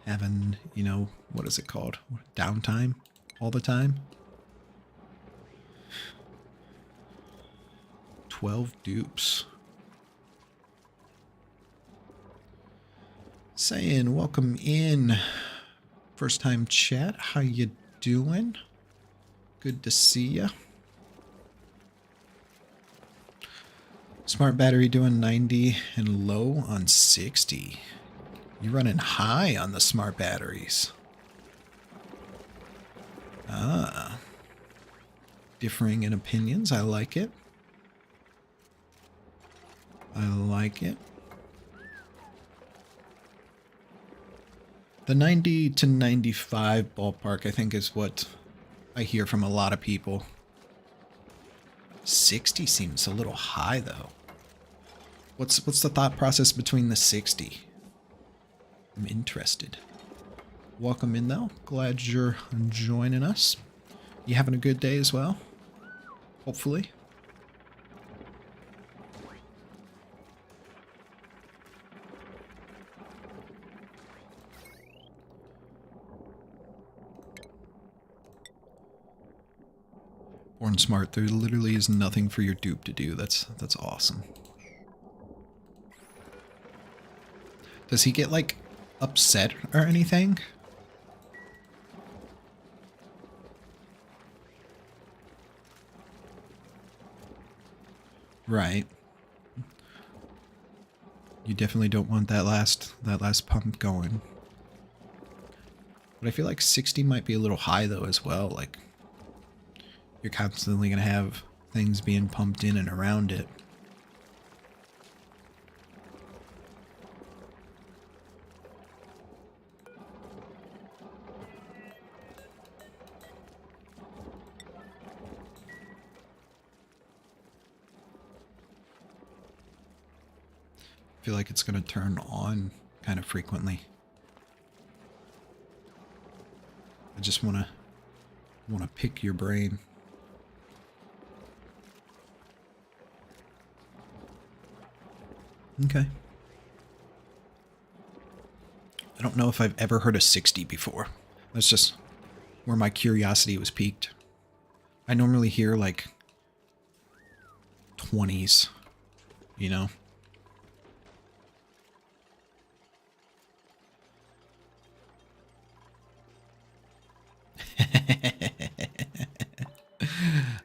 S1: having, what is it called? Downtime all the time. 12 dupes. Saying welcome in. First time chat. How you doing? Good to see ya. Smart battery doing 90 and low on 60. You're running high on the smart batteries. Ah. Differing in opinions. I like it. I like it. The 90 to 95 ballpark, I think, is what I hear from a lot of people. 60 seems a little high, though. What's the thought process between the 60? I'm interested. Welcome in, though. Glad you're joining us. You having a good day as well? Hopefully. Born smart. There literally is nothing for your dupe to do. That's awesome. Does he get, like, upset or anything? Right. You definitely don't want that last pump going. But I feel like 60 might be a little high though as well. Like, you're constantly gonna have things being pumped in and around it. I feel like it's gonna turn on kind of frequently. I just wanna pick your brain. Okay. I don't know if I've ever heard of 60 before. That's just where my curiosity was piqued. I normally hear like 20s, you know?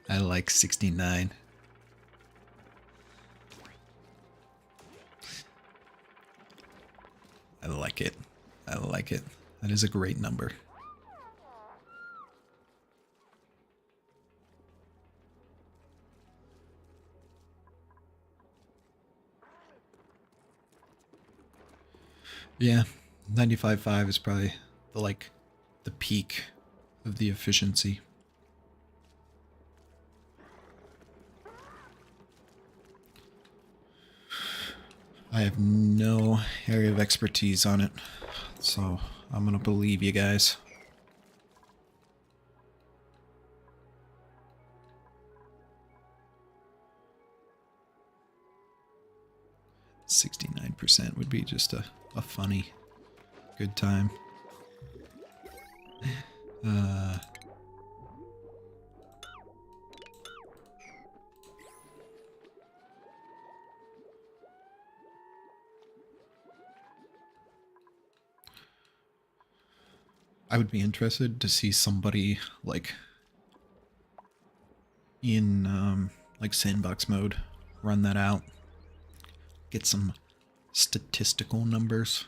S1: I like 69. I like it. I like it. That is a great number. Yeah, 95.5 is probably the peak of the efficiency. I have no area of expertise on it, so I'm gonna believe you guys. %69 would be just a funny, good time. I would be interested to see somebody like in like sandbox mode run that out. Get some statistical numbers.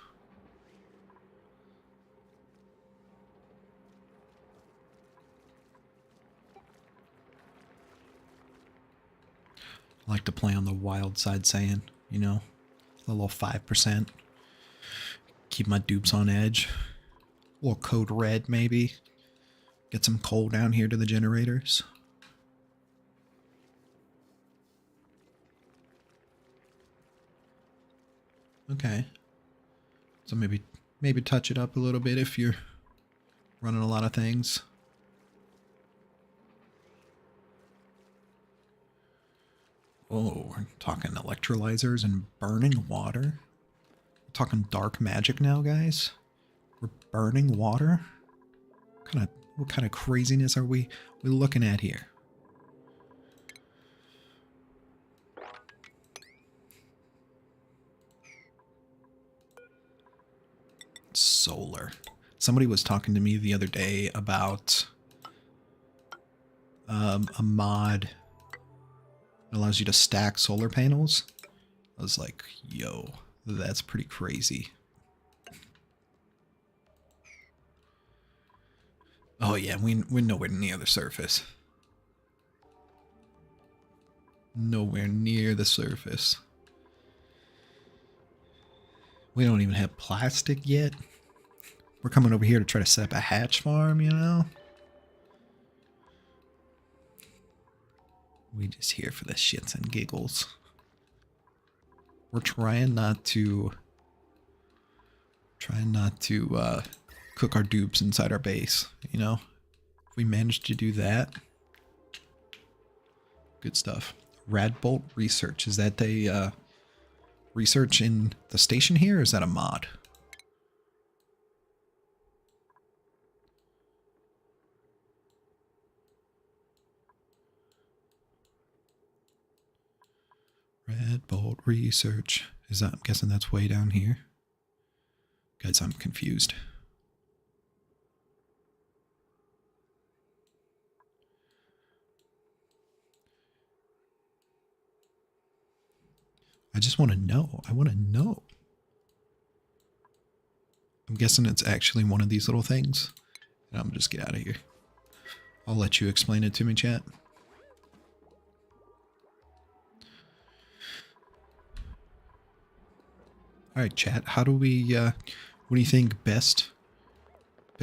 S1: I like to play on the wild side saying, you know, a little 5%. Keep my dupes on edge. A little code red, maybe. Get some coal down here to the generators. Okay. So maybe touch it up a little bit if you're running a lot of things. Oh, we're talking electrolyzers and burning water. We're talking dark magic now, guys. We're burning water. What kind of craziness are we looking at here? Solar. Somebody was talking to me the other day about a mod that allows you to stack solar panels. I was like, yo, that's pretty crazy. Oh yeah, we're nowhere near the surface. Nowhere near the surface. We don't even have plastic yet. We're coming over here to try to set up a hatch farm, you know? We just here for the shits and giggles. We're trying not to cook our dupes inside our base, you know? If we manage to do that, good stuff. Radbolt Research, is that a research in the station here, or is that a mod? Radbolt Research. Is that, I'm guessing that's way down here. Guys, I'm confused. I just want to know. I want to know. I'm guessing it's actually one of these little things. And I'm gonna just get out of here. I'll let you explain it to me, chat. Alright, chat. How do we, what do you think best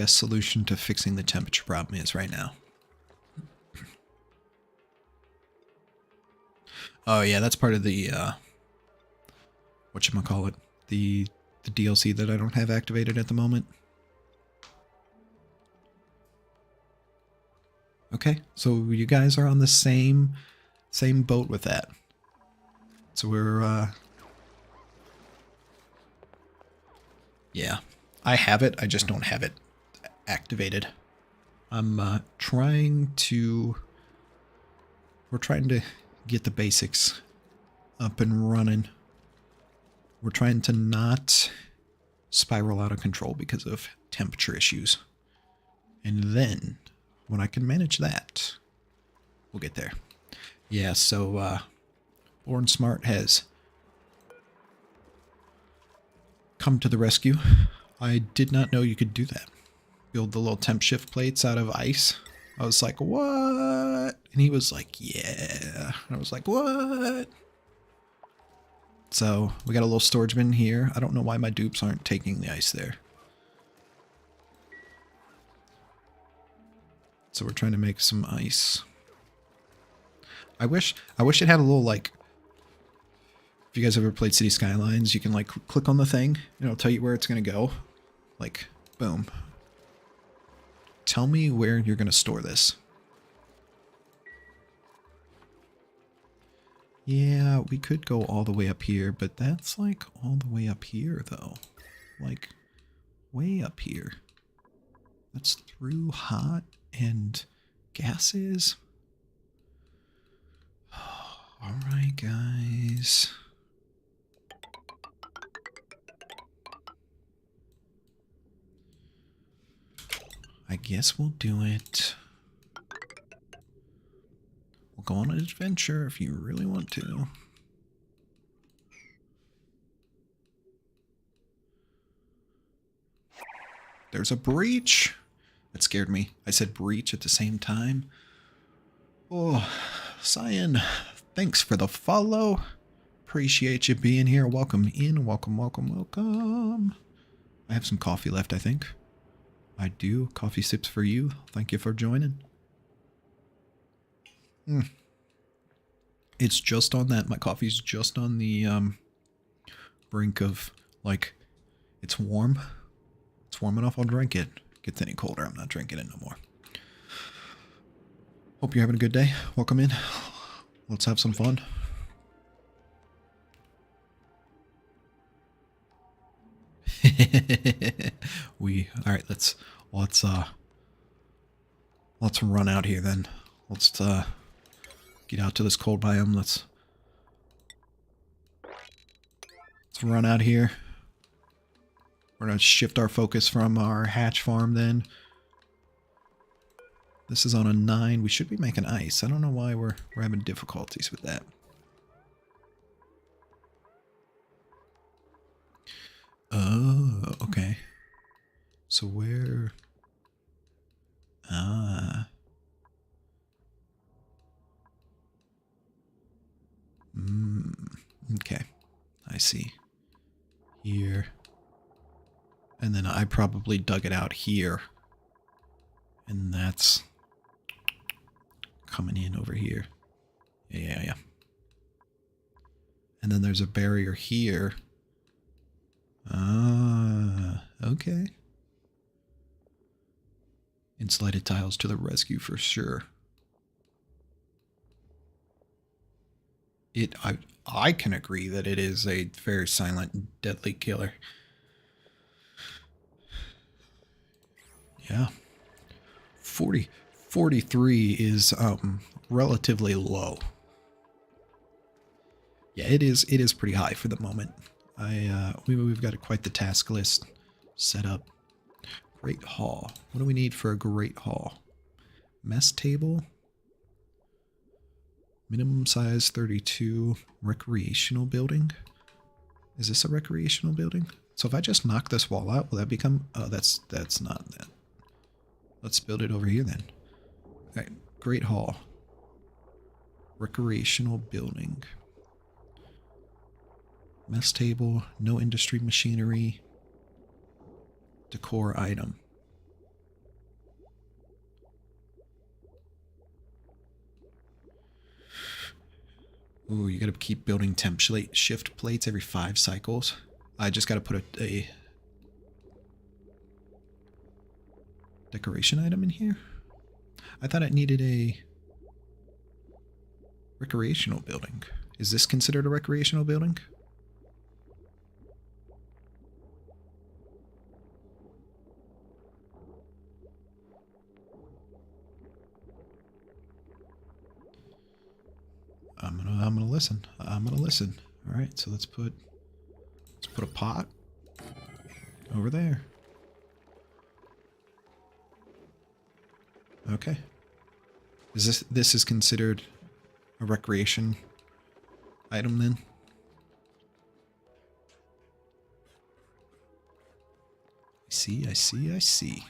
S1: solution to fixing the temperature problem is right now? Oh yeah, that's part of the, whatchamacallit, the DLC that I don't have activated at the moment. Okay, so you guys are on the same boat with that. So we're, yeah, I have it, I just don't have it activated. I'm trying to get the basics up and running. We're trying to not spiral out of control because of temperature issues. And then, when I can manage that, we'll get there. Yeah, so Born Smart has come to the rescue. I did not know you could do that. Build the little temp shift plates out of ice. I was like, what? And he was like, yeah. I was like, what? So we got a little storage bin here. I don't know why my dupes aren't taking the ice there. So we're trying to make some ice. I wish it had a little, like, if you guys ever played City Skylines, you can like click on the thing and it'll tell you where it's gonna go. Like, boom. Tell me where you're gonna store this. Yeah, we could go all the way up here, but that's like all the way up here though. Like, way up here. That's through hot and gases. Alright, guys. I guess we'll do it. We'll go on an adventure if you really want to. There's a breach. That scared me. I said breach at the same time. Oh, Cyan, thanks for the follow. Appreciate you being here. Welcome in. Welcome, welcome, welcome. I have some coffee left, I think. I do. Coffee sips for you. Thank you for joining. It's just on that. My coffee's just on the brink of, like, it's warm. It's warm enough, I'll drink it. Gets any colder, I'm not drinking it no more. Hope you're having a good day. Welcome in. Let's have some fun. Alright, let's run out here then. Let's get out to this cold biome. Let's run out here. We're gonna shift our focus from our hatch farm then. This is on a 9. We should be making ice. I don't know why we're having difficulties with that. Oh, okay. So where... Okay, I see. Here. And then I probably dug it out here. And that's coming in over here. Yeah. And then there's a barrier here. Ah, okay. Insulated tiles to the rescue for sure. I can agree that it is a very silent, deadly killer. Yeah. 43 is relatively low. Yeah, it is pretty high for the moment. We've got quite the task list set up. Great hall. What do we need for a great hall? Mess table. Minimum size 32. Recreational building. Is this a recreational building? So if I just knock this wall out, will that become... Oh, that's not that. Let's build it over here then. Okay, great hall. Recreational building. Mess table, no industry machinery. Decor item. Ooh, you gotta keep building temp shift plates every 5 cycles. I just gotta put a decoration item in here? I thought it needed a recreational building. Is this considered a recreational building? I'm gonna listen. I'm gonna listen. All right, so let's put a pot over there. Okay. Is this is considered a recreation item then? I see.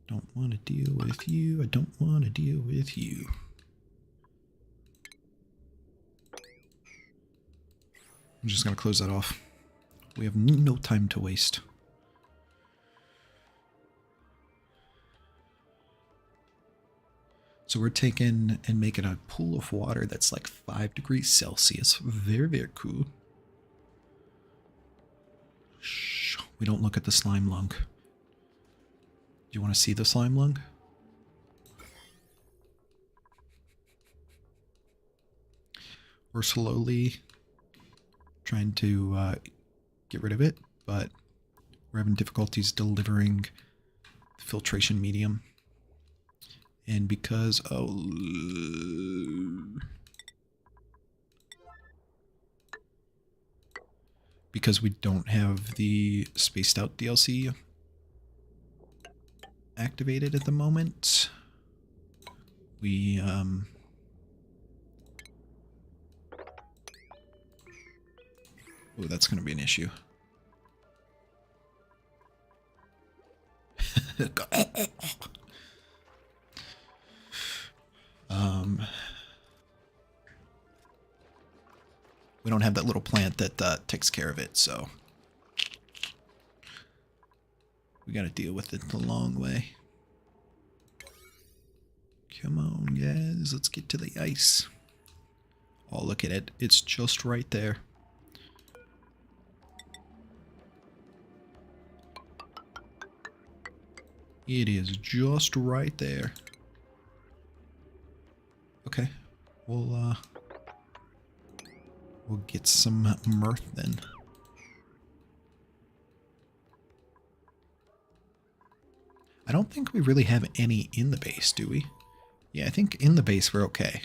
S1: Don't want to deal with you. I don't want to deal with you. I'm just going to close that off. We have no time to waste. So we're taking and making a pool of water that's like 5 degrees Celsius. Very, very cool. Shh. We don't look at the slime lung. Do you want to see the slime lung? We're slowly trying to get rid of it, but we're having difficulties delivering the filtration medium. And because, because we don't have the Spaced Out DLC activated at the moment, we, oh, that's going to be an issue. We don't have that little plant that takes care of it, so we got to deal with it the long way. Come on, guys, let's get to the ice. Oh, look at it. It's just right there. It is just right there. Okay, we'll get some mirth then. I don't think we really have any in the base, do we? Yeah, I think in the base we're okay.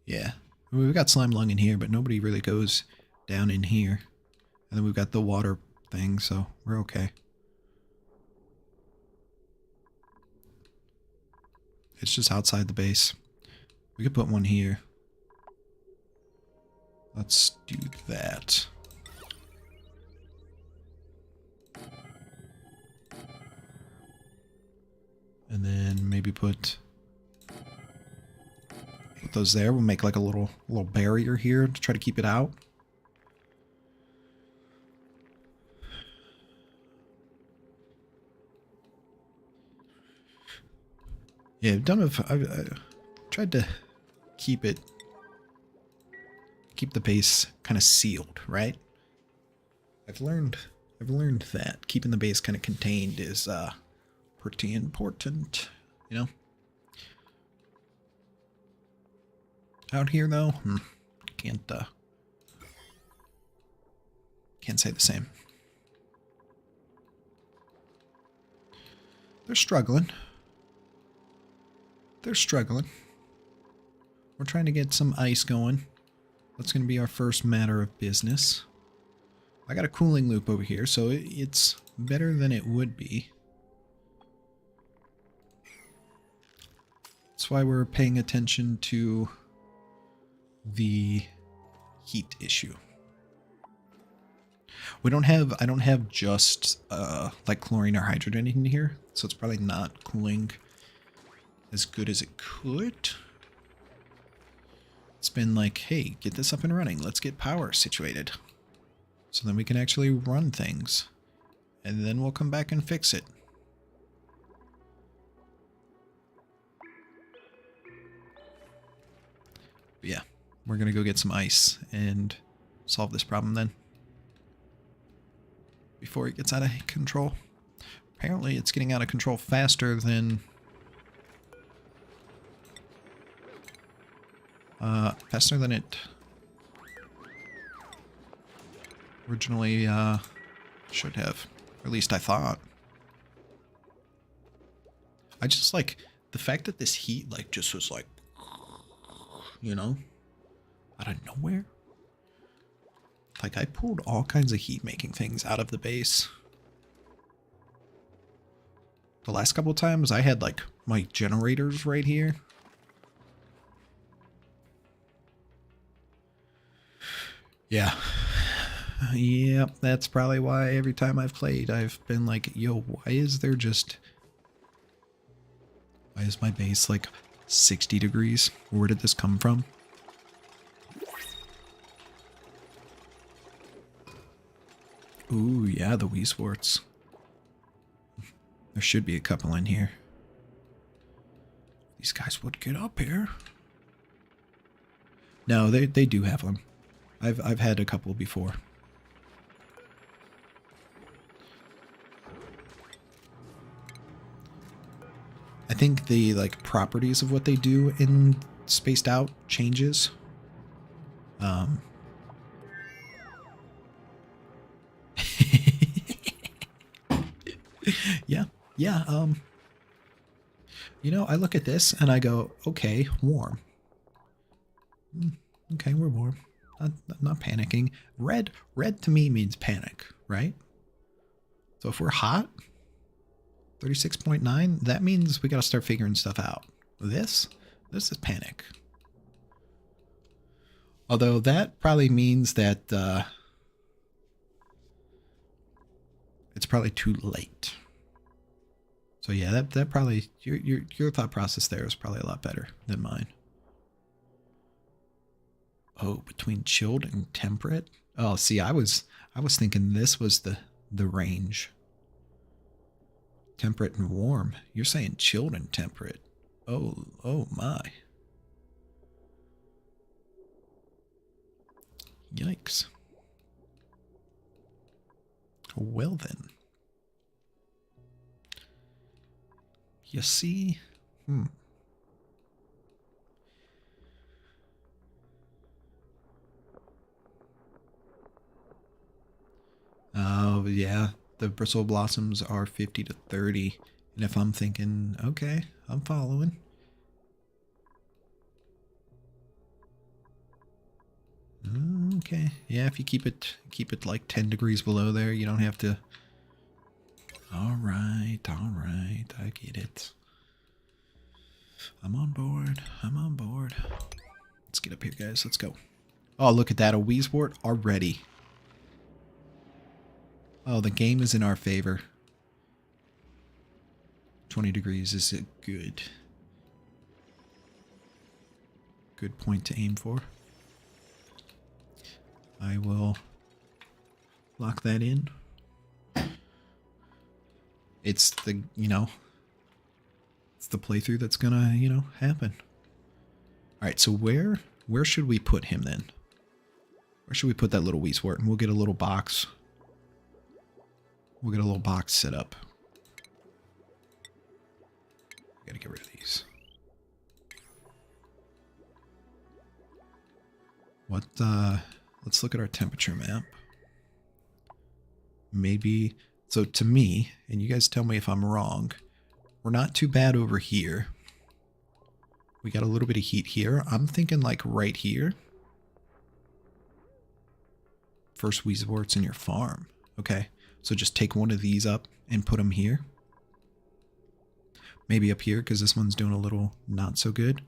S1: Yeah, we've got slime lung in here, but nobody really goes down in here. And then we've got the water thing, so we're okay. It's just outside the base. We could put one here. Let's do that. put those there. We'll make like a little barrier here to try to keep it out. Yeah, I've tried to keep the base kind of sealed, right? I've learned that keeping the base kind of contained is pretty important, you know. Out here though, can't say the same. They're struggling. They're struggling. We're trying to get some ice going. That's going to be our first matter of business. I got a cooling loop over here, so it's better than it would be. That's why we're paying attention to the heat issue. I don't have just like chlorine or hydrogen in here, so it's probably not cooling as good as it could. It's been like, hey, get this up and running. Let's get power situated. So then we can actually run things. And then we'll come back and fix it. But yeah, we're going to go get some ice and solve this problem then. Before it gets out of control. Apparently it's getting out of control faster than... it originally should have. Or at least I thought. I just like the fact that this heat like just was like, you know, out of nowhere. Like I pulled all kinds of heat making things out of the base. The last couple of times I had like my generators right here. Yeah. Yep, that's probably why every time I've played, I've been like, yo, why is my base like 60 degrees? Where did this come from? Ooh, yeah, the Weesports. There should be a couple in here. These guys would get up here. No, they do have them. I've had a couple before. I think the like properties of what they do in Spaced Out changes. Yeah, you know, I look at this and I go, okay, warm. Okay, we're warm. Not panicking. Red to me means panic, right? So if we're hot, 36.9, that means we got to start figuring stuff out. This is panic. Although that probably means that it's probably too late. So yeah, that probably your thought process there is probably a lot better than mine. Oh, between chilled and temperate? Oh, see, I was thinking this was the range. Temperate and warm. You're saying chilled and temperate. Oh my. Yikes. Well then. You see? Oh, yeah. The bristle blossoms are 50 to 30. And if I'm thinking, okay, I'm following. Okay. Yeah, if you keep it like 10 degrees below there, you don't have to. All right. I get it. I'm on board. Let's get up here, guys. Let's go. Oh, look at that. A Weesport already. Oh, the game is in our favor. 20 degrees is good. good point to aim for. I will lock that in. It's the, it's the playthrough that's gonna, happen. Alright, so where should we put him then? Where should we put that little Weaswort? And we'll get a little box. We'll get a little box set up. Gotta get rid of these. Let's look at our temperature map. Maybe, so to me, and you guys tell me if I'm wrong, we're not too bad over here. We got a little bit of heat here. I'm thinking like right here. First Weaswort's in your farm. Okay, so just take one of these up and put them here. Maybe up here because this one's doing a little not so good.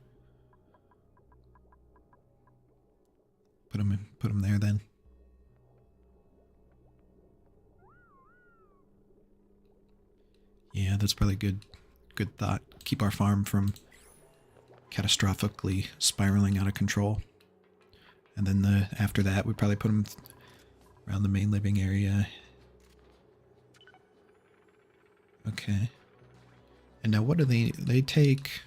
S1: Put them there then. Yeah, that's probably good thought. Keep our farm from catastrophically spiraling out of control. And then after that, we probably put them around the main living area. Okay. And now what do they take?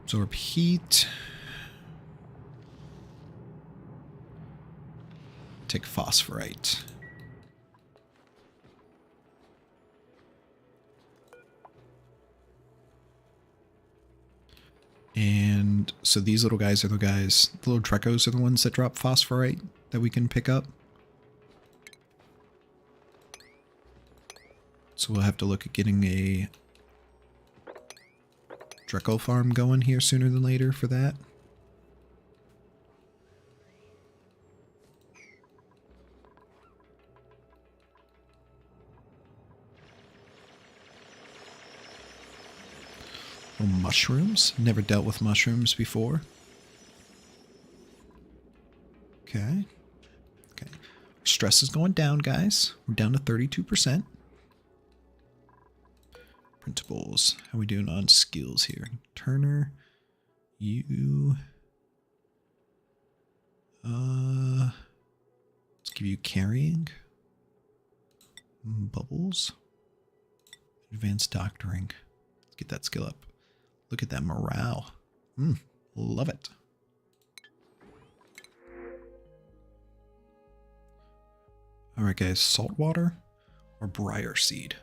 S1: Absorb heat. Take phosphorite. And so these little guys are the guys, the little Trecos are the ones that drop phosphorite that we can pick up. So we'll have to look at getting a Dreco farm going here sooner than later for that. Oh, mushrooms. Never dealt with mushrooms before. Okay. Okay. Stress is going down, guys. We're down to 32%. Printables. How are we doing on skills here? Turner. You. Let's give you carrying. Bubbles. Advanced doctoring. Let's get that skill up. Look at that morale. Love it. Alright guys, saltwater or briar seed?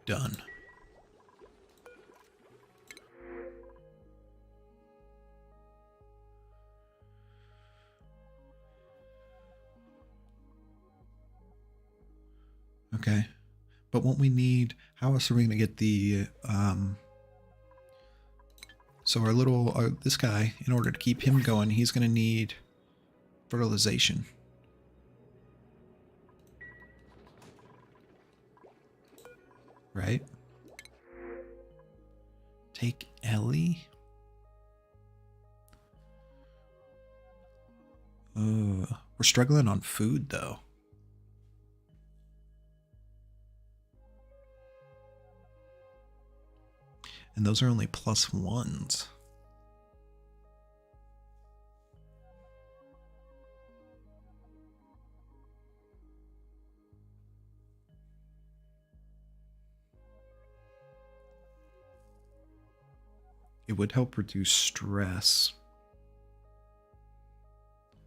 S1: Done. Okay, but won't we need, how else are we going to get the, so our little, this guy, in order to keep him going, he's going to need fertilization. Right? Take Ellie? We're struggling on food, though. And those are only +1s. It would help reduce stress.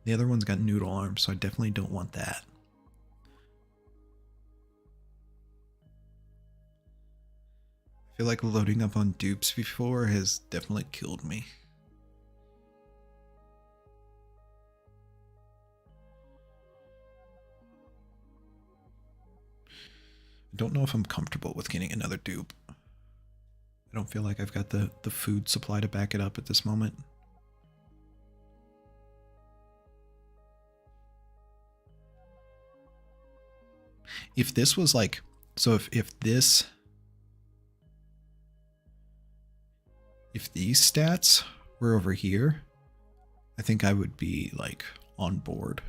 S1: The other one's got noodle arms, so I definitely don't want that. I feel like loading up on dupes before has definitely killed me. I don't know if I'm comfortable with getting another dupe. I don't feel like I've got the food supply to back it up at this moment. If this was like, so if this, If these stats were over here, I think I would be like on board.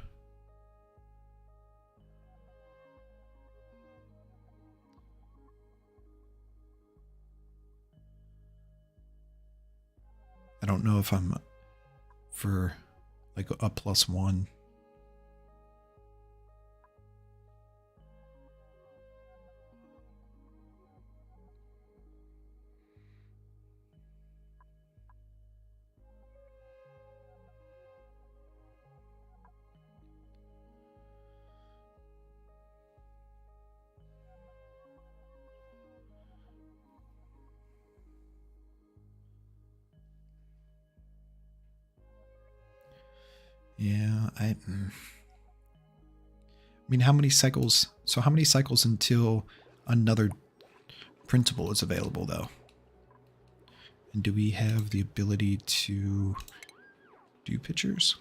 S1: I don't know if I'm for like a +1. Yeah, I mean, how many cycles? So how many cycles until another printable is available, though? And do we have the ability to do pictures?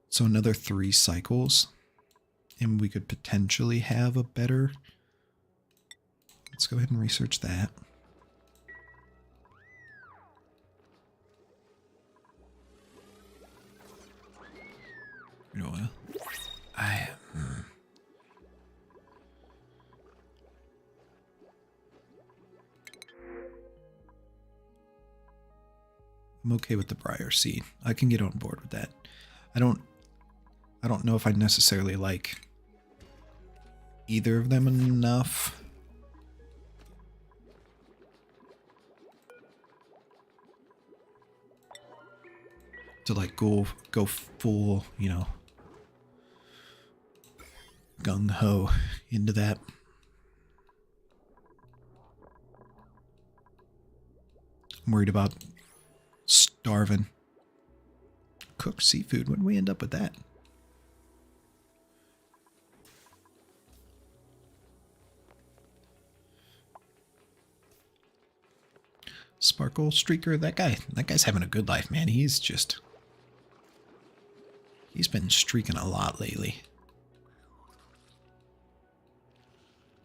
S1: So another 3 cycles, and we could potentially have a better... Let's go ahead and research that. You know what? I'm okay with the briar seed. I can get on board with that. I don't know if I necessarily like either of them enough. To like go full, you know, gung ho into that. I'm worried about starving. Cooked seafood. When do we end up with that? Sparkle Streaker. That guy's having a good life, man. He's been streaking a lot lately.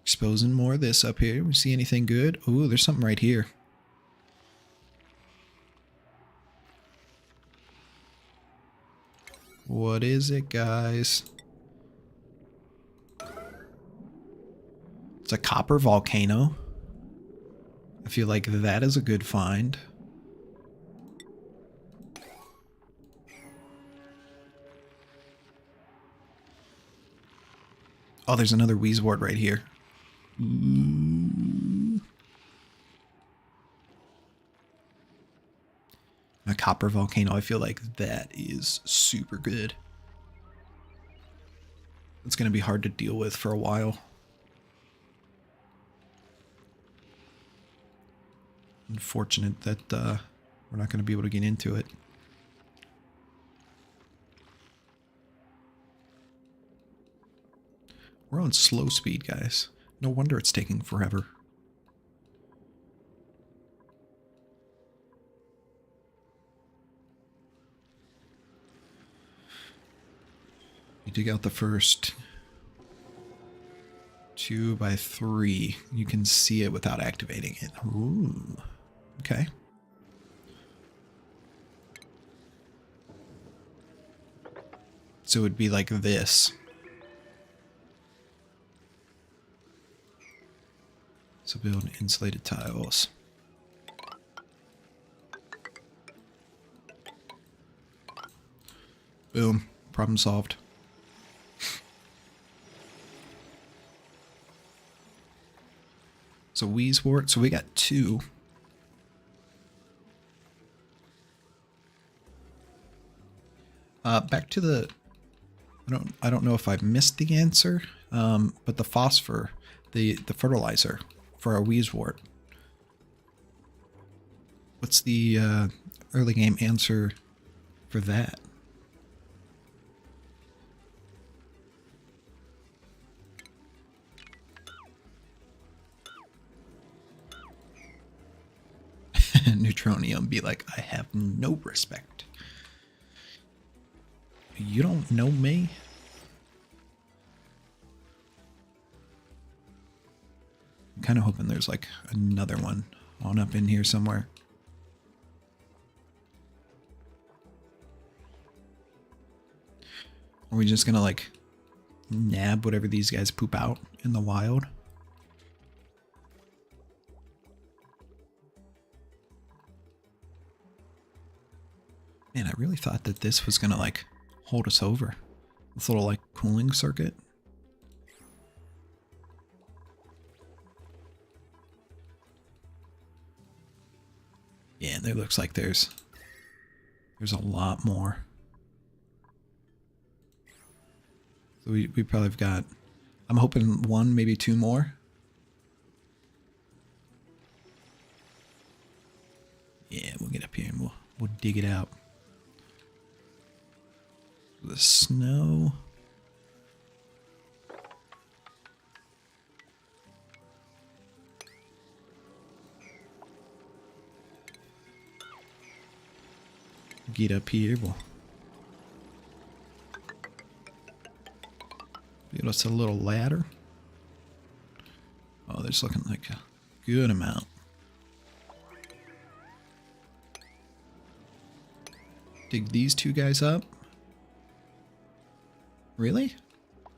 S1: Exposing more of this up here. We see anything good? Ooh, there's something right here. What is it, guys? It's a copper volcano. I feel like that is a good find. Oh, there's another Wheezewort right here. Ooh. A copper volcano. I feel like that is super good. It's going to be hard to deal with for a while. Unfortunate that we're not going to be able to get into it. We're on slow speed, guys. No wonder it's taking forever. You dig out the first 2 by 3. You can see it without activating it. Ooh. Okay. So it would be like this. So build insulated tiles. Boom. Problem solved. So Wheezewort. So we got 2. Back to the... I don't know if I missed the answer, but the phosphor, the fertilizer for our Wheezewort. What's the early game answer for that? Neutronium be like, I have no respect. You don't know me? kind of hoping there's like another one on up in here somewhere. Are we just gonna like nab whatever these guys poop out in the wild? Man, I really thought that this was gonna like hold us over. This little like cooling circuit. Yeah, there looks like there's a lot more. So we probably have got, I'm hoping one, maybe two more. Yeah, we'll get up here and we'll dig it out. The snow. Get up here. We'll build us a little ladder. Oh, there's looking like a good amount. Dig these two guys up. Really?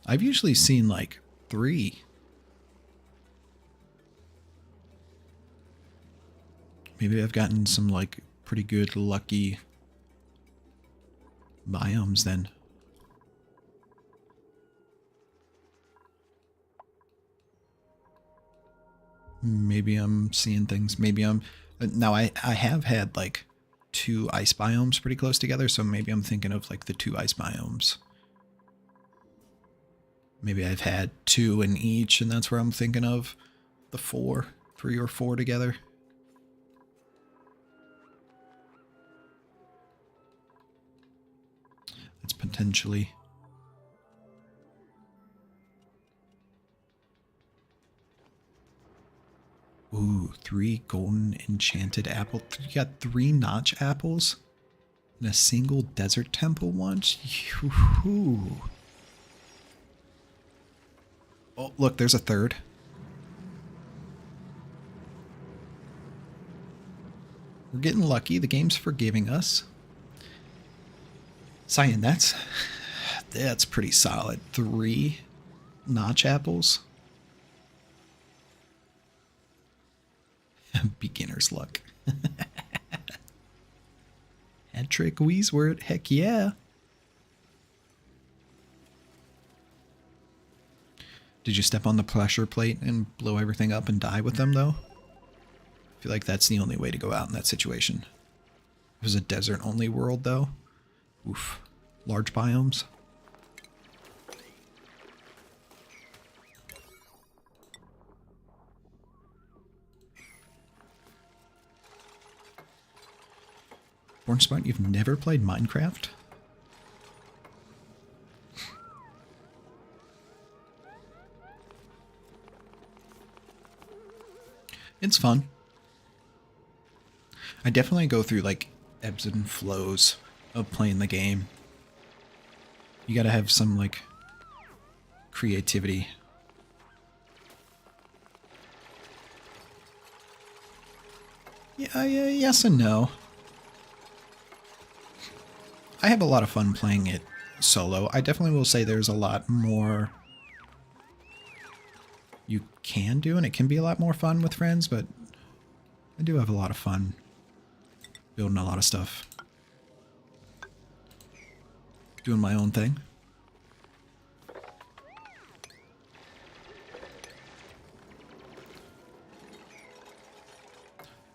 S1: I've usually seen like 3. Maybe I've gotten some like pretty good lucky biomes then. Maybe I'm seeing things. Maybe I'm... Now I have had like 2 ice biomes pretty close together, so maybe I'm thinking of like the 2 ice biomes. Maybe I've had 2 in each, and that's where I'm thinking of the 3 or 4 together. That's potentially... Ooh, 3 golden enchanted apple. You got 3 notch apples in a single desert temple once? Yoo-hoo. Oh, look, there's a 3rd. We're getting lucky. The game's forgiving us. Cyan, that's pretty solid. 3 notch apples. Beginner's luck. Hat trick Weezwort, heck yeah. Did you step on the pressure plate and blow everything up and die with them, though? I feel like that's the only way to go out in that situation. It was a desert-only world, though. Oof. Large biomes. Born Smart, you've never played Minecraft? It's fun. I definitely go through like ebbs and flows of playing the game. You gotta have some like creativity. Yeah, yes and no. I have a lot of fun playing it solo. I definitely will say there's a lot more you can do, and it can be a lot more fun with friends, but I do have a lot of fun building a lot of stuff. Doing my own thing.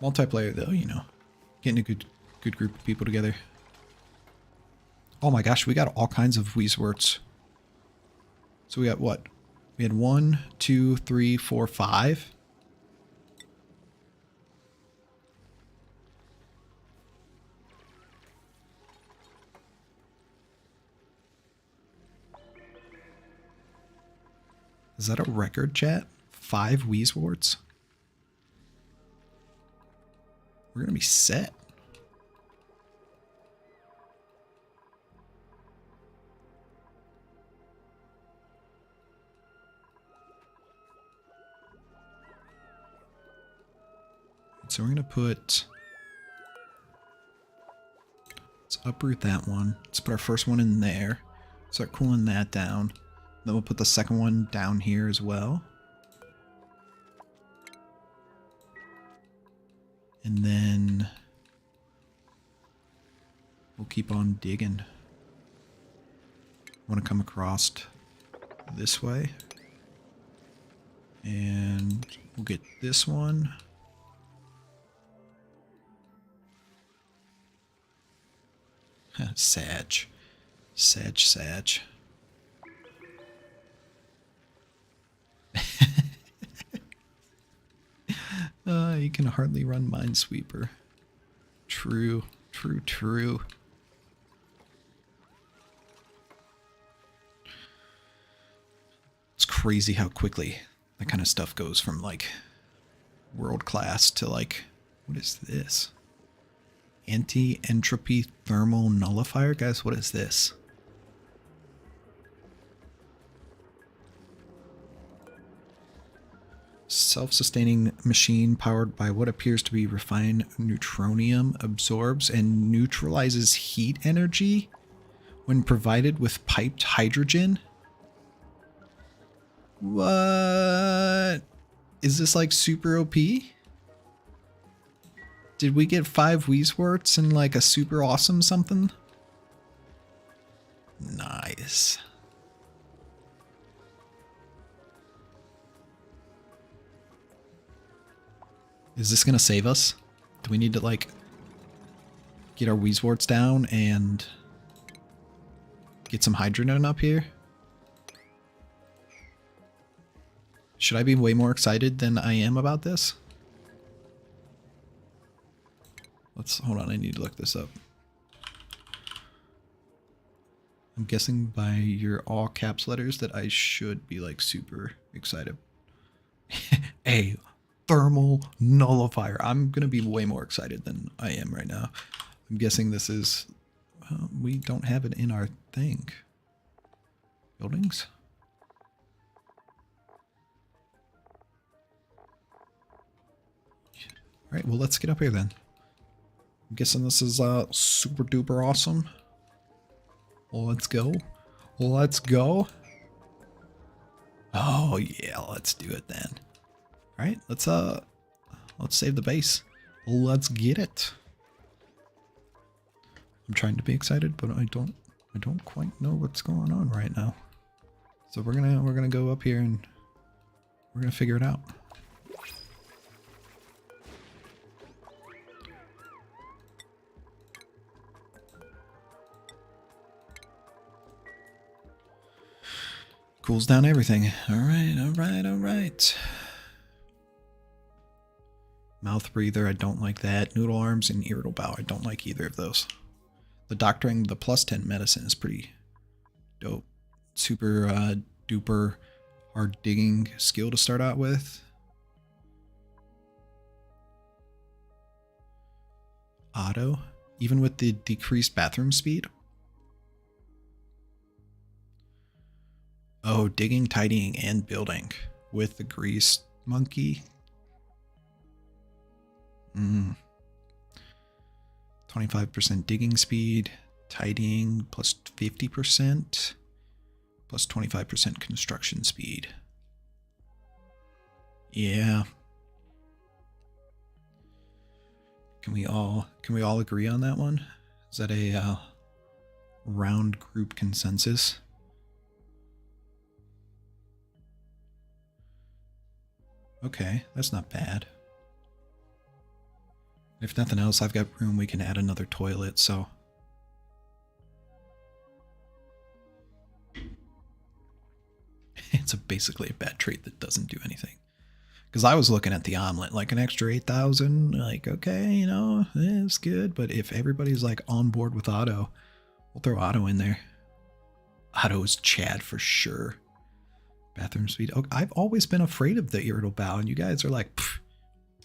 S1: Multiplayer though, you know. Getting a good group of people together. Oh my gosh, we got all kinds of Weezworts. So we got what? We had 1, 2, 3, 4, 5. Is that a record, chat? 5 Weezworts? We're gonna be set. put... Let's uproot that one. Let's put our first one in there. Start cooling that down. Then we'll put the second one down here as well. And then we'll keep on digging. I want to come across this way. And we'll get this one. Sag. Sag. You can hardly run Minesweeper. True. It's crazy how quickly that kind of stuff goes from like world class to like, what is this? Anti-entropy thermal nullifier? Guys, what is this? Self-sustaining machine powered by what appears to be refined neutronium absorbs and neutralizes heat energy when provided with piped hydrogen. What? Is this like super OP? Did we get 5 Weezworts and like a super awesome something? Nice. Is this gonna save us? Do we need to like get our Weezworts down and get some hydrogen up here? Should I be way more excited than I am about this? Hold on, I need to look this up. I'm guessing by your all caps letters that I should be like super excited. A thermal nullifier. I'm gonna be way more excited than I am right now. I'm guessing this is, we don't have it in our thing. Buildings? Alright, well let's get up here then. I'm guessing this is super duper awesome. Well, let's go. Let's go. Oh yeah, let's do it then. Alright, let's save the base. Let's get it. I'm trying to be excited, but I don't quite know what's going on right now. So we're gonna go up here and we're gonna figure it out. Cools down everything. Alright. Mouth breather, I don't like that. Noodle arms and irritable bowel, I don't like either of those. The doctoring, the +10 medicine is pretty dope. Super duper hard digging skill to start out with. Auto, even with the decreased bathroom speed. Oh, digging, tidying, and building with the grease monkey. 25% digging speed, tidying plus 50%, plus 25% construction speed. Yeah. Can we all agree on that one? Is that a round group consensus? Okay, that's not bad. If nothing else, I've got room, we can add another toilet, so. It's basically a bad trait that doesn't do anything. Because I was looking at the omelet, like an extra 8,000, like, okay, you know, it's good. But if everybody's like on board with auto, we'll throw auto in there. Auto is Chad for sure. Bathroom speed. Oh, I've always been afraid of the irritable bowel, and you guys are like, pff,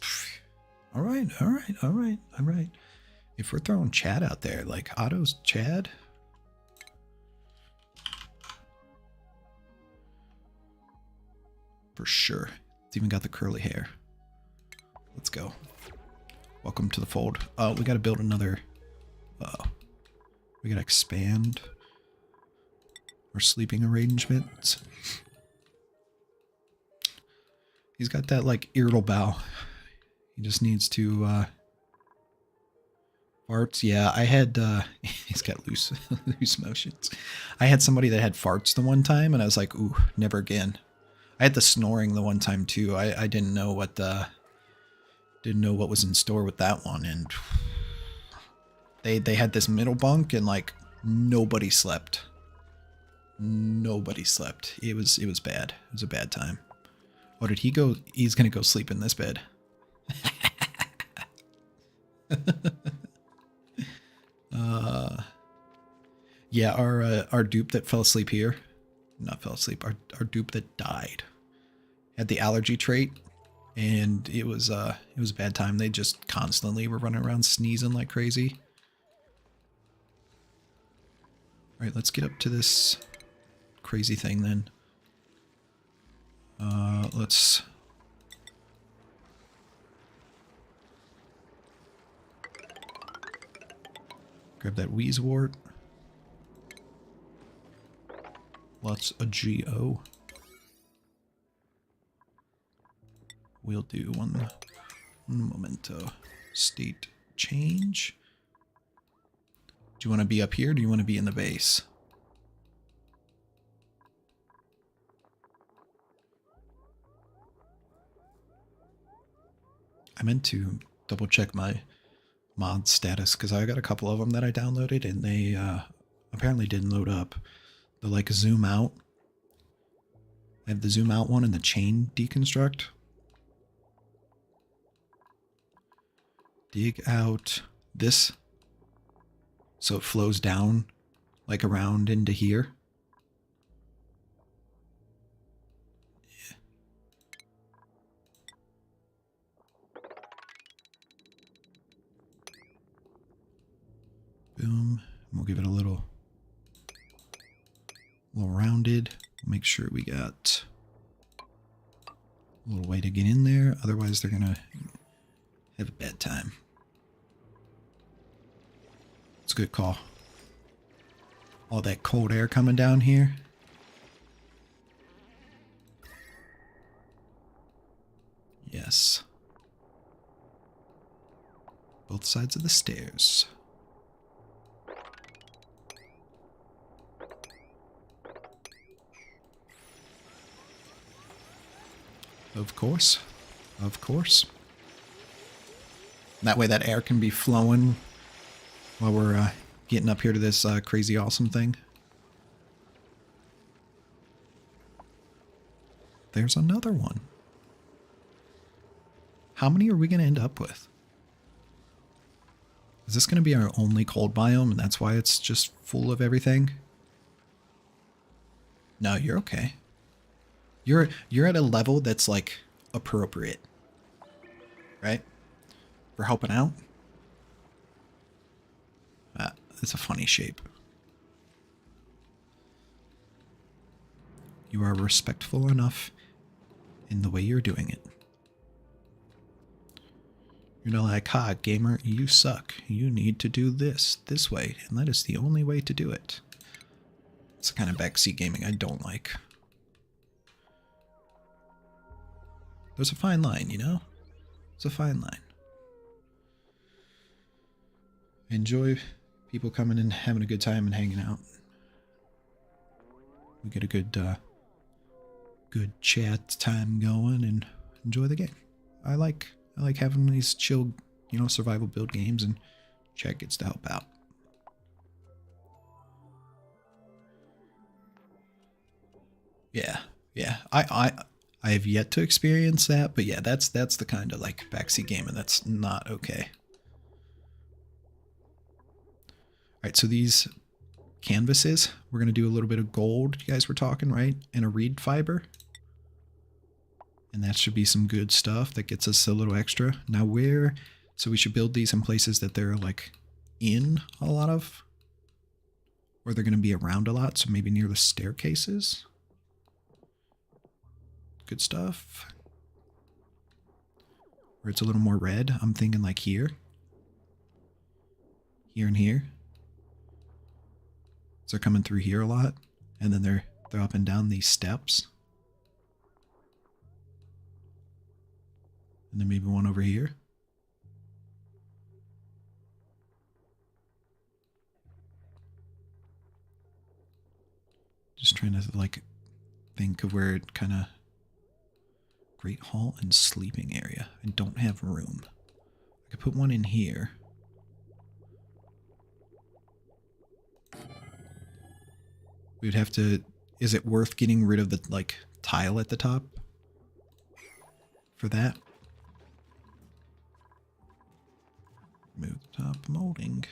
S1: pff. All right. If we're throwing Chad out there, like auto's Chad. For sure. It's even got the curly hair. Let's go. Welcome to the fold. We gotta build another... we gotta expand our sleeping arrangements. He's got that, like, irritable bowel. He just needs to, farts. Yeah, I had, he's got loose motions. I had somebody that had farts the one time, and I was like, ooh, never again. I had the snoring the one time, too. I didn't know what was in store with that one, and they had this middle bunk, and, like, nobody slept. Nobody slept. It was bad. It was a bad time. Oh, did he go? He's gonna go sleep in this bed. Yeah, our dupe that fell asleep here, not fell asleep. Our dupe that died had the allergy trait, and it was a bad time. They just constantly were running around sneezing like crazy. All right, let's get up to this crazy thing then. Let's grab that Wheezewort. Lots of GO. We'll do one momento. State change. Do you want to be up here or do you want to be in the base? I meant to double check my mod status because I got a couple of them that I downloaded and they apparently didn't load up. The like zoom out. I have the zoom out one and the chain deconstruct. Dig out this so it flows down like around into here. Boom. We'll give it a little rounded. Make sure we got a little way to get in there. Otherwise, they're gonna have a bad time. It's a good call. All that cold air coming down here. Yes. Both sides of the stairs. Of course. Of course. That way that air can be flowing while we're getting up here to this crazy awesome thing. There's another one. How many are we going to end up with? Is this going to be our only cold biome and that's why it's just full of everything? No, you're okay. You're at a level that's like appropriate. Right? For helping out? It's a funny shape. You are respectful enough in the way you're doing it. You're not like, ha, gamer, you suck. You need to do this way, and that is the only way to do it. It's the kind of backseat gaming I don't like. There's a fine line, you know? It's a fine line. Enjoy people coming and having a good time and hanging out. We get a good chat time going and enjoy the game. I like having these chill, you know, survival build games, and chat gets to help out. Yeah. I have yet to experience that, but yeah, that's the kind of like backseat gaming that's not okay. Alright, so these canvases, we're going to do a little bit of gold, you guys were talking, right? And a reed fiber. And that should be some good stuff that gets us a little extra. Now where, so we should build these in places that they're like in a lot of, or they're going to be around a lot, so maybe near the staircases. Good stuff. where it's a little more red. I'm thinking like here. Here and here. So they're coming through here a lot. And then they're up and down these steps. And then maybe one over here. Just trying to like think of where it kind of... Great hall and sleeping area. I don't have room. I could put one in here. We would have to... Is it worth getting rid of the, like, tile at the top? For that? Move the top molding.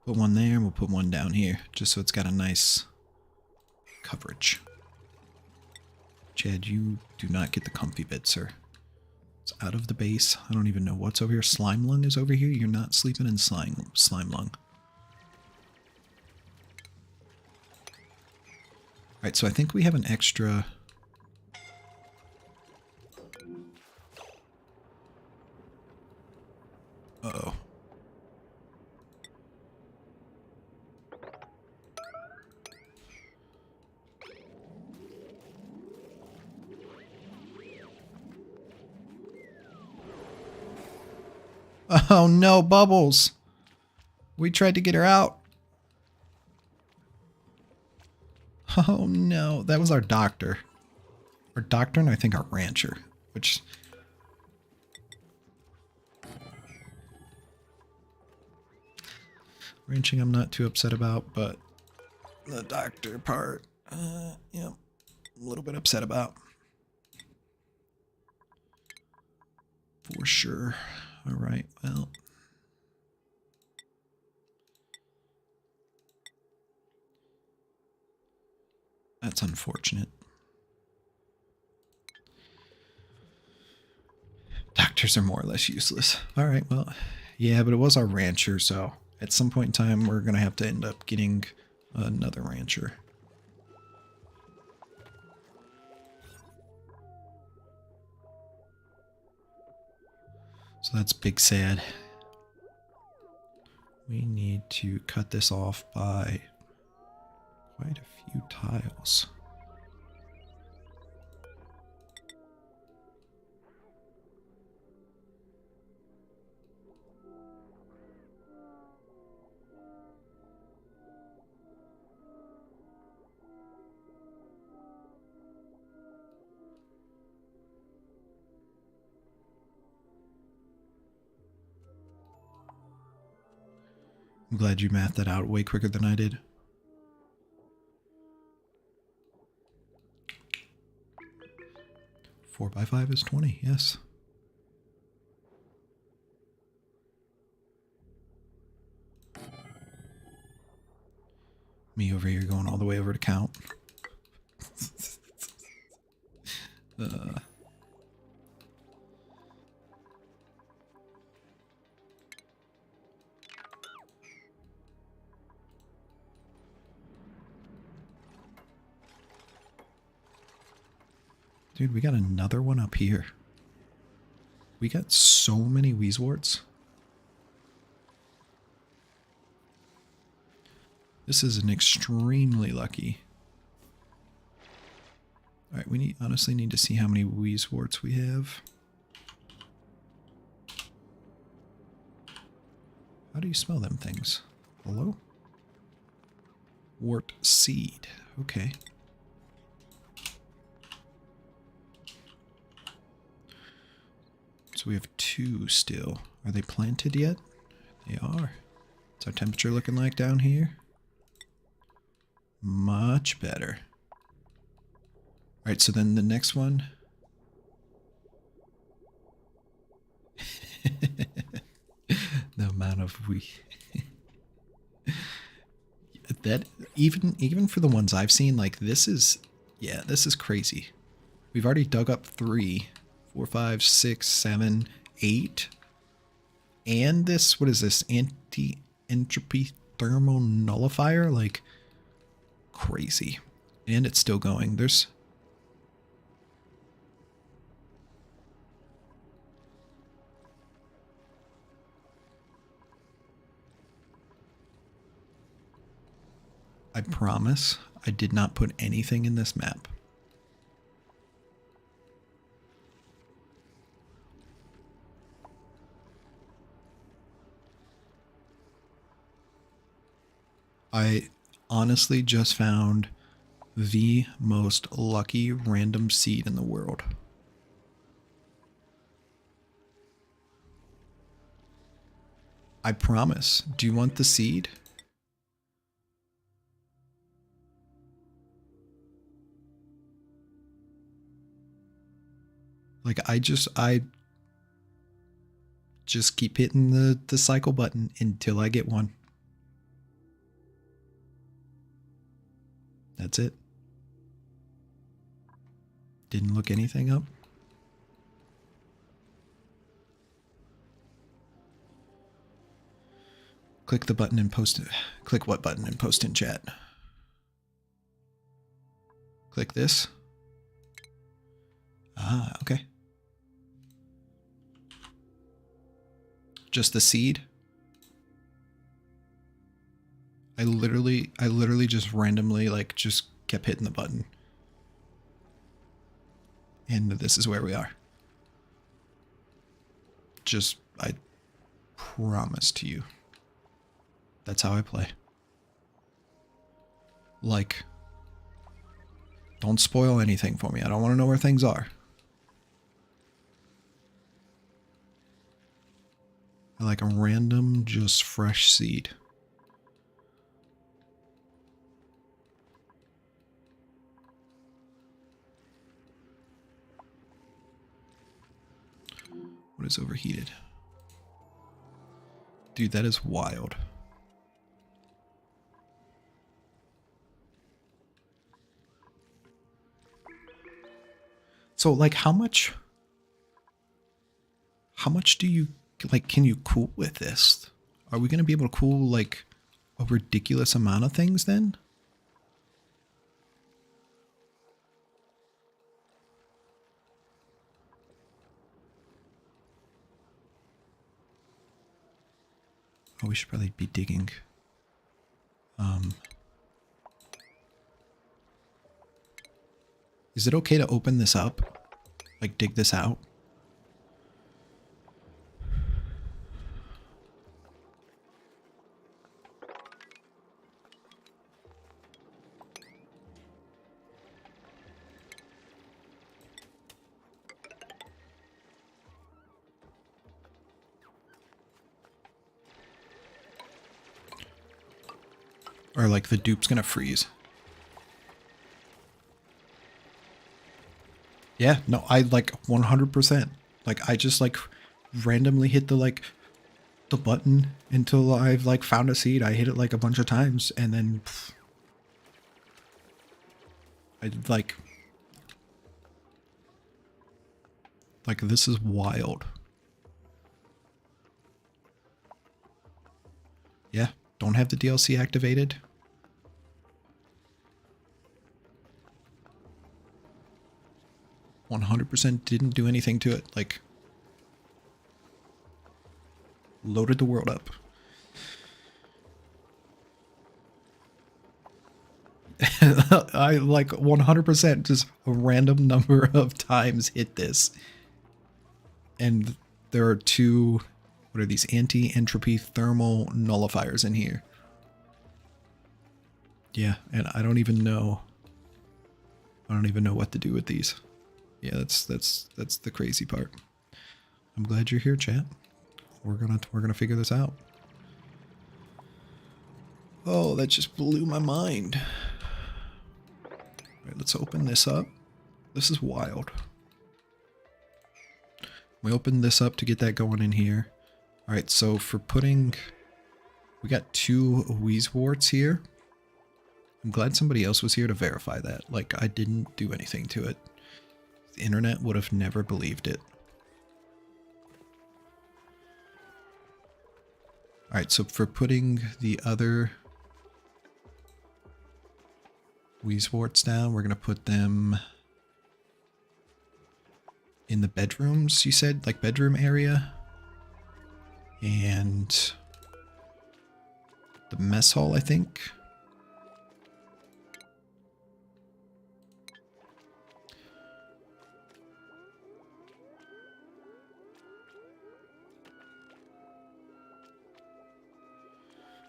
S1: Put one there, and we'll put one down here, just so it's got a nice coverage. Chad, you do not get the comfy bit, sir. It's out of the base. I don't even know what's over here. Slime lung is over here. You're not sleeping in slime lung. Alright, so I think we have an extra... Uh-oh. Oh no, Bubbles! We tried to get her out. Oh no, that was our doctor. Our doctor and I think our rancher, which... Ranching I'm not too upset about, but the doctor part, yeah, I'm a little bit upset about. For sure. Alright, well... That's unfortunate. Doctors are more or less useless. Alright, well, yeah, but it was our rancher, so at some point in time we're going to have to end up getting another rancher. So that's big sad. We need to cut this off by quite a few tiles. I'm glad you mathed that out way quicker than I did. Four by 5 is 20, yes. Me over here going all the way over to count. Dude, we got another one up here. We got so many Wheezeworts. This is an extremely lucky. Alright, we honestly need to see how many Wheezeworts we have. How do you spell them things? Hello? Wart seed. Okay. So we have 2 still. Are they planted yet? They are. What's our temperature looking like down here? Much better. Alright, so then the next one. The amount of that even for the ones I've seen, like this is, yeah, this is crazy. We've already dug up 3, 4, 5, 6, 7, 8. And this, what is this? Anti-entropy thermal nullifier, like crazy. And it's still going. There's... I promise I did not put anything in this map. I honestly just found the most lucky random seed in the world. I promise. Do you want the seed? Like, I just keep hitting the cycle button until I get one. That's it. Didn't look anything up. Click the button and post it. Click what button and post in chat? Click this. Ah, okay. Just the seed. I literally just randomly like just kept hitting the button. And this is where we are. Just, I promise to you. That's how I play. Like, don't spoil anything for me. I don't want to know where things are. I like a random, just fresh seed. What is overheated? Dude, that is wild. So, like, how much do you, like, can you cool with this? Are we going to be able to cool, like, a ridiculous amount of things then? Oh, we should probably be digging. Is it okay to open this up? Like, dig this out? Or like the dupe's gonna freeze. Yeah, no, I like 100%. Like, I just like randomly hit the button until I've like found a seed. I hit it like a bunch of times and then pff, I like this is wild. Yeah, don't have the DLC activated. %, didn't do anything to it. Like, loaded the world up. I like 100% just a random number of times hit this. And there are two, what are these, anti-entropy thermal nullifiers in here. Yeah, and I don't even know what to do with these. Yeah, that's the crazy part. I'm glad you're here, chat. We're gonna figure this out. Oh, that just blew my mind. All right, let's open this up. This is wild. We opened this up to get that going in here. All right, so for putting, we got 2 Wheezeworts here. I'm glad somebody else was here to verify that. Like, I didn't do anything to it. The internet would have never believed it. Alright, so for putting the other Weezeworts down, we're going to put them in the bedrooms, you said? Like bedroom area? And the mess hall, I think.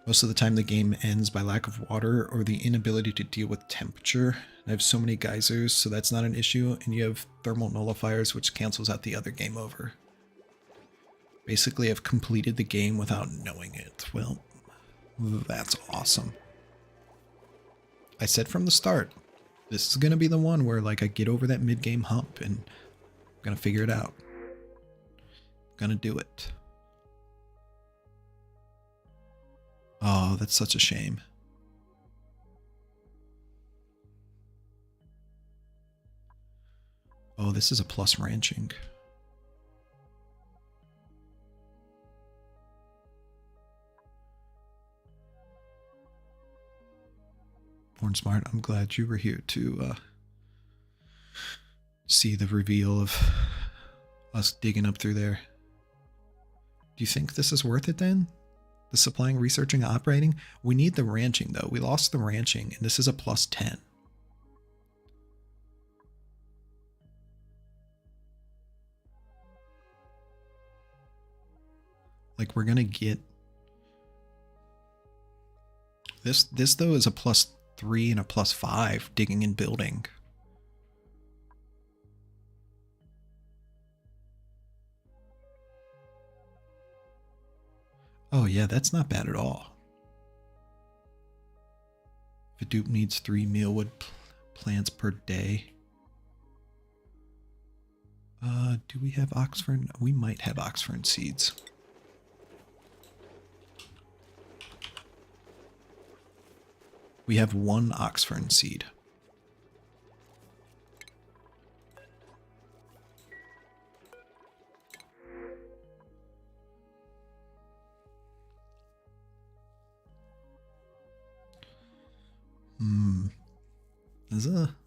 S1: Most of the time the game ends by lack of water or the inability to deal with temperature. I have so many geysers, so that's not an issue, and you have thermal nullifiers, which cancels out the other game over. Basically, I've completed the game without knowing it. Well, that's awesome. I said from the start, this is going to be the one where like I get over that mid-game hump and I'm going to figure it out. I'm going to do it. Oh, that's such a shame. Oh, this is a plus ranching. Born Smart, I'm glad you were here to see the reveal of us digging up through there. Do you think this is worth it then? The supplying, researching, operating? We need the ranching though. We lost the ranching and this is a plus 10. Like we're gonna get this though is a plus 3 and a plus 5 digging and building. Oh yeah, that's not bad at all. If a dupe needs 3 mealwood plants per day. Do we have Oxford? We might have Oxford seeds. We have 1 Oxford seed.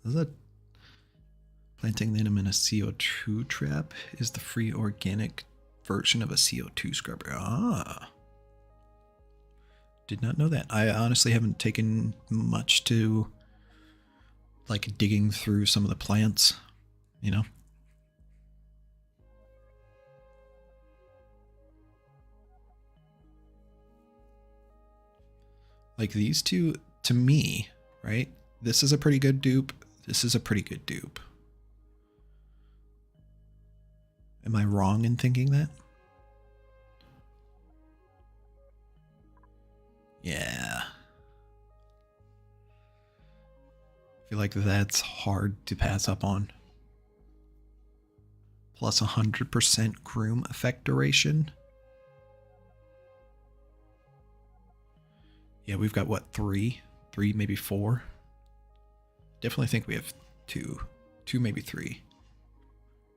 S1: Is a planting them in a CO2 trap is the free organic version of a CO2 scrubber. Ah. Did not know that. I honestly haven't taken much to like digging through some of the plants, you know. Like these two, to me, right? This is a pretty good dupe. This is a pretty good dupe. Am I wrong in thinking that? Yeah. I feel like that's hard to pass up on. Plus 100% groom effect duration. Yeah, we've got what, 3? 3, maybe 4? Definitely think we have 2. 2, maybe 3.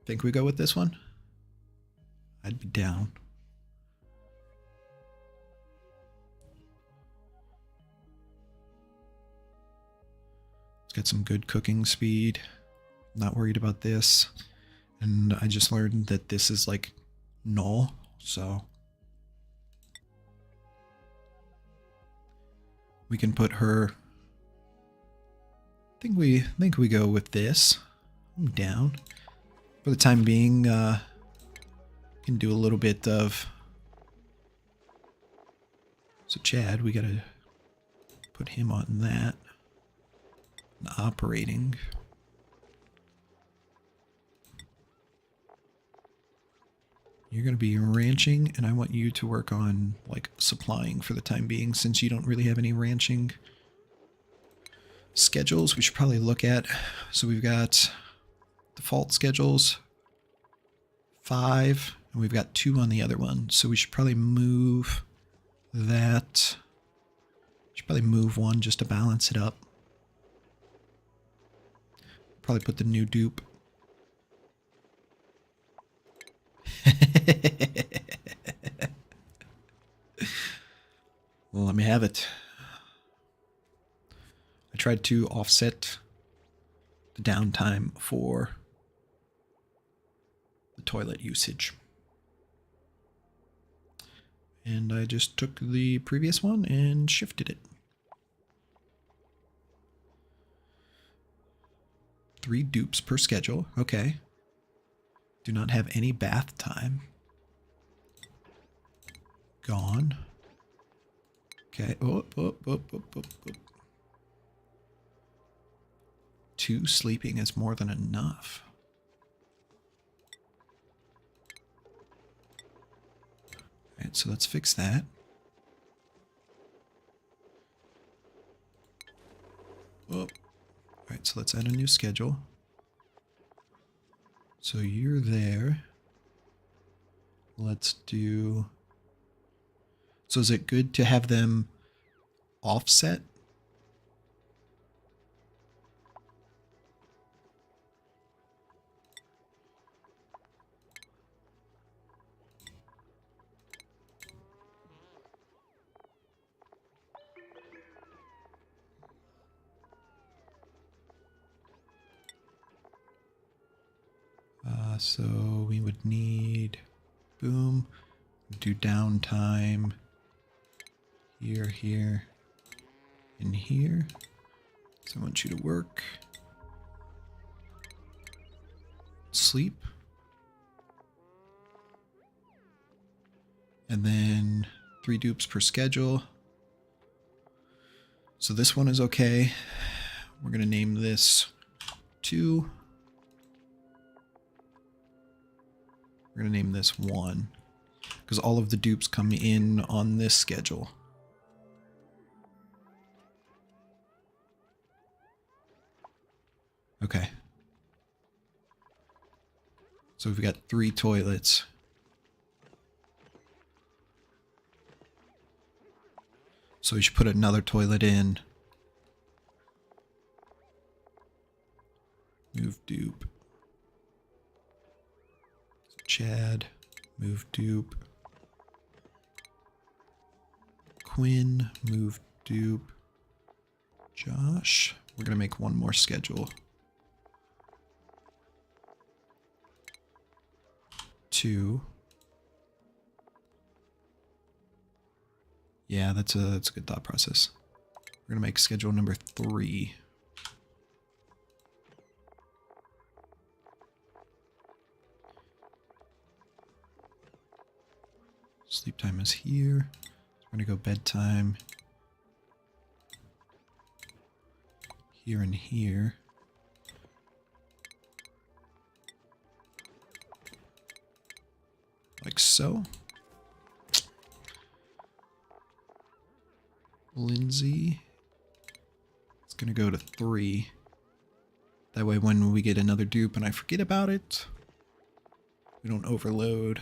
S1: Think we go with this one? I'd be down. Let's get some good cooking speed. Not worried about this. And I just learned that this is like null, so we can put her. I think we go with this. I'm down. For the time being, can do a little bit of. So Chad, we gotta put him on that. Operating. You're going to be ranching, and I want you to work on like supplying for the time being, since you don't really have any ranching schedules we should probably look at. So we've got default schedules, 5, and we've got 2 on the other one. So we should probably move that. Should probably move 1 just to balance it up. Probably put the new dupe. Well, let me have it. I tried to offset the downtime for the toilet usage. And I just took the previous one and shifted it. 3 dupes per schedule. Okay. Do not have any bath time. Gone. Okay. Oh. 2 sleeping is more than enough. Alright, so let's fix that. Oh. Alright, so let's add a new schedule. So you're there. Let's do... So is it good to have them offset? So we would need, boom, do downtime here, here, and here. So I want you to work, sleep, and then 3 dupes per schedule. So this one is okay. We're going to name this 2. We're going to name this 1 because all of the dupes come in on this schedule. Okay. So we've got 3 toilets. So we should put another toilet in. Move dupe. Chad, move dupe. Quinn, move dupe. Josh, we're going to make 1 more schedule. 2. Yeah, that's a good thought process. We're going to make schedule number 3. Sleep time is here. We're going to go bedtime here and here. Like so. Lindsay. It's going to go to 3. That way when we get another dupe and I forget about it, we don't overload.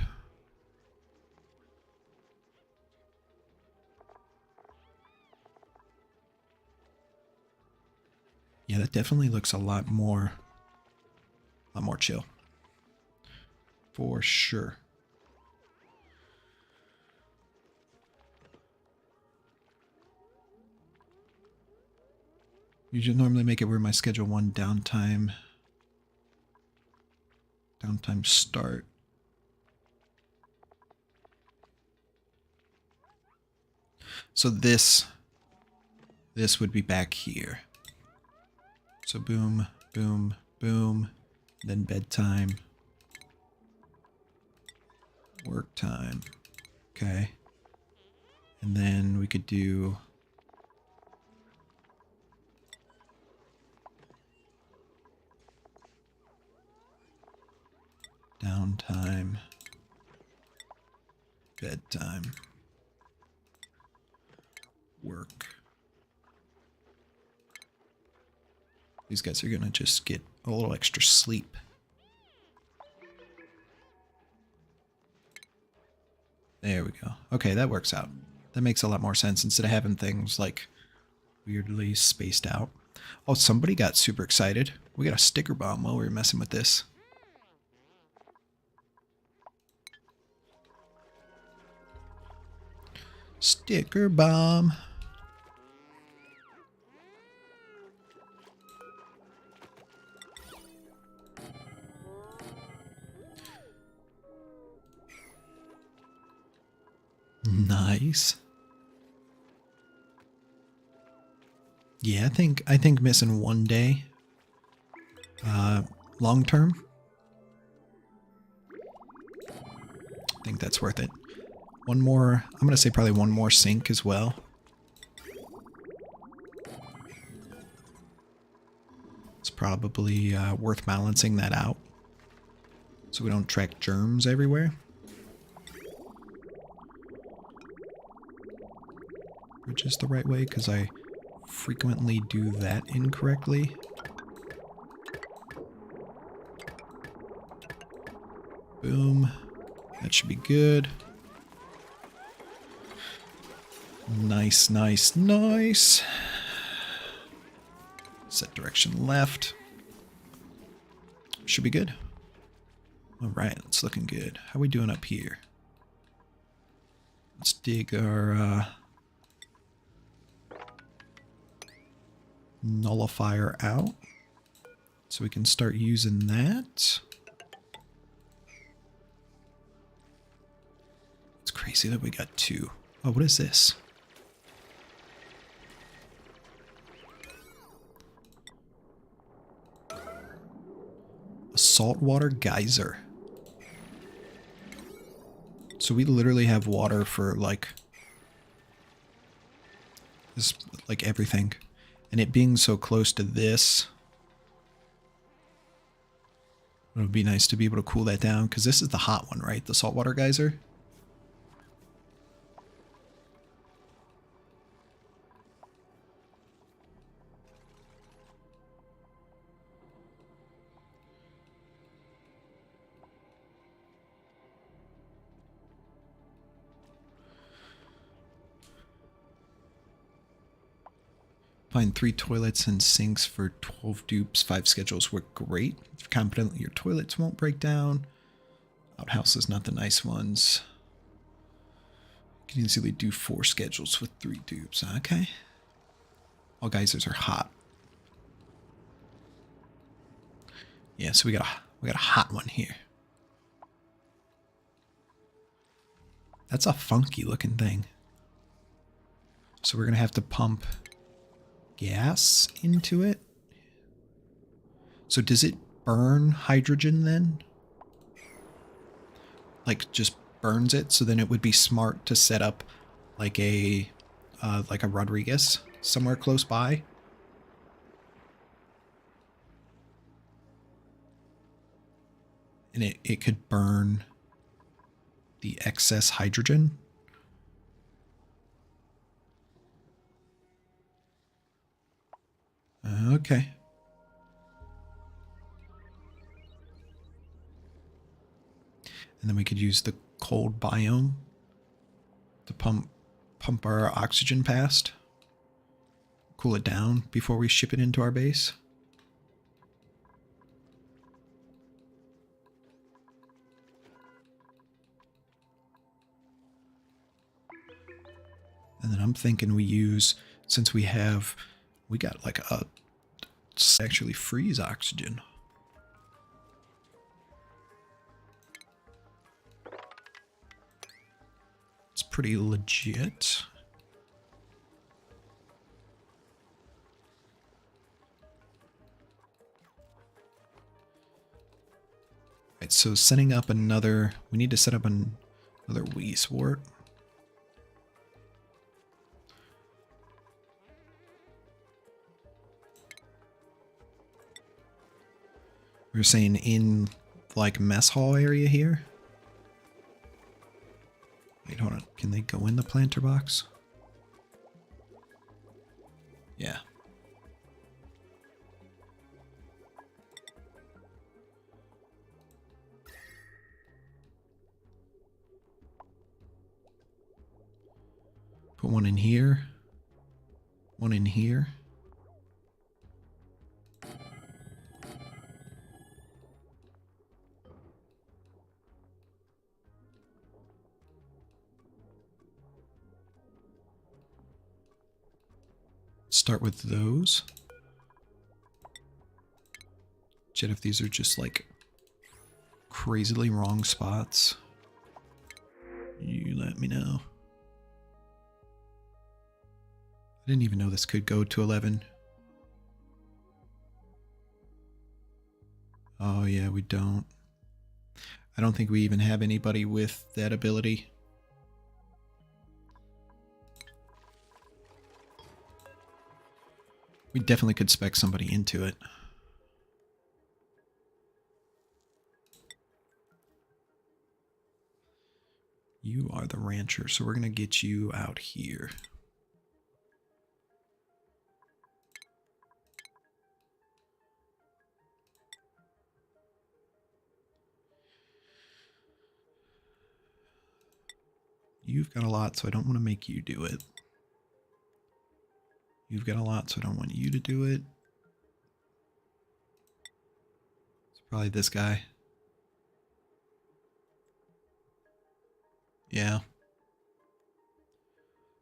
S1: Yeah, that definitely looks a lot more chill. For sure. You should normally make it where my schedule 1 downtime start. So this would be back here. So boom, boom, boom, then bedtime, work time, okay. And then we could do downtime, bedtime, work. These guys are gonna just get a little extra sleep. There we go. Okay, that works out. That makes a lot more sense instead of having things like weirdly spaced out. Oh, somebody got super excited. We got a sticker bomb while we were messing with this. Sticker bomb. Nice. Yeah, I think missing 1 day. Long term. I think that's worth it. One more, I'm gonna say probably one more sink as well. It's probably worth balancing that out so we don't track germs everywhere. Which is the right way, because I frequently do that incorrectly. Boom. That should be good. Nice, nice, nice. Set direction left. Should be good. Alright, it's looking good. How are we doing up here? Let's dig our nullifier out so we can start using that. It's crazy that we got 2. Oh, what is this? A saltwater geyser. So we literally have water for like this, like everything. And it being so close to this, it would be nice to be able to cool that down, because this is the hot one, right? The saltwater geyser. Find 3 toilets and sinks for 12 dupes. 5 schedules work great. If you're confident that your toilets won't break down. Outhouses, not the nice ones. You can easily do 4 schedules with 3 dupes. Okay. All geysers are hot. Yeah, so we got a hot one here. That's a funky looking thing. So we're gonna have to pump gas into it. So does it burn hydrogen then? Like just burns it, so then it would be smart to set up like a Rodriguez somewhere close by. And it could burn the excess hydrogen. Okay. And then we could use the cold biome to pump our oxygen past. Cool it down before we ship it into our base. And then I'm thinking we use, since we got like a actually freeze oxygen. It's pretty legit. Right, so setting up another, we need to set up another Weeswort. We were saying in like mess hall area here. Wait, hold on. Can they go in the planter box? Yeah. Put one in here. One in here. start with those. Check if these are just like crazily wrong spots. You let me know. I didn't even know this could go to 11. Oh yeah, we don't. I don't think we even have anybody with that ability. We definitely could spec somebody into it. You are the rancher, so we're going to get you out here. You've got a lot, so I don't want to make you do it. You've got a lot, so I don't want you to do it. It's probably this guy. Yeah.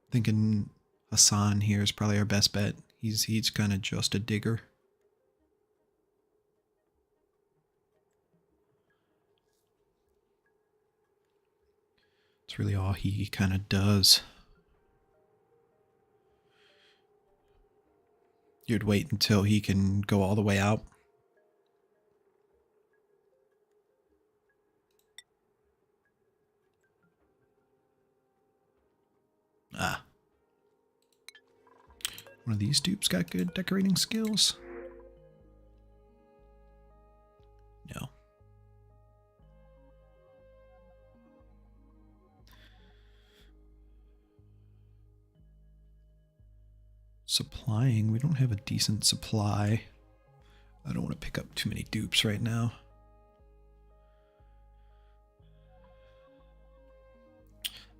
S1: Thinking Hassan here is probably our best bet. He's kind of just a digger. It's really all he kind of does. You'd wait until he can go all the way out. Ah. One of these dupes got good decorating skills? No. Supplying, we don't have a decent supply. I don't want to pick up too many dupes right now.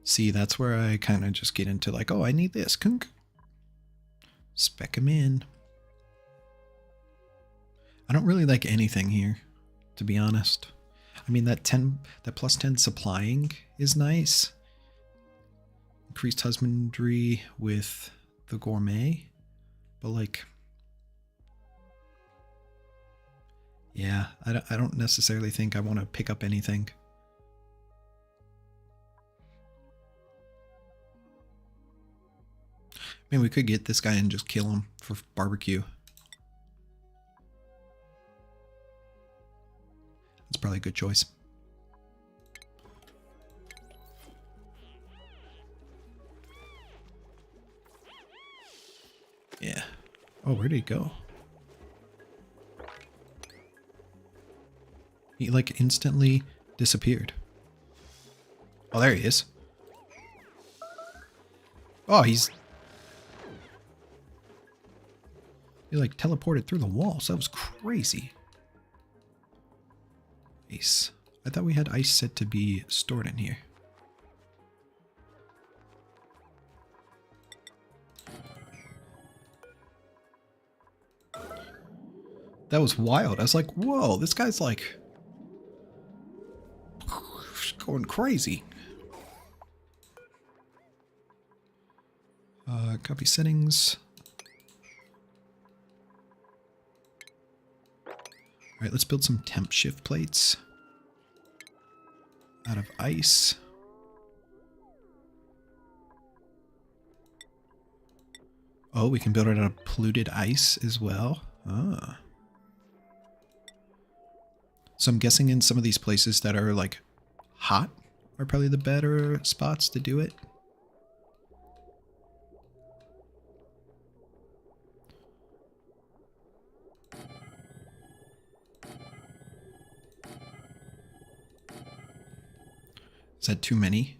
S1: See, that's where I kind of just get into like, oh, I need this. Kunk. Spec him in. I don't really like anything here, to be honest. I mean, that plus 10 supplying is nice. Increased husbandry with the gourmet, but like, yeah, I don't necessarily think I want to pick up anything. I mean, we could get this guy and just kill him for barbecue. That's probably a good choice. Yeah. Oh, where did he go? He like instantly disappeared. Oh, there he is. Oh, he like teleported through the walls. That was crazy. Ice. I thought we had ice set to be stored in here. That was wild. I was like, whoa, this guy's like going crazy. Copy settings. Alright, let's build some temp shift plates out of ice. Oh, we can build it out of polluted ice as well. Ah. So I'm guessing in some of these places that are like hot are probably the better spots to do it. Is that too many?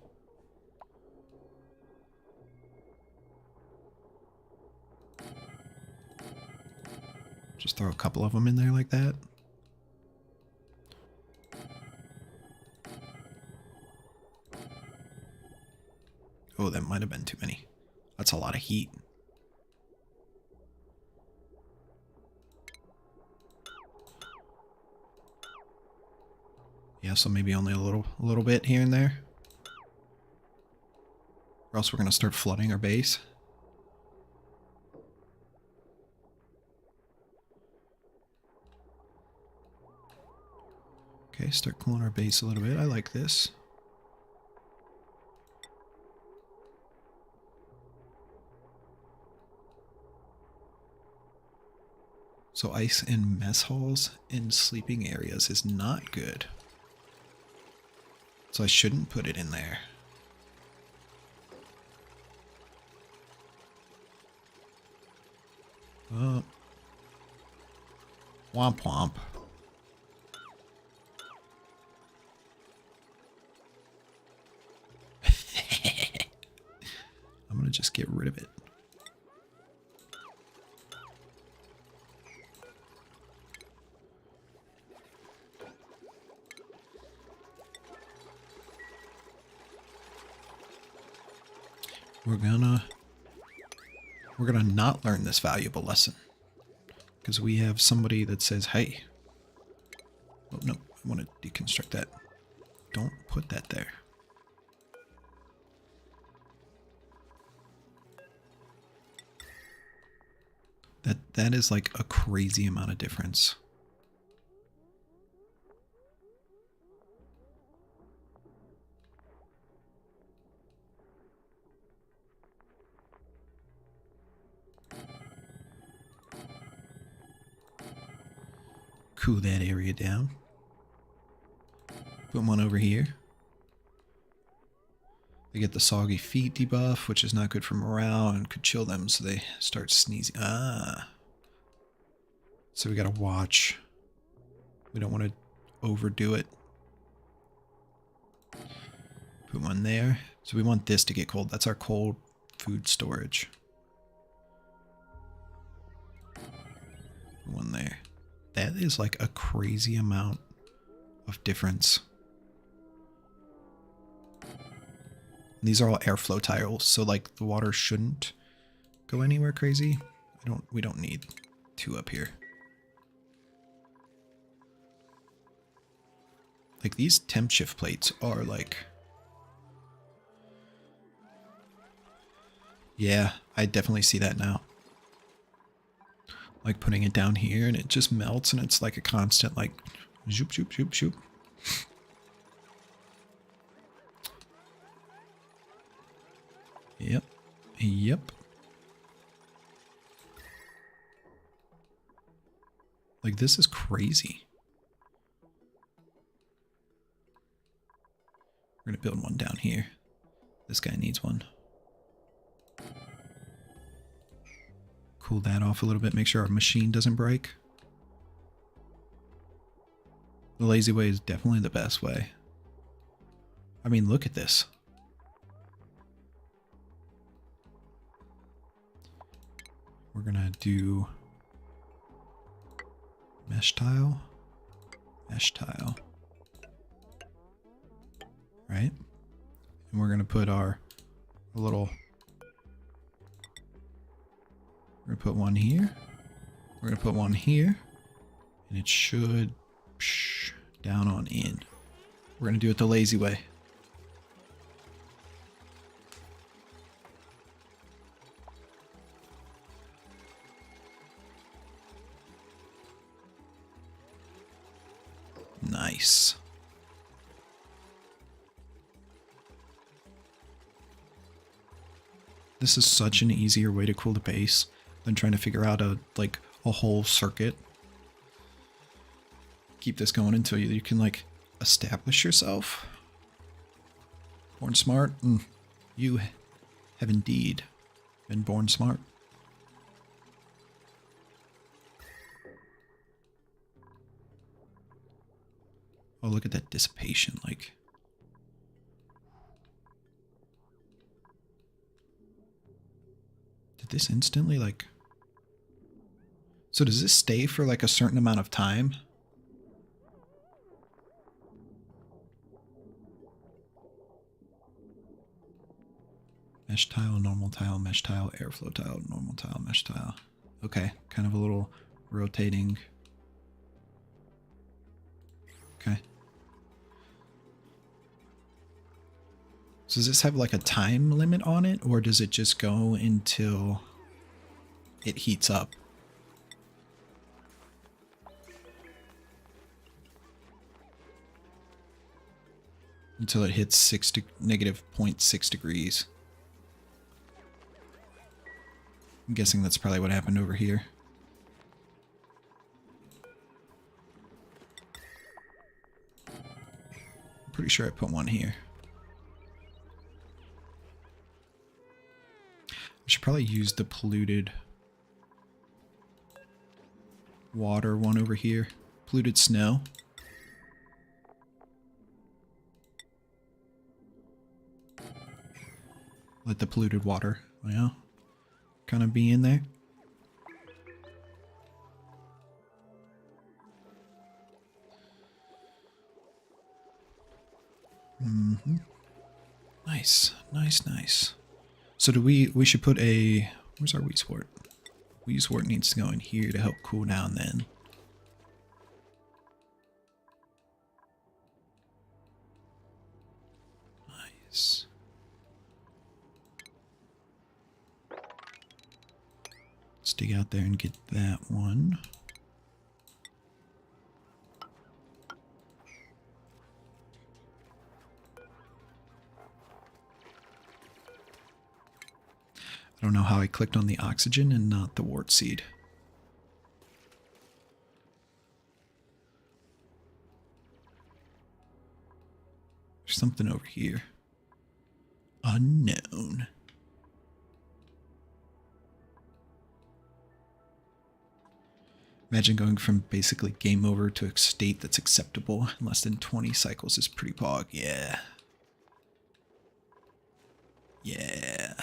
S1: Just throw a couple of them in there like that. Oh, that might have been too many. That's a lot of heat. Yeah, so maybe only a little bit here and there. Or else we're gonna start flooding our base. Okay, start cooling our base a little bit. I like this. So ice in mess halls and sleeping areas is not good. So I shouldn't put it in there. Womp womp. I'm gonna just get rid of it. We're gonna not learn this valuable lesson because we have somebody that says, hey, oh no, I want to deconstruct that. Don't put that there. That is like a crazy amount of difference. Cool that area down. Put one over here. They get the soggy feet debuff, which is not good for morale and could chill them so they start sneezing. Ah. So we gotta watch. We don't want to overdo it. Put one there. So we want this to get cold. That's our cold food storage. Put one there. That is like a crazy amount of difference. And these are all airflow tiles, so like the water shouldn't go anywhere crazy. We don't need two up here. Like these temp shift plates are like, yeah, I definitely see that now. Like putting it down here and it just melts and it's like a constant like zoop, zoop, zoop, zoop. Yep. Yep. Like this is crazy. We're gonna build one down here. This guy needs one. Cool that off a little bit, make sure our machine doesn't break. The lazy way is definitely the best way. I mean, look at this. We're gonna do mesh tile, right? And we're gonna put our little, we're gonna put one here, we're gonna put one here, and it should down on in. We're gonna do it the lazy way. Nice. This is such an easier way to cool the base than trying to figure out a whole circuit. Keep this going until you can like establish yourself. Born smart? You have indeed been born smart. Oh, look at that dissipation, like. Did this instantly, like. So does this stay for like a certain amount of time? Mesh tile, normal tile, mesh tile, airflow tile, normal tile, mesh tile. Okay, kind of a little rotating. Okay. So does this have like a time limit on it, or does it just go until it heats up? until it hits negative 0.6 degrees. I'm guessing that's probably what happened over here. I'm pretty sure I put one here. I should probably use the polluted water one over here. Polluted snow. Let the polluted water, well, kind of be in there. Mm-hmm. Nice, nice, nice. So do we should put a, where's our Weezewort? Weezewort needs to go in here to help cool down then. Nice. Let's dig out there and get that one. I don't know how I clicked on the oxygen and not the wart seed. There's something over here. Unknown. Imagine going from basically game over to a state that's acceptable in less than 20 cycles is pretty pog. Yeah. Yeah.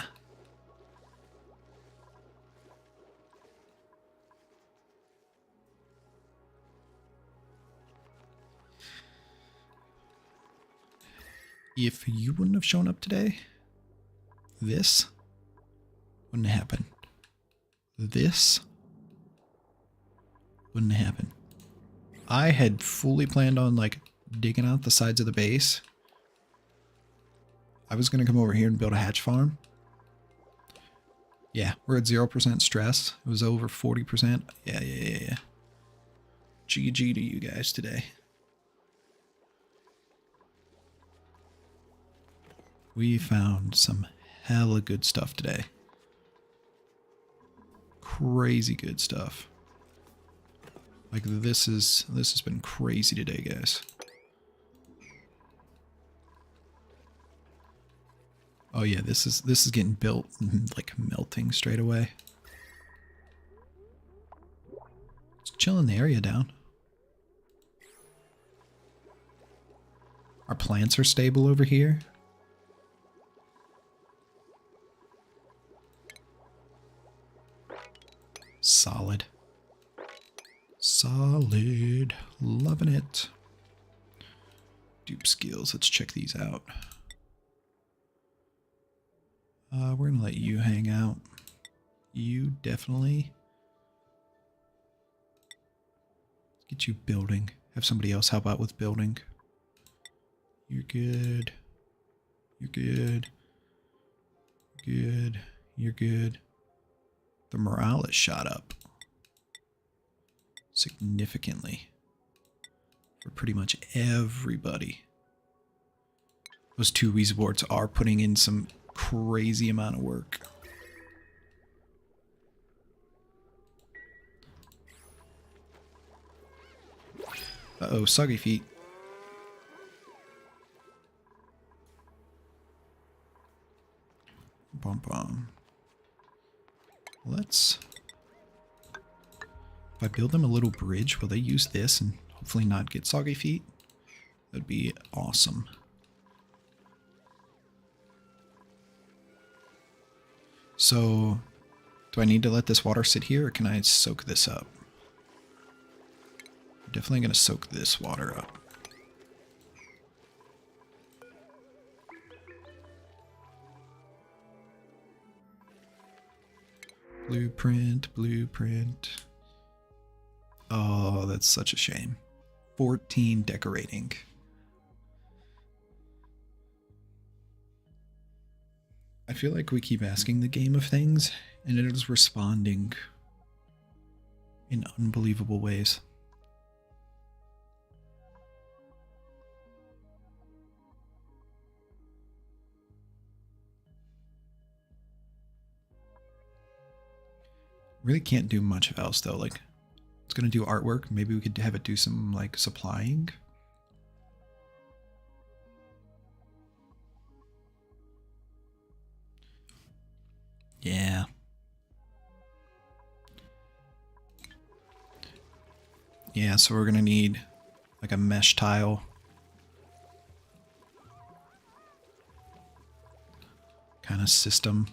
S1: If you wouldn't have shown up today, this wouldn't happen. This wouldn't happen. I had fully planned on like digging out the sides of the base. I was going to come over here and build a hatch farm. Yeah, we're at 0% stress. It was over 40%. Yeah. GG to you guys today. We found some hella good stuff today. Crazy good stuff. Like this has been crazy today, guys. Oh yeah, this is getting built and like melting straight away. Just chilling the area down. Our plants are stable over here. Solid. Solid. Loving it. Dupe skills. Let's check these out. We're going to let you hang out. You definitely. Let's get you building. Have somebody else help out with building. You're good. You're good. Good. You're good. The morale is shot up significantly for pretty much everybody. Those two Weezeworts are putting in some crazy amount of work. Uh-oh, soggy feet. Bum bum. Let's... If I build them a little bridge, will they use this and hopefully not get soggy feet? That'd be awesome. So, do I need to let this water sit here or can I soak this up? I'm definitely going to soak this water up. Blueprint, blueprint. Oh, that's such a shame. 14 decorating. I feel like we keep asking the game of things, and it is responding in unbelievable ways. Really can't do much else though. Like, it's gonna do artwork. Maybe we could have it do some like supplying. Yeah. Yeah, so we're gonna need like a mesh tile. Kind of system.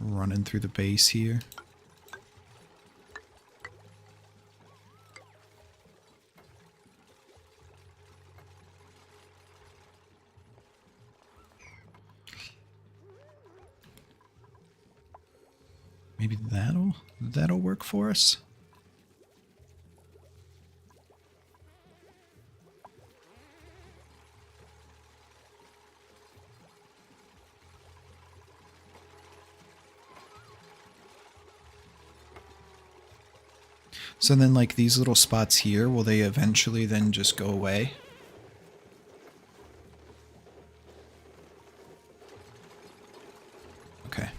S1: Running through the base here. Maybe that'll work for us. So then like these little spots here, will they eventually then just go away? Okay.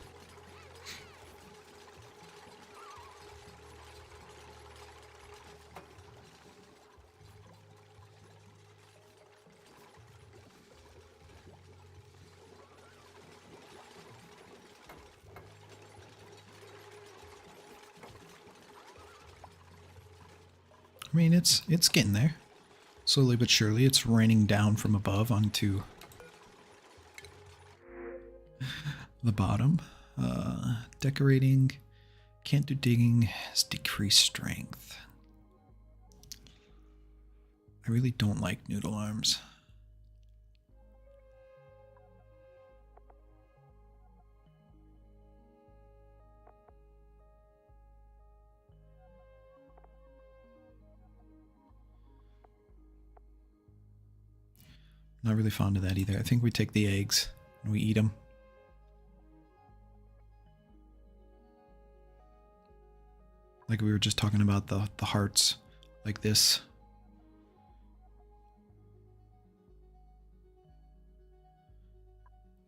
S1: I mean, it's getting there. Slowly but surely, it's raining down from above onto the bottom. Decorating. Can't do digging. Has decreased strength. I really don't like noodle arms. Not really fond of that either. I think we take the eggs and we eat them. Like we were just talking about the hearts, like this.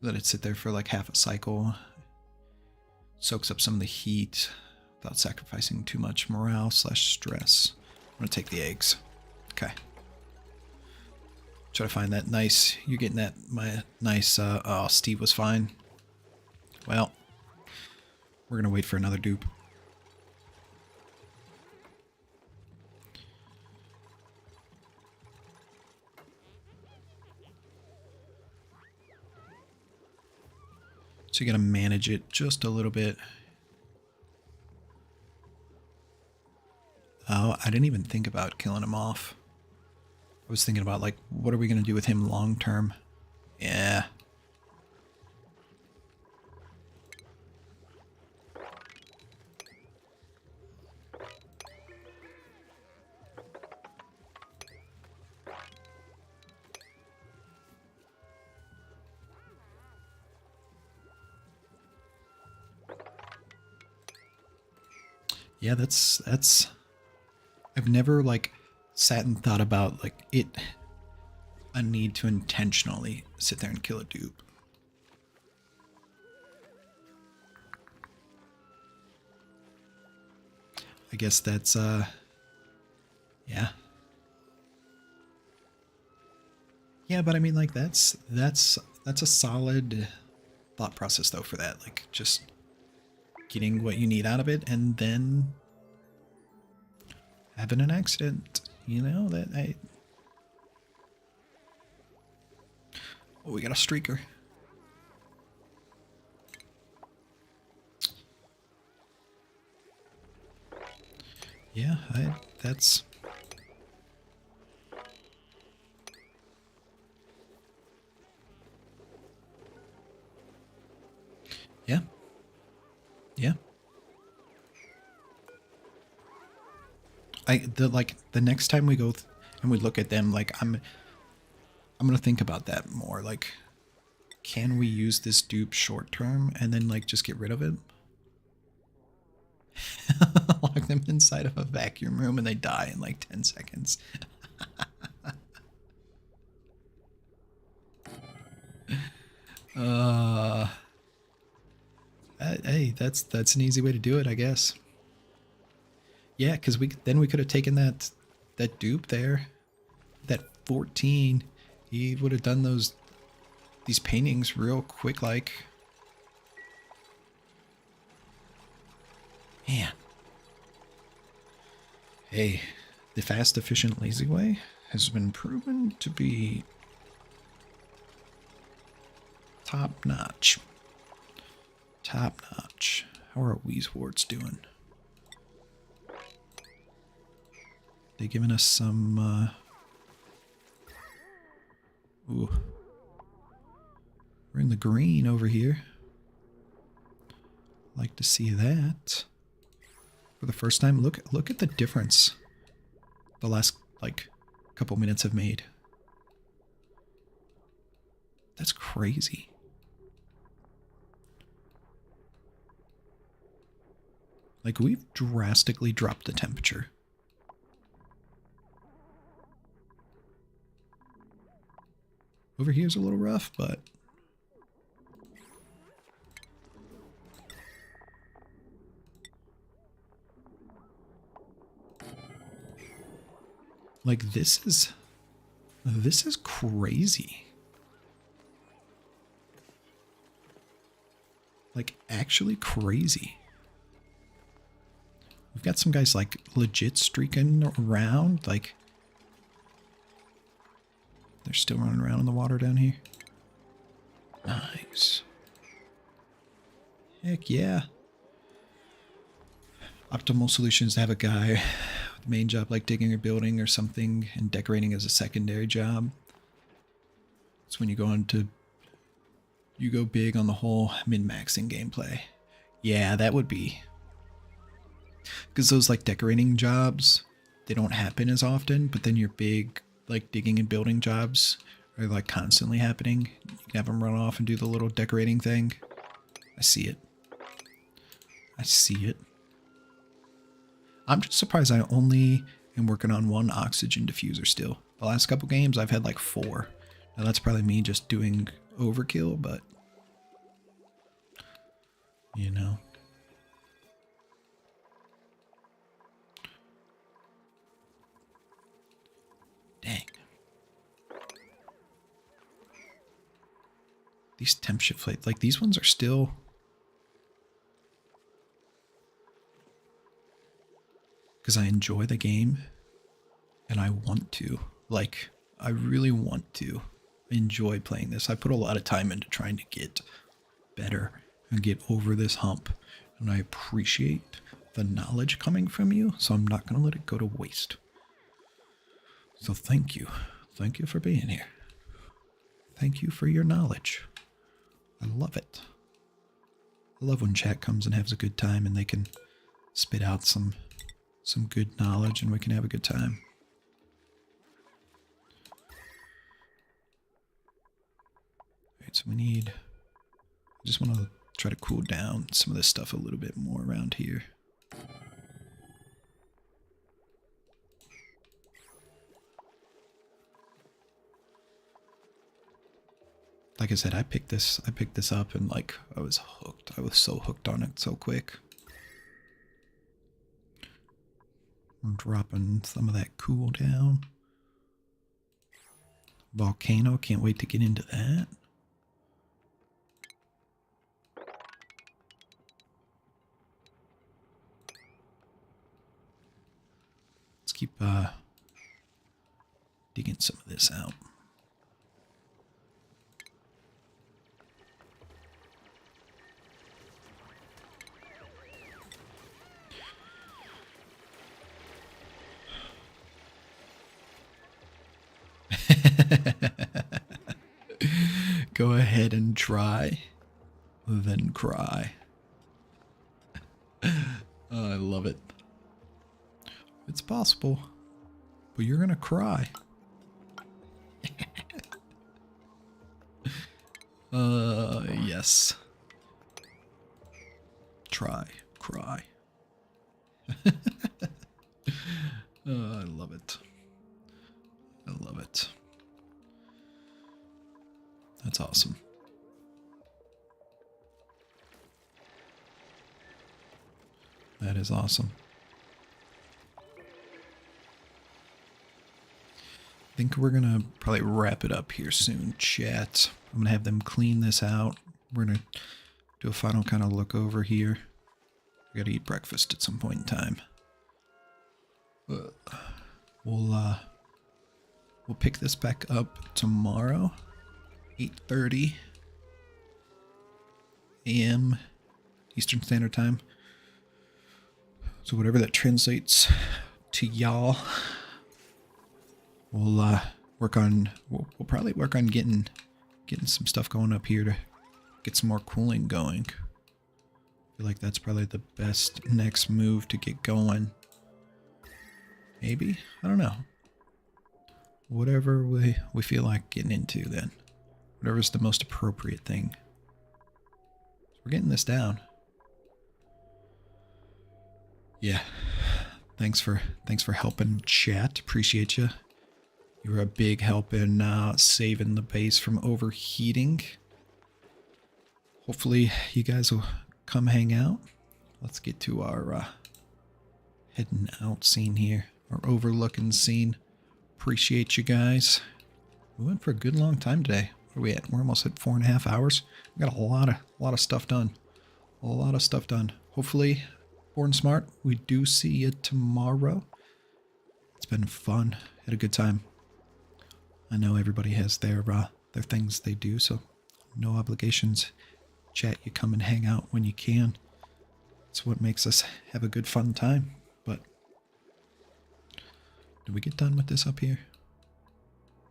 S1: Let it sit there for like half a cycle. Soaks up some of the heat without sacrificing too much morale / stress. I'm gonna take the eggs. Okay. Try to find that nice. You're getting that my nice. Oh, Steve was fine. Well, we're gonna wait for another dupe. So you gotta manage it just a little bit. Oh, I didn't even think about killing him off. I was thinking about, like, what are we going to do with him long term? Yeah. Yeah, that's I've never like sat and thought about like a need to intentionally sit there and kill a dupe. I guess that's yeah. Yeah, but I mean like that's a solid thought process though for that. Like just getting what you need out of it and then having an accident. You know, that Oh, we got a streaker. Yeah, that's yeah. Yeah. The next time we go and we look at them, like I'm gonna think about that more. Like, can we use this dupe short term and then like just get rid of it? Lock them inside of a vacuum room and they die in like 10 seconds. Hey, that's an easy way to do it, I guess. Yeah, because we could have taken that dupe there, that 14. He would have done these paintings real quick, like. Man. Hey, the fast, efficient, lazy way has been proven to be top notch. Top notch. How are Weezewarts doing? They giving us some, ooh. We're in the green over here. Like to see that. For the first time, look at the difference the last, like, couple minutes have made. That's crazy. Like, we've drastically dropped the temperature. Over here's a little rough, but like this is crazy. Like actually crazy. We've got some guys like legit streaking around, like they're still running around in the water down here. Nice. Heck yeah. Optimal solution is to have a guy with a main job like digging or building or something and decorating as a secondary job. It's when you go big on the whole min-maxing gameplay. Yeah, that would be. Because those like decorating jobs, they don't happen as often, but then your big like digging and building jobs are like constantly happening. You can have them run off and do the little decorating thing. I see it. I see it. I'm just surprised I only am working on one oxygen diffuser still. The last couple games I've had like 4. Now that's probably me just doing overkill, but you know. Dang. These temp shift like these ones are still because I enjoy the game and I want to. Like, I really want to enjoy playing this. I put a lot of time into trying to get better and get over this hump. And I appreciate the knowledge coming from you, so I'm not going to let it go to waste. So thank you. Thank you for being here. Thank you for your knowledge. I love it. I love when chat comes and has a good time and they can spit out some good knowledge and we can have a good time. Alright, so I just want to try to cool down some of this stuff a little bit more around here. Like I said, I picked this up and like I was hooked. I was so hooked on it so quick. I'm dropping some of that cool down. Volcano, can't wait to get into that. Let's keep digging some of this out. Go ahead and try, then cry. Oh, I love it. It's possible. But you're gonna cry. Yes. Try. Cry. I love it. I love it. That's awesome. That is awesome. I think we're gonna probably wrap it up here soon, chat. I'm gonna have them clean this out. We're gonna do a final kind of look over here. We gotta eat breakfast at some point in time. We'll pick this back up tomorrow, 8:30 a.m. Eastern Standard Time. So whatever that translates to y'all, we'll work on. We'll probably work on getting some stuff going up here to get some more cooling going. I feel like that's probably the best next move to get going. Maybe? I don't know. Whatever we feel like getting into then. Whatever's the most appropriate thing. We're getting this down. Yeah. Thanks for helping, chat. Appreciate you. You were a big help in saving the base from overheating. Hopefully you guys will come hang out. Let's get to our heading out scene here. Our overlooking scene. Appreciate you guys. We went for a good long time today. What are we at? We're almost at 4.5 hours. We got a lot of stuff done. A lot of stuff done. Hopefully, Born Smart, we do see you tomorrow. It's been fun. Had a good time. I know everybody has their things they do, so no obligations. Chat, you come and hang out when you can. It's what makes us have a good fun time. But did we get done with this up here?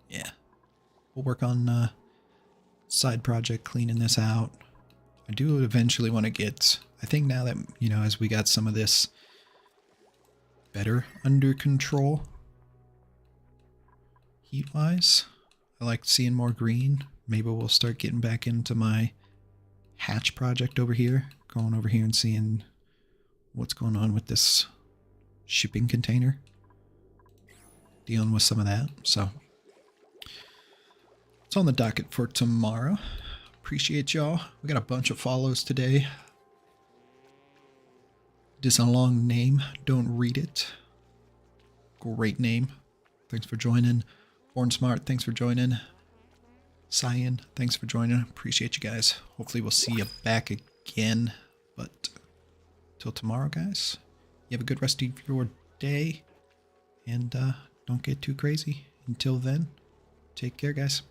S1: Yeah. We'll work on side project cleaning this out. I do eventually want to get, I think now that, you know, as we got some of this better under control, heat-wise, I like seeing more green. Maybe we'll start getting back into my hatch project over here. Going over here and seeing what's going on with this shipping container. Dealing with some of that, so it's on the docket for tomorrow. Appreciate y'all. We got a bunch of follows today. This is a long name. Don't read it. Great name. Thanks for joining. Born Smart, thanks for joining. Cyan, thanks for joining. Appreciate you guys. Hopefully we'll see you back again. But till tomorrow, guys, you have a good rest of your day. And don't get too crazy. Until then, take care, guys.